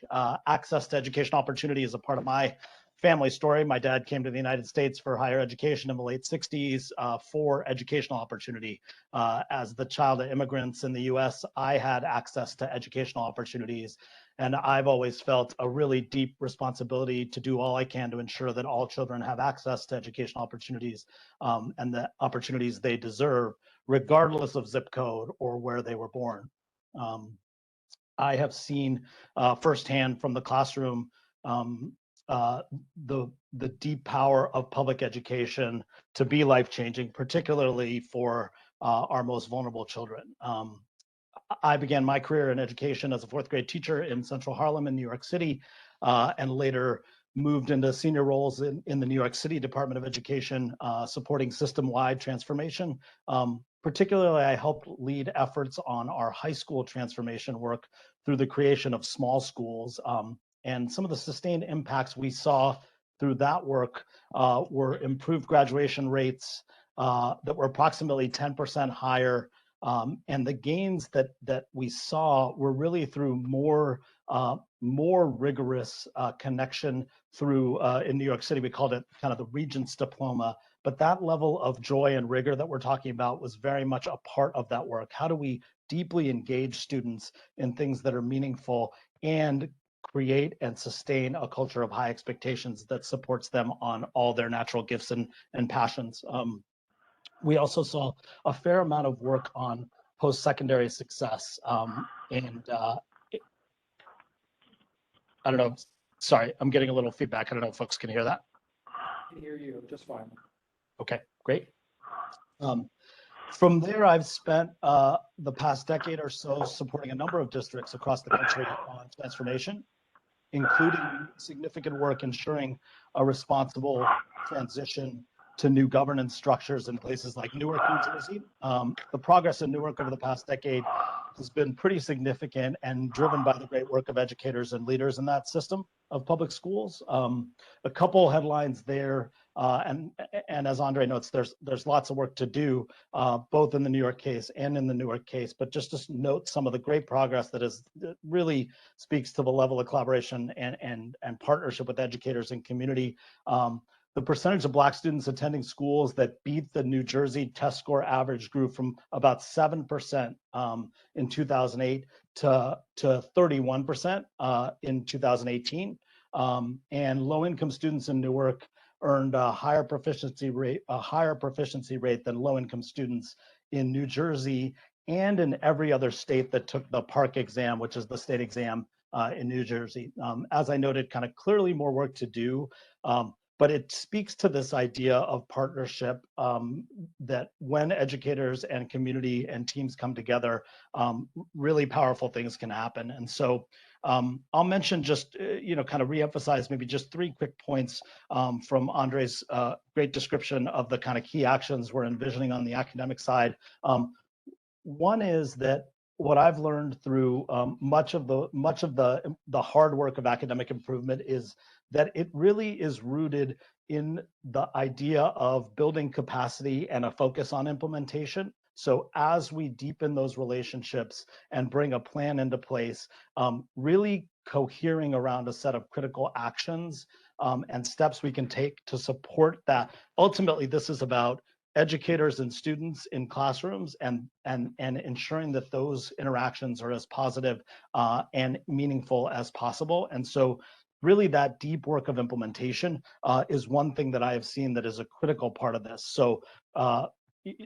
access to education opportunity is a part of my family story. My dad came to the United States for higher education in the late 60s for educational opportunity. As the child of immigrants in the US, I had access to educational opportunities. And I've always felt a really deep responsibility to do all I can to ensure that all children have access to educational opportunities and the opportunities they deserve, regardless of zip code or where they were born. I have seen firsthand from the classroom the deep power of public education to be life-changing, particularly for our most vulnerable children. I began my career in education as a 4th grade teacher in Central Harlem in New York City, and later moved into senior roles in the New York City Department of Education, supporting system-wide transformation. Particularly, I helped lead efforts on our high school transformation work through the creation of small schools. And some of the sustained impacts we saw through that work were improved graduation rates that were approximately 10% higher. And the gains that we saw were really through more rigorous connection through, in New York City, we called it kind of the Regents Diploma. But that level of joy and rigor that we're talking about was very much a part of that work. How do we deeply engage students in things that are meaningful and create and sustain a culture of high expectations that supports them on all their natural gifts and passions? We also saw a fair amount of work on post-secondary success. I don't know, sorry, I'm getting a little feedback. I don't know if folks can hear that. I can hear you just fine. Okay, great. From there, I've spent the past decade or so supporting a number of districts across the country on transformation, including significant work ensuring a responsible transition to new governance structures in places like Newark, New Jersey. The progress in Newark over the past decade has been pretty significant and driven by the great work of educators and leaders in that system of public schools. A couple headlines there, and as Andre notes, there's lots of work to do, both in the New York case and in the Newark case, but just to note some of the great progress that really speaks to the level of collaboration and partnership with educators and community. The percentage of Black students attending schools that beat the New Jersey test score average grew from about 7% in 2008 to 31% in 2018. And low-income students in Newark earned a higher proficiency rate than low-income students in New Jersey and in every other state that took the PARCC exam, which is the state exam in New Jersey. As I noted, kind of clearly more work to do. But it speaks to this idea of partnership that when educators and community and teams come together, really powerful things can happen. And so I'll mention just, kind of reemphasize maybe just 3 quick points from Andre's great description of the kind of key actions we're envisioning on the academic side. One is that what I've learned through much of the hard work of academic improvement is that it really is rooted in the idea of building capacity and a focus on implementation. So as we deepen those relationships and bring a plan into place, really cohering around a set of critical actions and steps we can take to support that. Ultimately, this is about educators and students in classrooms and ensuring that those interactions are as positive and meaningful as possible. And so really that deep work of implementation is one thing that I have seen that is a critical part of this. So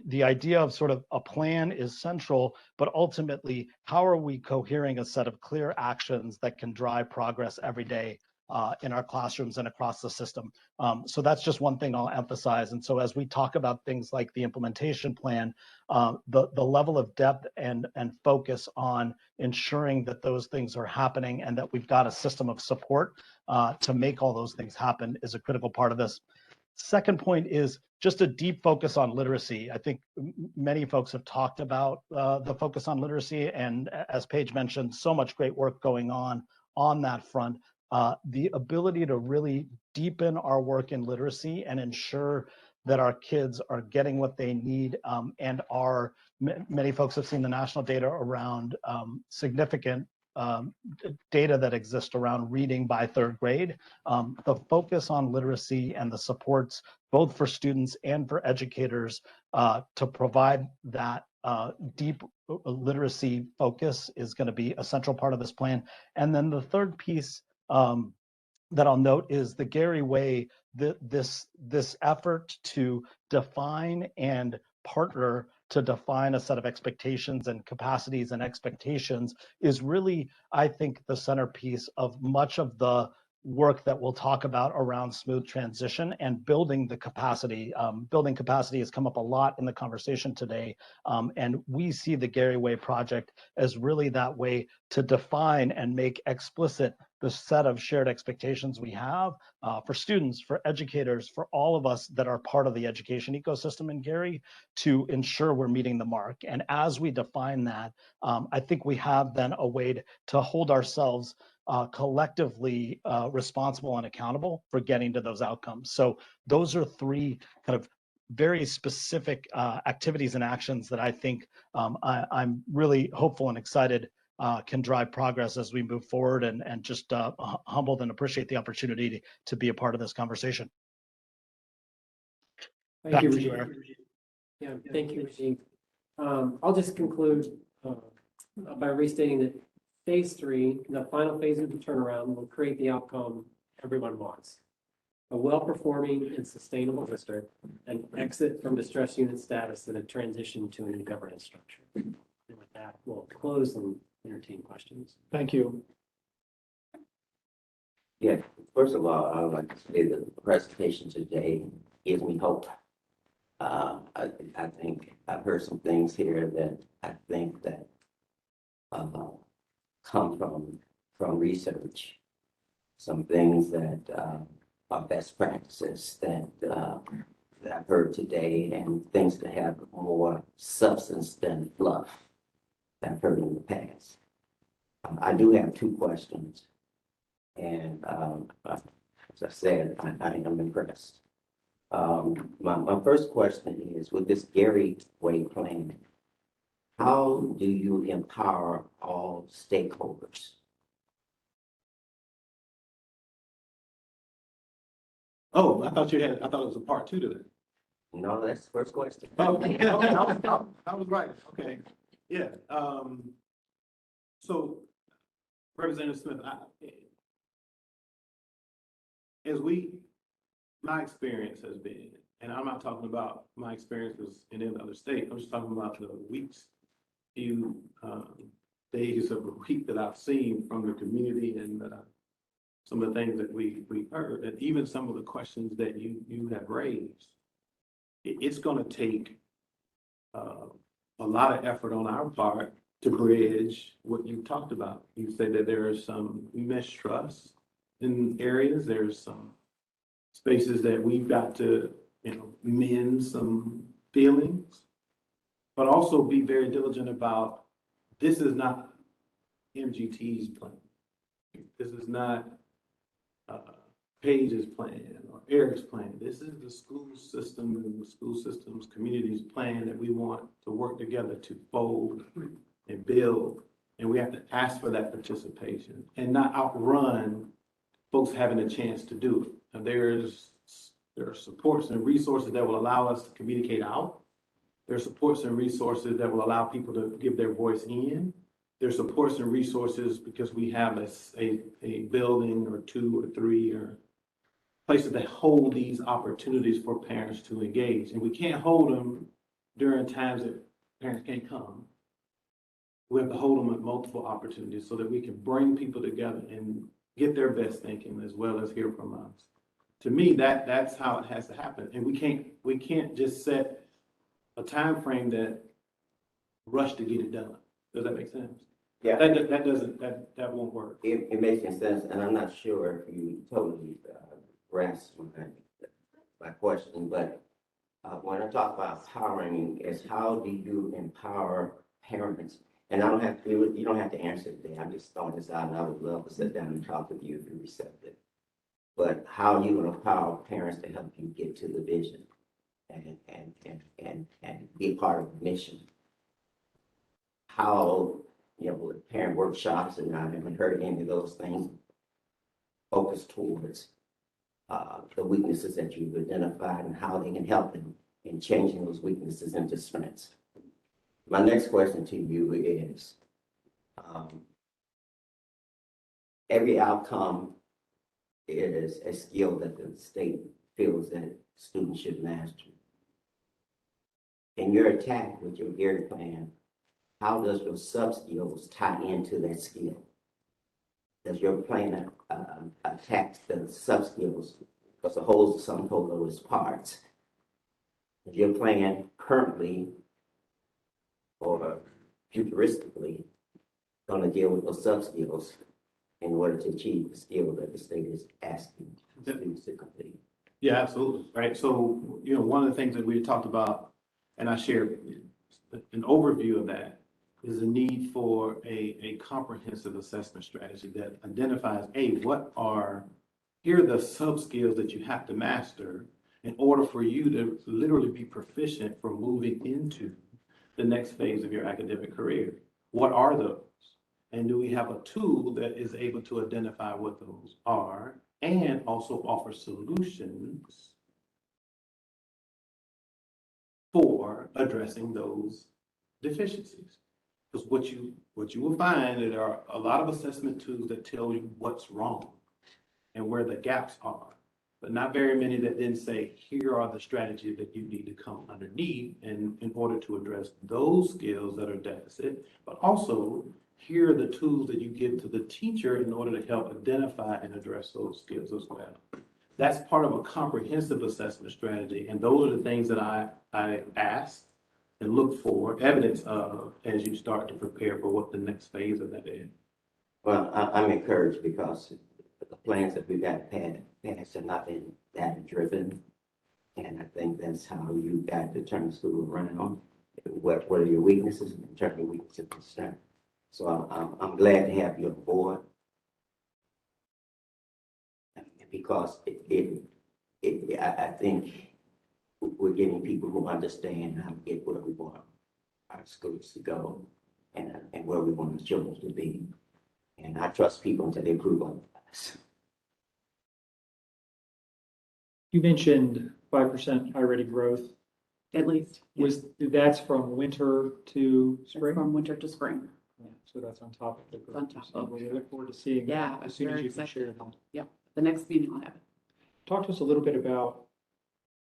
the idea of sort of a plan is central, but ultimately, how are we cohering a set of clear actions that can drive progress every day in our classrooms and across the system? So that's just one thing I'll emphasize. And so as we talk about things like the implementation plan, the level of depth and focus on ensuring that those things are happening and that we've got a system of support to make all those things happen is a critical part of this. Second point is just a deep focus on literacy. I think many folks have talked about the focus on literacy, and as Paige mentioned, so much great work going on that front. The ability to really deepen our work in literacy and ensure that our kids are getting what they need and are, many folks have seen the national data around significant data that exists around reading by third grade. The focus on literacy and the supports both for students and for educators to provide that deep literacy focus is going to be a central part of this plan. And then the third piece that I'll note is the Gary Way, this effort to define and partner to define a set of expectations and capacities and expectations is really, I think, the centerpiece of much of the work that we'll talk about around smooth transition and building the capacity. Building capacity has come up a lot in the conversation today, and we see the Gary Way project as really that way to define and make explicit the set of shared expectations we have for students, for educators, for all of us that are part of the education ecosystem in Gary to ensure we're meeting the mark. And as we define that, I think we have then a way to hold ourselves collectively responsible and accountable for getting to those outcomes. So those are three kind of very specific activities and actions that I think I'm really hopeful and excited can drive progress as we move forward, and just humbled and appreciate the opportunity to be a part of this conversation. Thank you, Regine. Yeah, thank you, Regine. I'll just conclude by restating that phase 3, the final phase of the turnaround, will create the outcome everyone wants. A well-performing and sustainable district, an exit from distress unit status, and a transition to a new governance structure. And with that, we'll close and entertain questions. Thank you. Yeah, first of all, I would like to say that the presentation today gives me hope. I think I've heard some things here that I think that come from research, some things that are best practices that I've heard today, and things that have more substance than fluff that I've heard in the past. I do have 2 questions, and as I said, I am impressed. My first question is, with this Gary Way plan, how do you empower all stakeholders? Oh, I thought it was a part 2 to that. No, that's the first question. Oh, okay, I was right, okay, yeah, so Representative Smith, my experience has been, and I'm not talking about my experiences in any other state, I'm just talking about the few days of the week that I've seen from the community, and some of the things that we heard, and even some of the questions that you have raised. It's gonna take a lot of effort on our part to bridge what you talked about. You said that there is some mistrust in areas, there's some spaces that we've got to, mend some feelings, but also be very diligent about, this is not MGT's plan. This is not Paige's plan or Eric's plan. This is the school system and the school system's community's plan that we want to work together to fold and build. And we have to ask for that participation and not outrun folks having a chance to do it. And there are supports and resources that will allow us to communicate out. There are supports and resources that will allow people to give their voice in. There's supports and resources because we have a building or two or three or places that hold these opportunities for parents to engage. And we can't hold them during times that parents can't come. We have to hold them at multiple opportunities so that we can bring people together and get their best thinking as well as hear from us. To me, that's how it has to happen. And we can't just set a time frame that rush to get it done. Does that make sense? Yeah. That won't work. It makes sense, and I'm not sure if you totally grasp my question, but when I talk about empowering, is how do you empower parents? And I don't have to, you don't have to answer today. I'm just throwing this out, and I would love to sit down and talk with you if you're receptive. But how are you going to empower parents to help you get to the vision and be part of the mission? How, with parent workshops, and I haven't heard any of those things focused towards the weaknesses that you've identified and how they can help in changing those weaknesses into strengths. My next question to you is, every outcome is a skill that the state feels that students should master. In your attack with your Gary plan, how does your sub-skills tie into that skill? Does your plan attack the sub-skills? Because the whole is the sum total of its parts. Is your plan currently or futuristically going to deal with those sub-skills in order to achieve the skill that the state is asking students to complete? Yeah, absolutely. Right. So, one of the things that we talked about, and I shared an overview of that, is the need for a comprehensive assessment strategy that identifies, here are the sub-skills that you have to master in order for you to literally be proficient for moving into the next phase of your academic career. What are those? And do we have a tool that is able to identify what those are and also offer solutions for addressing those deficiencies? Because what you will find, there are a lot of assessment tools that tell you what's wrong and where the gaps are, but not very many that then say, here are the strategies that you need to come underneath in order to address those skills that are deficit, but also here are the tools that you give to the teacher in order to help identify and address those skills as well. That's part of a comprehensive assessment strategy, and those are the things that I ask and look for evidence of as you start to prepare for what the next phase of that is. Well, I'm encouraged because the plans that we've got past have not been data driven. And I think that's how you got to turn the school around. What are your weaknesses and turn your weaknesses to strength. So I'm glad to have you on board. Because I think we're getting people who understand how to get where we want our schools to go and where we want the children to be. And I trust people until they prove otherwise. You mentioned 5% high-ready growth. At least. That's from winter to That's spring? from winter to spring. Yeah, so that's on top of the growth. On top of. We look forward to seeing Yeah, that as soon as very you can excited. share that. Yep, the next meeting I'll have it. Talk to us a little bit about,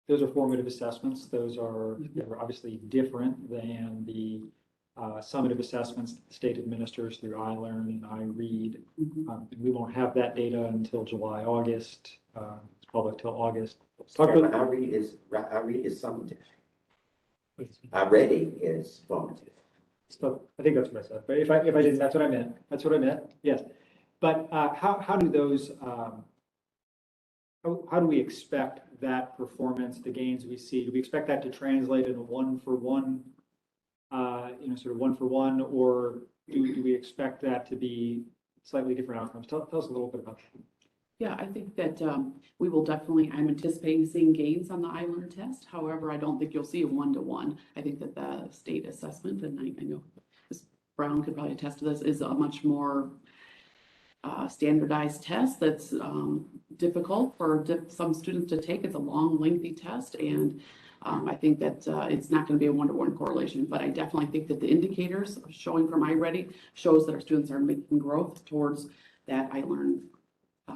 those are formative assessments. Those are they're obviously different than the summative assessments that the state administers through iLearn and iRead. We won't have that data until July, August. It's public till August. iRead is summative. iReady is formative. So I think that's what I said, but if I didn't, that's what I meant. That's what I meant, yes. But how do those, how do we expect that performance, the gains we see? Do we expect that to translate into one-for-one, sort of one-for-one, or do we expect that to be slightly different outcomes? Tell us a little bit about that. Yeah, I think that we will definitely, I'm anticipating seeing gains on the iLearn test. However, I don't think you'll see a one-to-one. I think that the state assessment, and I know Ms. Brown could probably attest to this, is a much more standardized test that's difficult for some students to take. It's a long, lengthy test, and I think that it's not going to be a one-to-one correlation, but I definitely think that the indicators showing from iReady shows that our students are making growth towards that iLearn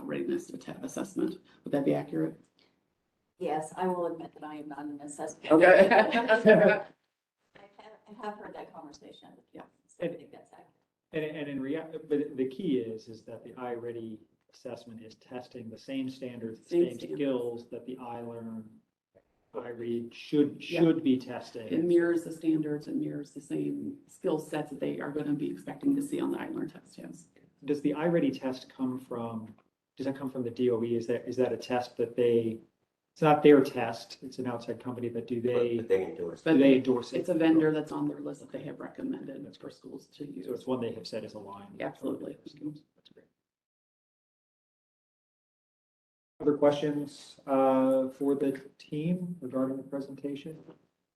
readiness assessment. Would that be accurate? Yes, I will admit that I am not an assessment. Okay. I have heard that conversation. Yeah. So I think that's accurate. And in but the key is that the iReady assessment is testing the same standards, the same skills that the iLearn, iRead should be testing. It mirrors the standards, it mirrors the same skill sets that they are going to be expecting to see on the iLearn test, yes. Does the iReady test come from the DOE? Is that a test that it's not their test, it's an outside company, but do they endorse it? It's a vendor that's on their list that they have recommended for schools to use. So it's one they have said is aligned. Absolutely. That's great. Other questions for the team regarding the presentation?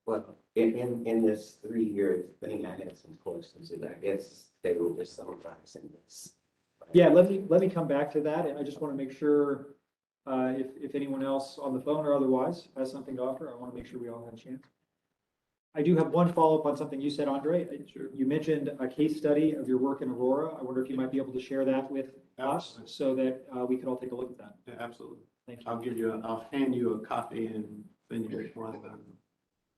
Well, in this 3-year thing, I had some questions, and I guess they were just summarizing this. Yeah, let me come back to that. And I just want to make sure if anyone else on the phone or otherwise has something to offer, I want to make sure we all have a chance. I do have one follow-up on something you said, Andre. Sure. You mentioned a case study of your work in Aurora. I wonder if you might be able to share that with us so that we could all take a look at that. Yeah, absolutely. Thank you. I'll hand you a copy and send you one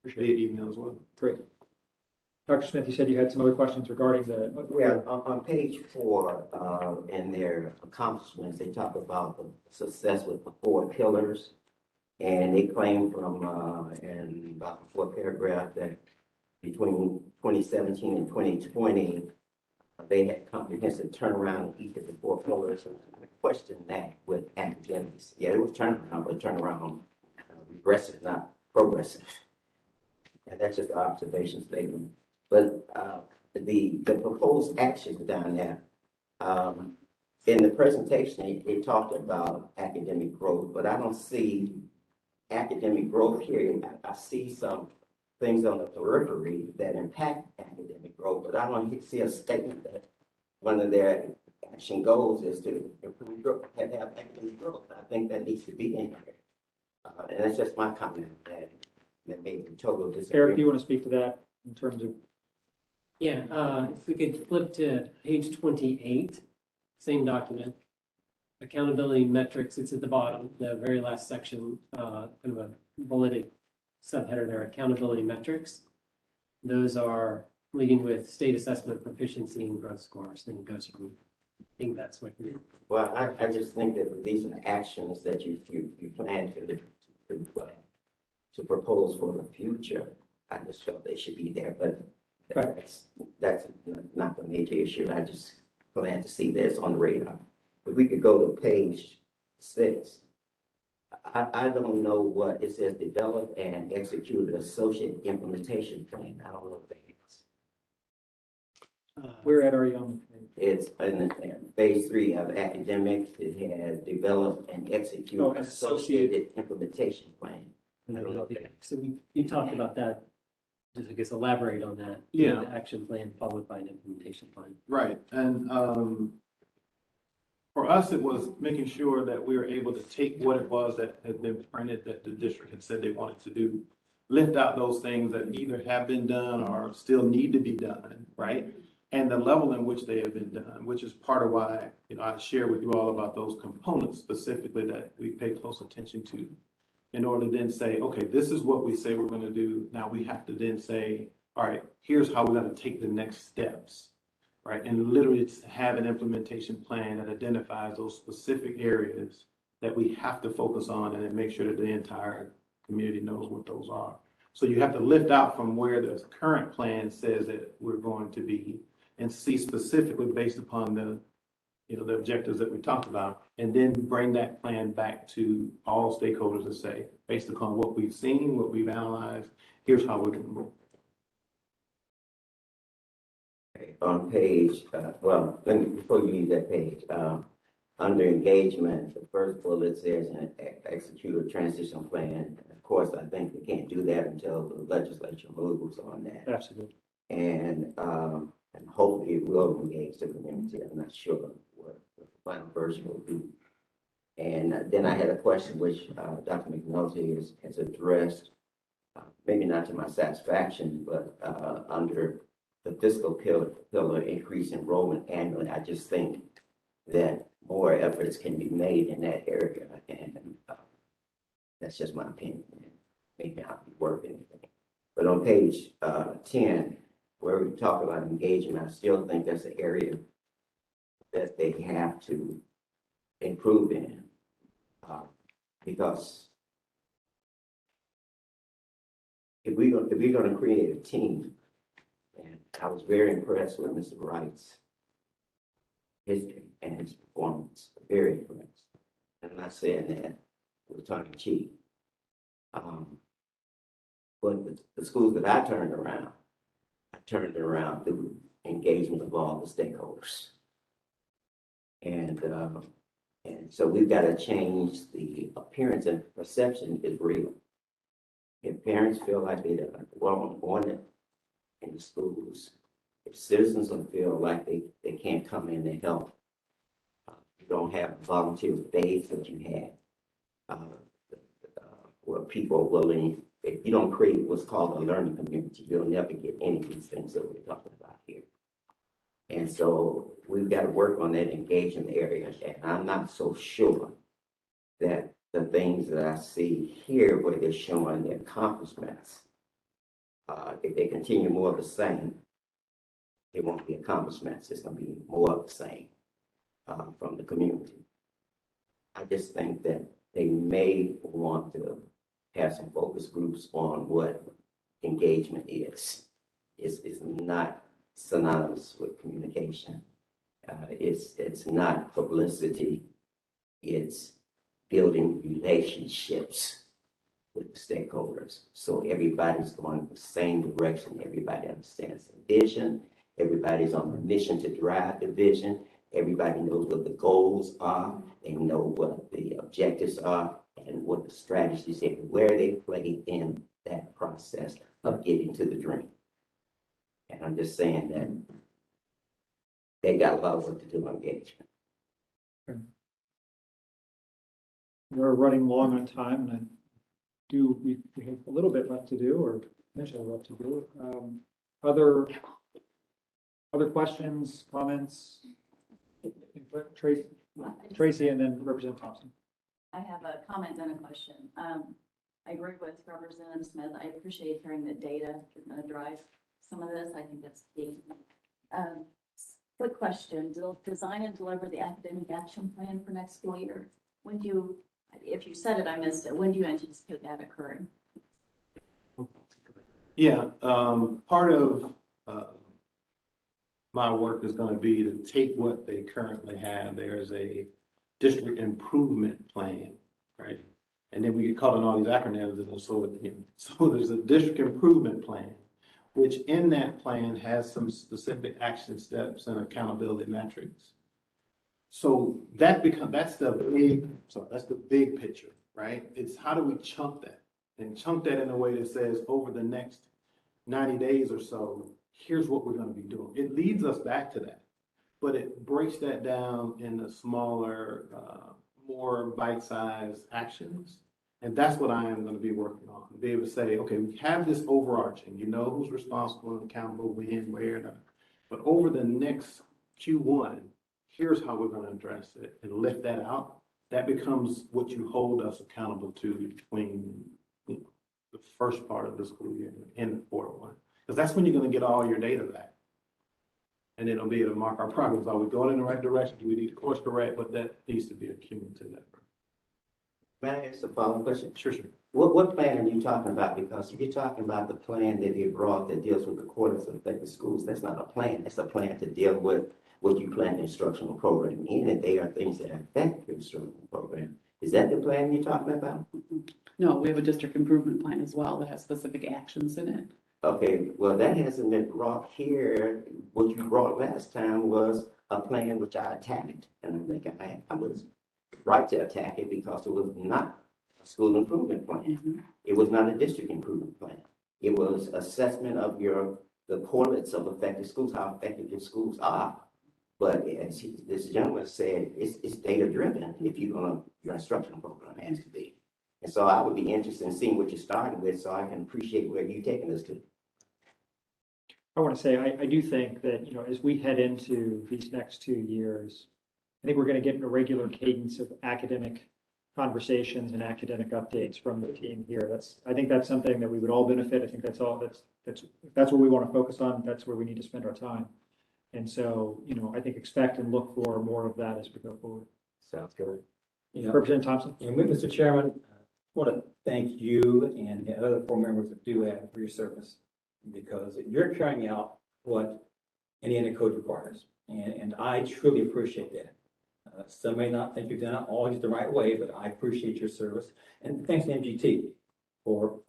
via email as well. Great. Dr. Smith, you said you had some other questions regarding the. Yeah, on page 4, in their accomplishments, they talk about the success with the 4 pillars. And they claim from, in about the 4th paragraph that between 2017 and 2020, they had comprehensive turnaround in each of the 4 pillars. And I question that with academics. Yeah, it was turnaround, but turnaround regressive, not progressive. And that's just an observation statement. But the proposed actions down there, in the presentation, it talked about academic growth, but I don't see academic growth here. I see some things on the periphery that impact academic growth, but I don't see a statement that one of their action goals is to improve growth, have academic growth. I think that needs to be in here. And that's just my comment that may be total disagreement. Eric, do you want to speak to that in terms of? Yeah, if we could flip to page 28, same document. Accountability metrics, it's at the bottom, the very last section, kind of a bulleted subheader there, accountability metrics. Those are leading with state assessment proficiency and growth scores, and it goes from, I think that's what you're. Well, I just think that these are actions that you plan to propose for the future. I just felt they should be there, but that's not the major issue. I just glad to see this on the radar. If we could go to page 6, I don't know what it says, develop and execute an associate implementation plan. I don't know what that is. Where at are you on? It's in phase 3 of academics. It has develop and execute an associated implementation plan. I don't know that. So you talked about that, just I guess elaborate on that. Yeah. The action plan followed by an implementation plan. Right, and for us, it was making sure that we were able to take what it was that had been printed, that the district had said they wanted to do, lift out those things that either have been done or still need to be done, right? And the level in which they have been done, which is part of why, I share with you all about those components specifically that we pay close attention to, in order to then say, okay, this is what we say we're going to do. Now we have to then say, all right, here's how we're going to take the next steps. Right, and literally have an implementation plan that identifies those specific areas that we have to focus on and then make sure that the entire community knows what those are. So you have to lift out from where the current plan says that we're going to be and see specifically based upon the objectives that we talked about, and then bring that plan back to all stakeholders and say, based upon what we've seen, what we've analyzed, here's how we're going to move. On page, before you leave that page, under engagement, the first bullet says execute a transition plan. Of course, I think we can't do that until the legislature moves on that. Absolutely. And hopefully it will engage the community. I'm not sure what final version will be. And then I had a question which Dr. McNulty has addressed, maybe not to my satisfaction, but under the fiscal pillar increase enrollment annually, I just think that more efforts can be made in that area, and that's just my opinion. Maybe I'll be working anything. But on page 10, where we talk about engagement, I still think that's an area that they have to improve in, because if we're going to create a team, and I was very impressed with Mr. Wright's history and his performance, very impressed. And I'm not saying that with tongue in cheek. But the schools that I turned around through engagement of all the stakeholders. And so we've got to change the appearance, and perception is real. If parents feel like they are wanted in the schools, if citizens don't feel like they can't come in to help, you don't have volunteer days that you had, where people are willing. If you don't create what's called a learning community, you'll never get any of these things that we're talking about here. And so we've got to work on that engagement area. And I'm not so sure that the things that I see here where they're showing their accomplishments, if they continue more of the same, it won't be accomplishments. It's going to be more of the same from the community. I just think that they may want to have some focus groups on what engagement is. It's not synonymous with communication. It's not publicity. It's building relationships with the stakeholders. So everybody's going the same direction. Everybody understands the vision. Everybody's on a mission to drive the vision. Everybody knows what the goals are. They know what the objectives are and what the strategies and where they play in that process of getting to the dream. And I'm just saying that they got a lot of work to do on engagement. We're running long on time, and we have a little bit left to do, or potentially left to do. Other questions, comments? Tracy, and then Representative Thompson. I have a comment and a question. I agree with Representative Smith. I appreciate hearing the data is going to drive some of this. I think that's key. Quick question, design and deliver the academic action plan for next school year. When do you, if you said it, I missed it. When do you anticipate that occurring? Yeah, part of my work is going to be to take what they currently have. There's a district improvement plan, right? And then we get caught in all these acronyms, and so there's a district improvement plan, which in that plan has some specific action steps and accountability metrics. So that's the big picture, right? It's how do we chunk that, and chunk that in a way that says over the next 90 days or so, here's what we're going to be doing. It leads us back to that, but it breaks that down into smaller, more bite-sized actions. And that's what I am going to be working on. Be able to say, okay, we have this overarching, you know who's responsible and accountable, when, where, but over the next Q1, here's how we're going to address it and lift that out. That becomes what you hold us accountable to between the first part of the school year and the fourth one. Because that's when you're going to get all your data back. And it'll be able to mark our progress. Are we going in the right direction? Do we need to course correct? But that needs to be a cumulative effort. May I ask a follow-up question? Sure. What plan are you talking about? Because if you're talking about the plan that they brought that deals with the quarters of affected schools, that's not a plan. That's a plan to deal with what you plan the instructional program in, and they are things that affect your instructional program. Is that the plan you're talking about? No, we have a district improvement plan as well that has specific actions in it. Okay, well, that hasn't been brought here. What you brought last time was a plan which I attacked, and I think I was right to attack it because it was not a school improvement plan. Mm-hmm. It was not a district improvement plan. It was assessment of the correlates of affected schools, how effective your schools are. But as this gentleman said, it's data driven if your instructional program has to be. And so I would be interested in seeing what you're starting with so I can appreciate where you're taking us to. I want to say, I do think that, as we head into these next 2 years, I think we're going to get in a regular cadence of academic conversations and academic updates from the team here. I think that's something that we would all benefit. I think that's what we want to focus on. That's where we need to spend our time. And so, I think expect and look for more of that as we go forward. Sounds good. Representative Thompson? And with Mr. Chairman, I want to thank you and the other 4 members of DUAB for your service, because you're carrying out what Indiana code requires. And I truly appreciate that. Some may not think you've done it always the right way, but I appreciate your service. And thanks to MGT for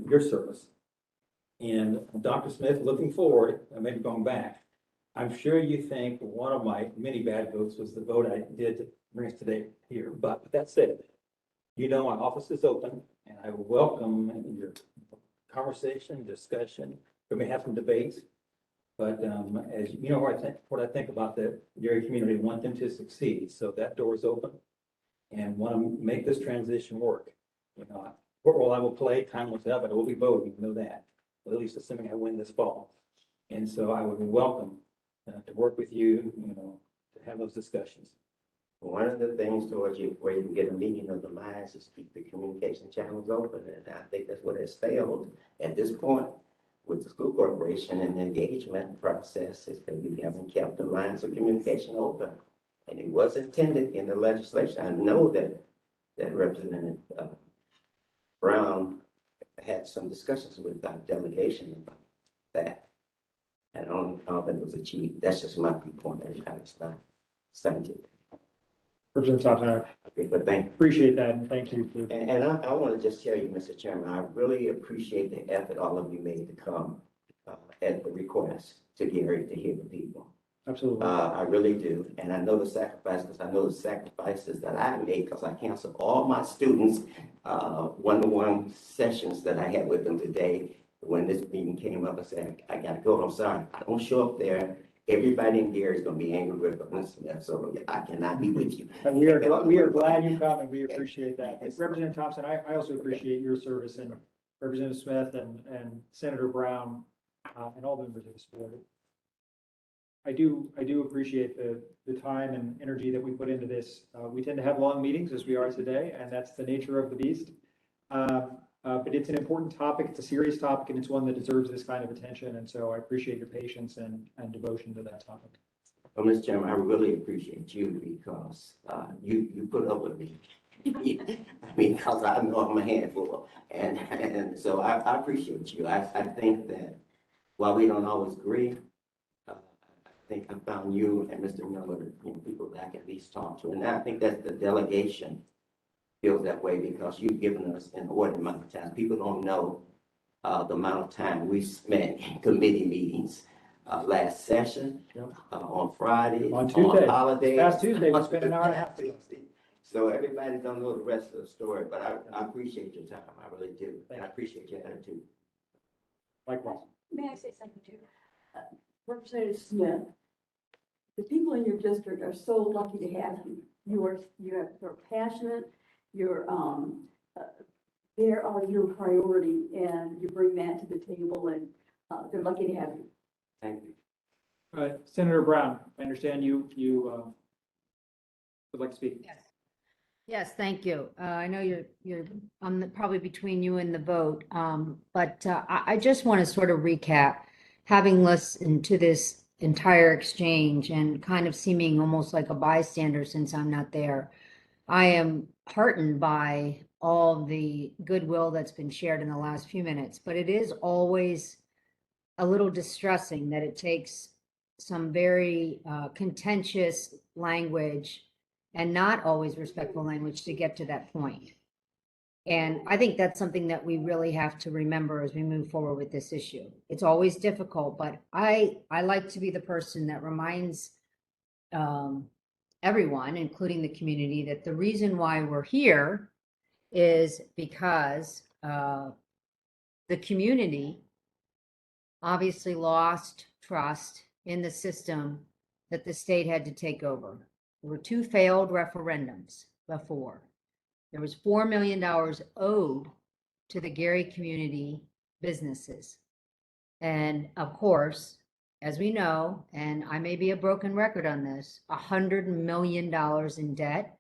your service. And Dr. Smith, looking forward, maybe going back, I'm sure you think one of my many bad votes was the vote I did to bring us today here. But with that said, my office is open and I welcome your conversation, discussion. We may have some debates, but as you know, what I think about the Gary community, want them to succeed. So that door is open and want to make this transition work. What role I will play, time will tell, but I will be voting, know that. Well, at least assuming I win this fall. And so I would welcome to work with you, to have those discussions. One of the things towards you, where you can get a meeting of the minds is keep the communication channels open. And I think that's what has failed at this point with the school corporation and the engagement process is that we haven't kept the lines of communication open. And it was intended in the legislation. I know that Representative Brown had some discussions with our delegation about that. And I don't think it was achieved. That's just my viewpoint. It's not scientific. Representative Thompson, Okay, but thank you. Appreciate that, and thank you. And I want to just tell you, Mr. Chairman, I really appreciate the effort all of you made to come at the request to Gary to hear the people. Absolutely. I really do. And I know the sacrifices, that I made because I canceled all my students' one-to-one sessions that I had with them today. When this meeting came up, I said, I got to go. I'm sorry. I don't show up there. Everybody in Gary is going to be angry with us. So I cannot be with you. And we are glad you come and we appreciate that. Representative Thompson, I also appreciate your service, and Representative Smith and Senator Brown and all the members of this board. I do appreciate the time and energy that we put into this. We tend to have long meetings as we are today, and that's the nature of the beast. But it's an important topic, it's a serious topic, and it's one that deserves this kind of attention. And so I appreciate your patience and devotion to that topic. Well, Mr. Chairman, I really appreciate you because you put up with me. I mean, because I know I'm a handful. And so I appreciate you. I think that while we don't always agree, I think I found you and Mr. Miller, people that I can at least talk to. And I think that the delegation feels that way because you've given us an ordinary amount of time. People don't know the amount of time we spent in committee meetings last session, on Fridays, on Tuesday, on holidays. Last Tuesday, we spent an hour and a half. So everybody don't know the rest of the story, but I appreciate your time. I really do. And I appreciate your attitude. Likewise. May I say something too? Representative Smith, the people in your district are so lucky to have you. You're passionate, they are your priority, and you bring that to the table, and they're lucky to have you. Thank you. Senator Brown, I understand you would like to speak. Yes. Yes, thank you. I know you're probably between you and the vote, but I just want to sort of recap, having listened to this entire exchange and kind of seeming almost like a bystander since I'm not there. I am heartened by all the goodwill that's been shared in the last few minutes, but it is always a little distressing that it takes some very contentious language and not always respectful language to get to that point. And I think that's something that we really have to remember as we move forward with this issue. It's always difficult, but I like to be the person that reminds everyone, including the community, that the reason why we're here is because the community obviously lost trust in the system that the state had to take over. There were 2 failed referendums before. There was $4 million owed to the Gary community businesses. And of course, as we know, and I may be a broken record on this, $100 million in debt.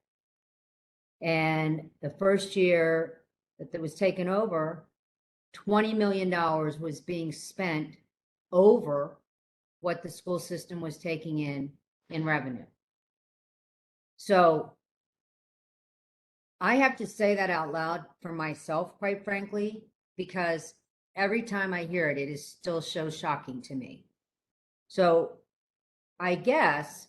And the first year that was taken over, $20 million was being spent over what the school system was taking in revenue. So I have to say that out loud for myself, quite frankly, because every time I hear it, it is still so shocking to me. So I guess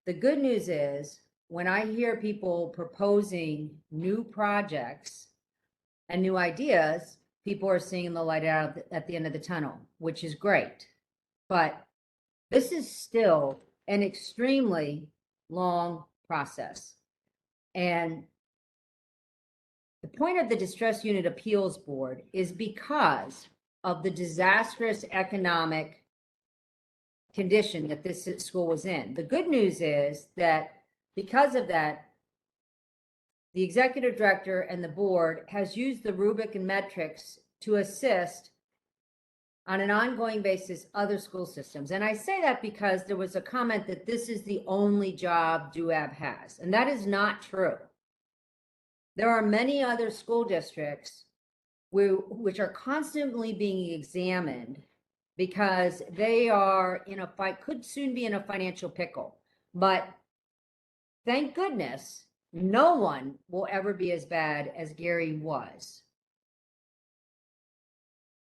the good news is when I hear people proposing new projects and new ideas, people are seeing the light out at the end of the tunnel, which is great. But this is still an extremely long process. And the point of the Distress Unit Appeals Board is because of the disastrous economic condition that this school was in. The good news is that because of that, the executive director and the board has used the rubric and metrics to assist on an ongoing basis other school systems. And I say that because there was a comment that this is the only job DUAB has, and that is not true. There are many other school districts which are constantly being examined because they are in a fight, could soon be in a financial pickle. But thank goodness, no one will ever be as bad as Gary was.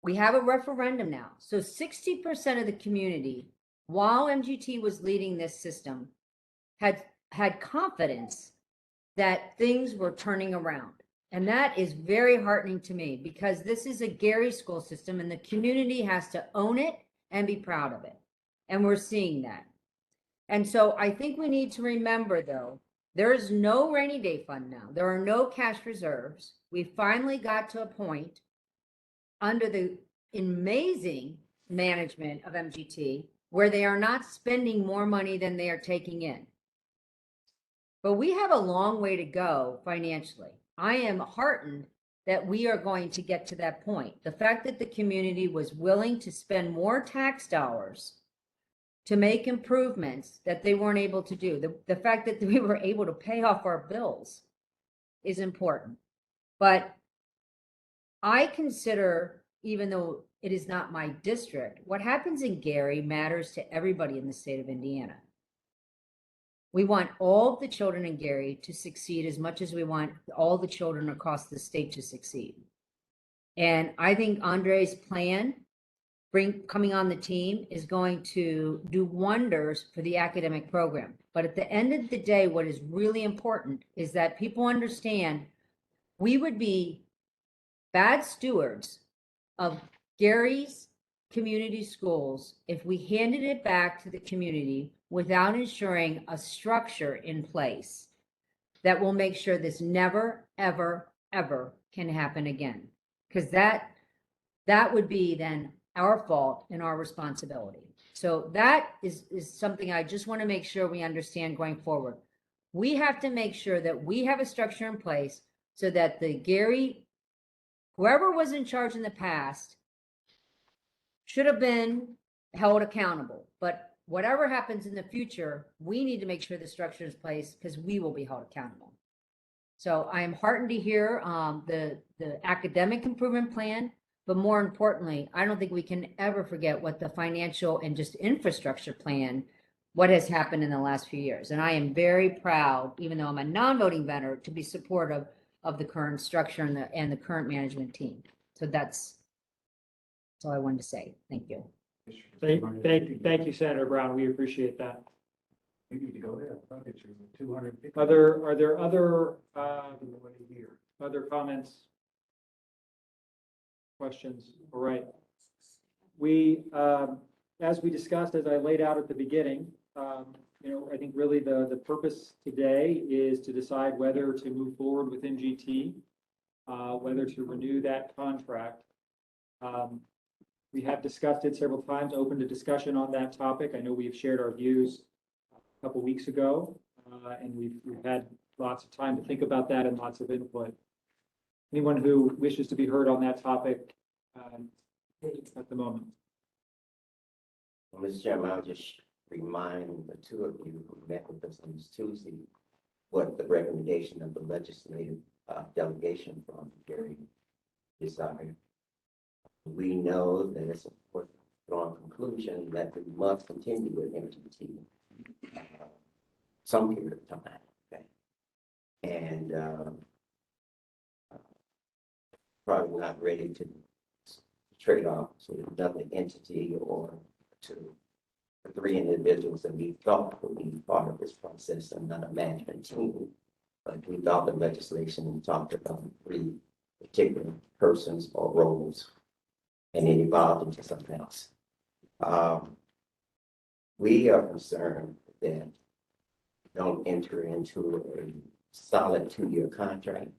We have a referendum now. So 60% of the community, while MGT was leading this system, had confidence that things were turning around. And that is very heartening to me because this is a Gary school system and the community has to own it and be proud of it. And we're seeing that. And so I think we need to remember, though, there is no rainy day fund now. There are no cash reserves. We finally got to a point under the amazing management of MGT where they are not spending more money than they are taking in. But we have a long way to go financially. I am heartened that we are going to get to that point. The fact that the community was willing to spend more tax dollars to make improvements that they weren't able to do. The fact that we were able to pay off our bills is important. But I consider, even though it is not my district, what happens in Gary matters to everybody in the state of Indiana. We want all the children in Gary to succeed as much as we want all the children across the state to succeed. And I think Andre's plan, coming on the team, is going to do wonders for the academic program. But at the end of the day, what is really important is that people understand we would be bad stewards of Gary's community schools if we handed it back to the community without ensuring a structure in place that will make sure this never, ever, ever can happen again. Because that would be then our fault and our responsibility. So that is something I just want to make sure we understand going forward. We have to make sure that we have a structure in place so that the Gary, whoever was in charge in the past, should have been held accountable. But whatever happens in the future, we need to make sure the structure is in place because we will be held accountable. So I am heartened to hear the academic improvement plan, but more importantly, I don't think we can ever forget what the financial and just infrastructure plan, what has happened in the last few years. And I am very proud, even though I'm a non-voting veteran, to be supportive of the current structure and the current management team. So that's all I wanted to say. Thank you. Thank you, Senator Brown. We appreciate that. We need to go there. I'll get you 250. Are there other comments? Questions? All right. We, as we discussed, as I laid out at the beginning, I think really the purpose today is to decide whether to move forward with MGT, whether to renew that contract. We have discussed it several times, open to discussion on that topic. I know we've shared our views couple weeks ago, and we've had lots of time to think about that and lots of input. Anyone who wishes to be heard on that topic at the moment? Well, Mr. Chairman, I'll just remind the two of you who met with us on this Tuesday what the recommendation of the legislative delegation from Gary desired. We know that it's a foregone conclusion that we must continue with MTT some period of time. Okay? And probably not ready to trade off to another entity or to the three individuals that we thought would be part of this process and not a management team. But we thought the legislation talked about three particular persons or roles, and it evolved into something else. We are concerned that don't enter into a solid 2-year contract.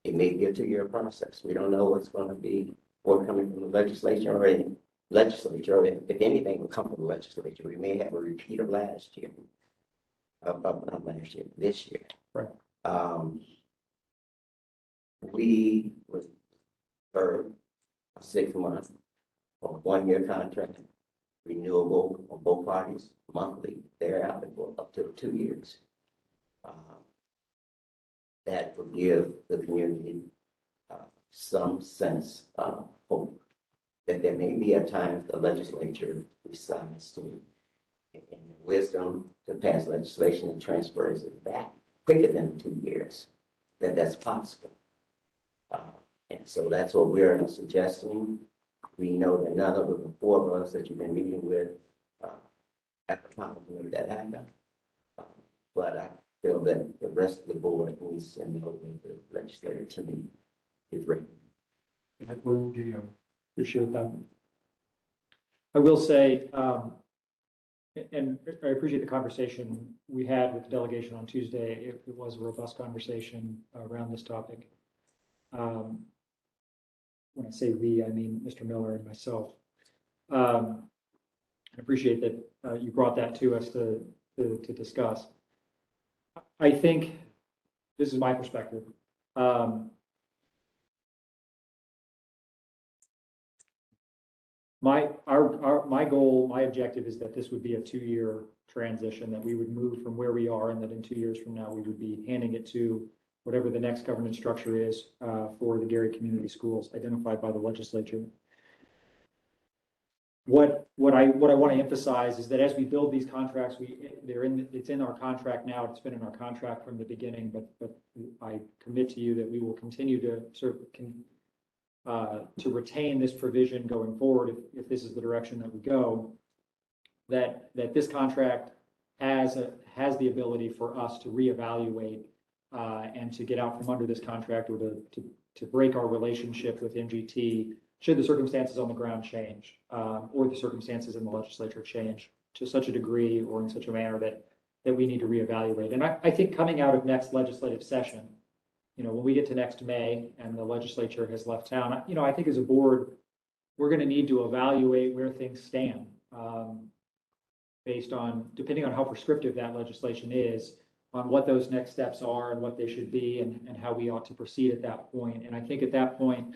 It may be a 2-year process. We don't know what's going to be forthcoming from the legislature or any legislature, or if anything will come from the legislature. We may have a repeat of last year, not last year, this year. Right. We was for 6 months or 1-year contract, renewable on both parties monthly, thereafter for up to 2 years. That would give the community some sense of hope that there may be a time the legislature decides to, in wisdom, to pass legislation and transfers it back quicker than 2 years, that's possible. And so that's what we're suggesting. We know that none of the 4 of us that you've been meeting with at the time to make that happen. But I feel that the rest of the board needs to know that the legislature team is ready. Appreciate that. I will say, and I appreciate the conversation we had with the delegation on Tuesday. It was a robust conversation around this topic. When I say we, I mean Mr. Miller and myself. I appreciate that you brought that to us to discuss. I think this is my perspective. My goal, my objective is that this would be a 2-year transition, that we would move from where we are, and that in 2 years from now, we would be handing it to whatever the next governance structure is for the Gary Community Schools identified by the legislature. What I want to emphasize is that as we build these contracts, it's in our contract now. It's been in our contract from the beginning, but I commit to you that we will continue to to retain this provision going forward if this is the direction that we go. That this contract has the ability for us to reevaluate and to get out from under this contract, or to break our relationship with MGT should the circumstances on the ground change, or the circumstances in the legislature change to such a degree or in such a manner that we need to reevaluate. And I think coming out of next legislative session, when we get to next May and the legislature has left town, I think as a board, we're going to need to evaluate where things stand based on, depending on how prescriptive that legislation is, on what those next steps are and what they should be, and how we ought to proceed at that point. And I think at that point,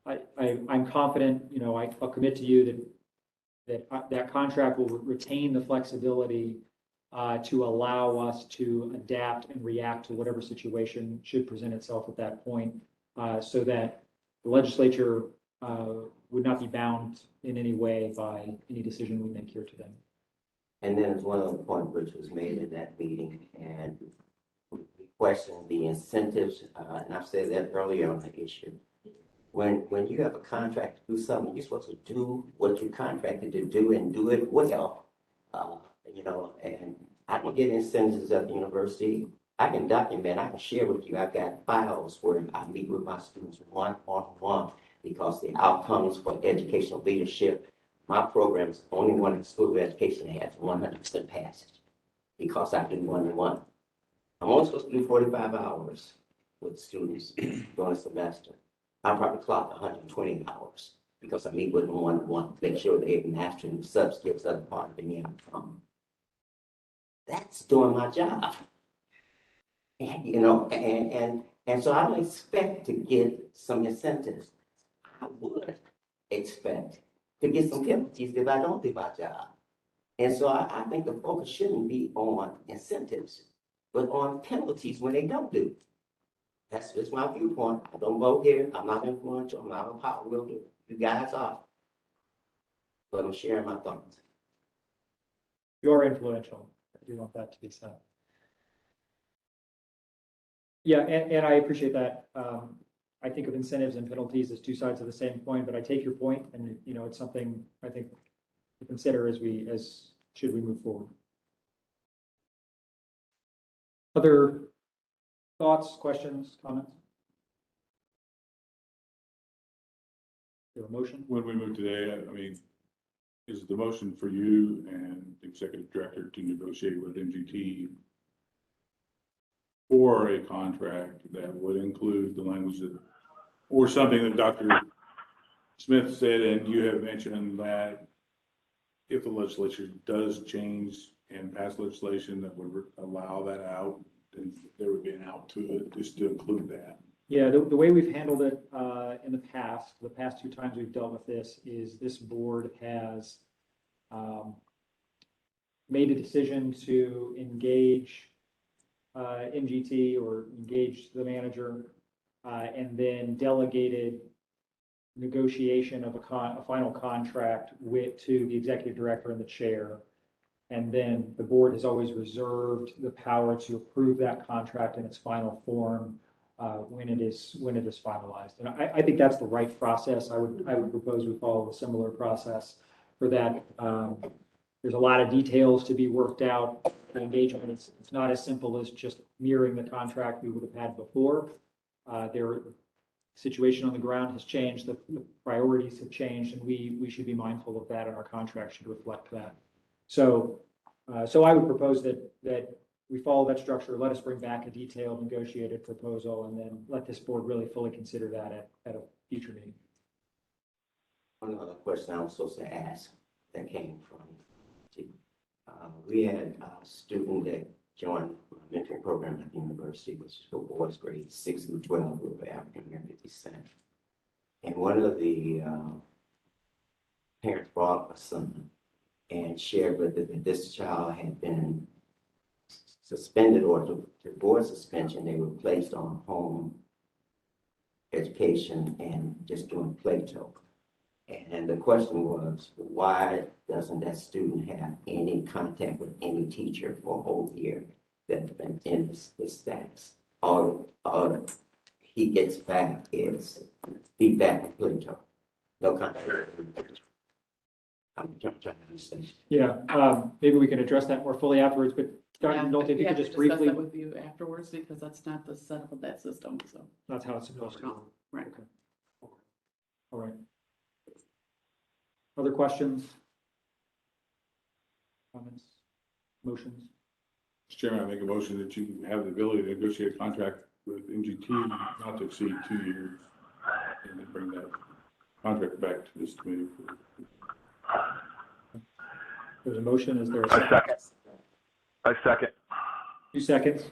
I'm confident, I'll commit to you that contract will retain the flexibility to allow us to adapt and react to whatever situation should present itself at that point, so that the legislature would not be bound in any way by any decision we make here today. And then there's one other point which was made in that meeting, and we questioned the incentives, and I've said that earlier on the issue. When you have a contract to do something, you're supposed to do what you contracted to do and do it well. And I can get incentives at the university. I can document, I can share with you. I've got files where I meet with my students one-on-one because the outcomes for educational leadership, my program is the only one in school education that has 100% passage because I do one-on-one. I'm only supposed to do 45 hours with students during the semester. I probably clock 120 hours because I meet with them one-on-one, make sure they're mastering the sub skills of the part of the outcome. that's doing my job. And, you know, and so I don't expect to get some incentives. I would expect to get some penalties if I don't do my job. And so I think the focus shouldn't be on incentives, but on penalties when they don't do. That's just my viewpoint. I don't vote here. I'm not influential. I'm not a power wielder. You guys are. But I'm sharing my thoughts. You're influential. I do want that to be said. Yeah, and I appreciate that. I think of incentives and penalties as two sides of the same coin, but I take your point, and you know, it's something I think to consider as should we move forward. Other thoughts, questions, comments? Your motion? When we move today, I mean, is the motion for you and the executive director to negotiate with MGT for a contract that would include the language that, or something that Dr. Smith said, and you have mentioned that if the legislature does change and pass legislation that would allow that out, then there would be an out to it, just to include that. Yeah, the way we've handled it in the past two times we've dealt with this is this board has made a decision to engage MGT or engage the manager and then delegated negotiation of a final contract to the executive director and the chair. And then the board has always reserved the power to approve that contract in its final form when it is finalized. And I think that's the right process. I would propose we follow a similar process for that. There's a lot of details to be worked out. The engagement, it's not as simple as just mirroring the contract we would have had before. Their situation on the ground has changed, the priorities have changed, and we should be mindful of that, and our contract should reflect that. So I would propose that we follow that structure. Let us bring back a detailed negotiated proposal, and then let this board really fully consider that at a future meeting. One other question I was supposed to ask that came from, we had a student that joined a mentoring program at the university, which is for boys grades 6 through 12 who were African American descent. And one of the parents brought a son and shared with it that this child had been suspended or to board suspension. They were placed on home education and just doing Plato. And the question was, why doesn't that student have any contact with any teacher for a whole year that's been in this status? All he gets back is feedback from Plato. No contact. I'm trying to understand. Yeah, maybe we can address that more fully afterwards, but Dr. Nolte, if you could just briefly. Discuss that with you afterwards, because that's not the setup of that system, so. That's how it's supposed to go. Right. Okay. All right. Other questions? Comments? Motions? Mr. Chairman, I make a motion that you have the ability to negotiate a contract with MGT not to exceed 2 years, and then bring that contract back to this committee. There's a motion. Is there a second? I second. 2 seconds.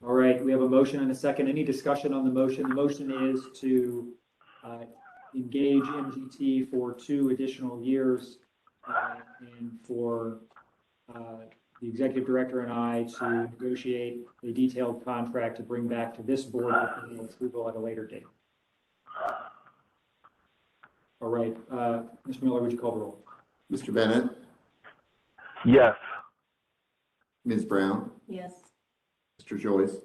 All right, we have a motion and a second. Any discussion on the motion? The motion is to engage MGT for 2 additional years and for the executive director and I to negotiate a detailed contract to bring back to this board with the approval at a later date. All right, Mr. Miller, would you call the roll? Mr. Bennett, Yes. Ms. Brown, Yes. Mr. Joyce,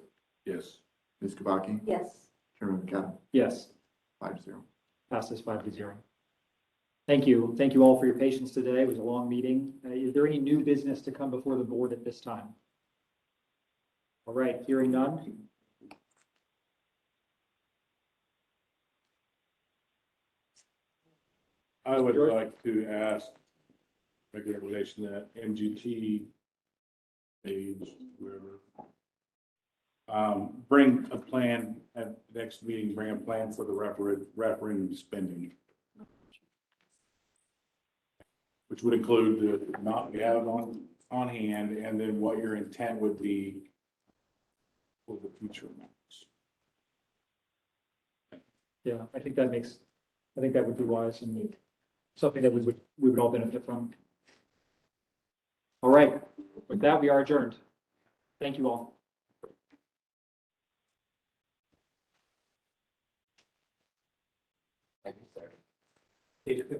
Yes. Ms. Kabaki, Yes. Chairman McAdam, Yes. 5-0. Passes 5-0. Thank you. Thank you all for your patience today. It was a long meeting. Is there any new business to come before the board at this time? All right, hearing none. I would like to ask, make a recommendation that MGT age, wherever, bring a plan at the next meeting, bring a plan for the referendum spending. Which would include the amount we have on on hand, and then what your intent would be for the future amounts. Yeah, I think that would be wise and something that we would all benefit from. All right, with that, we are adjourned. Thank you all. Thank you, sir.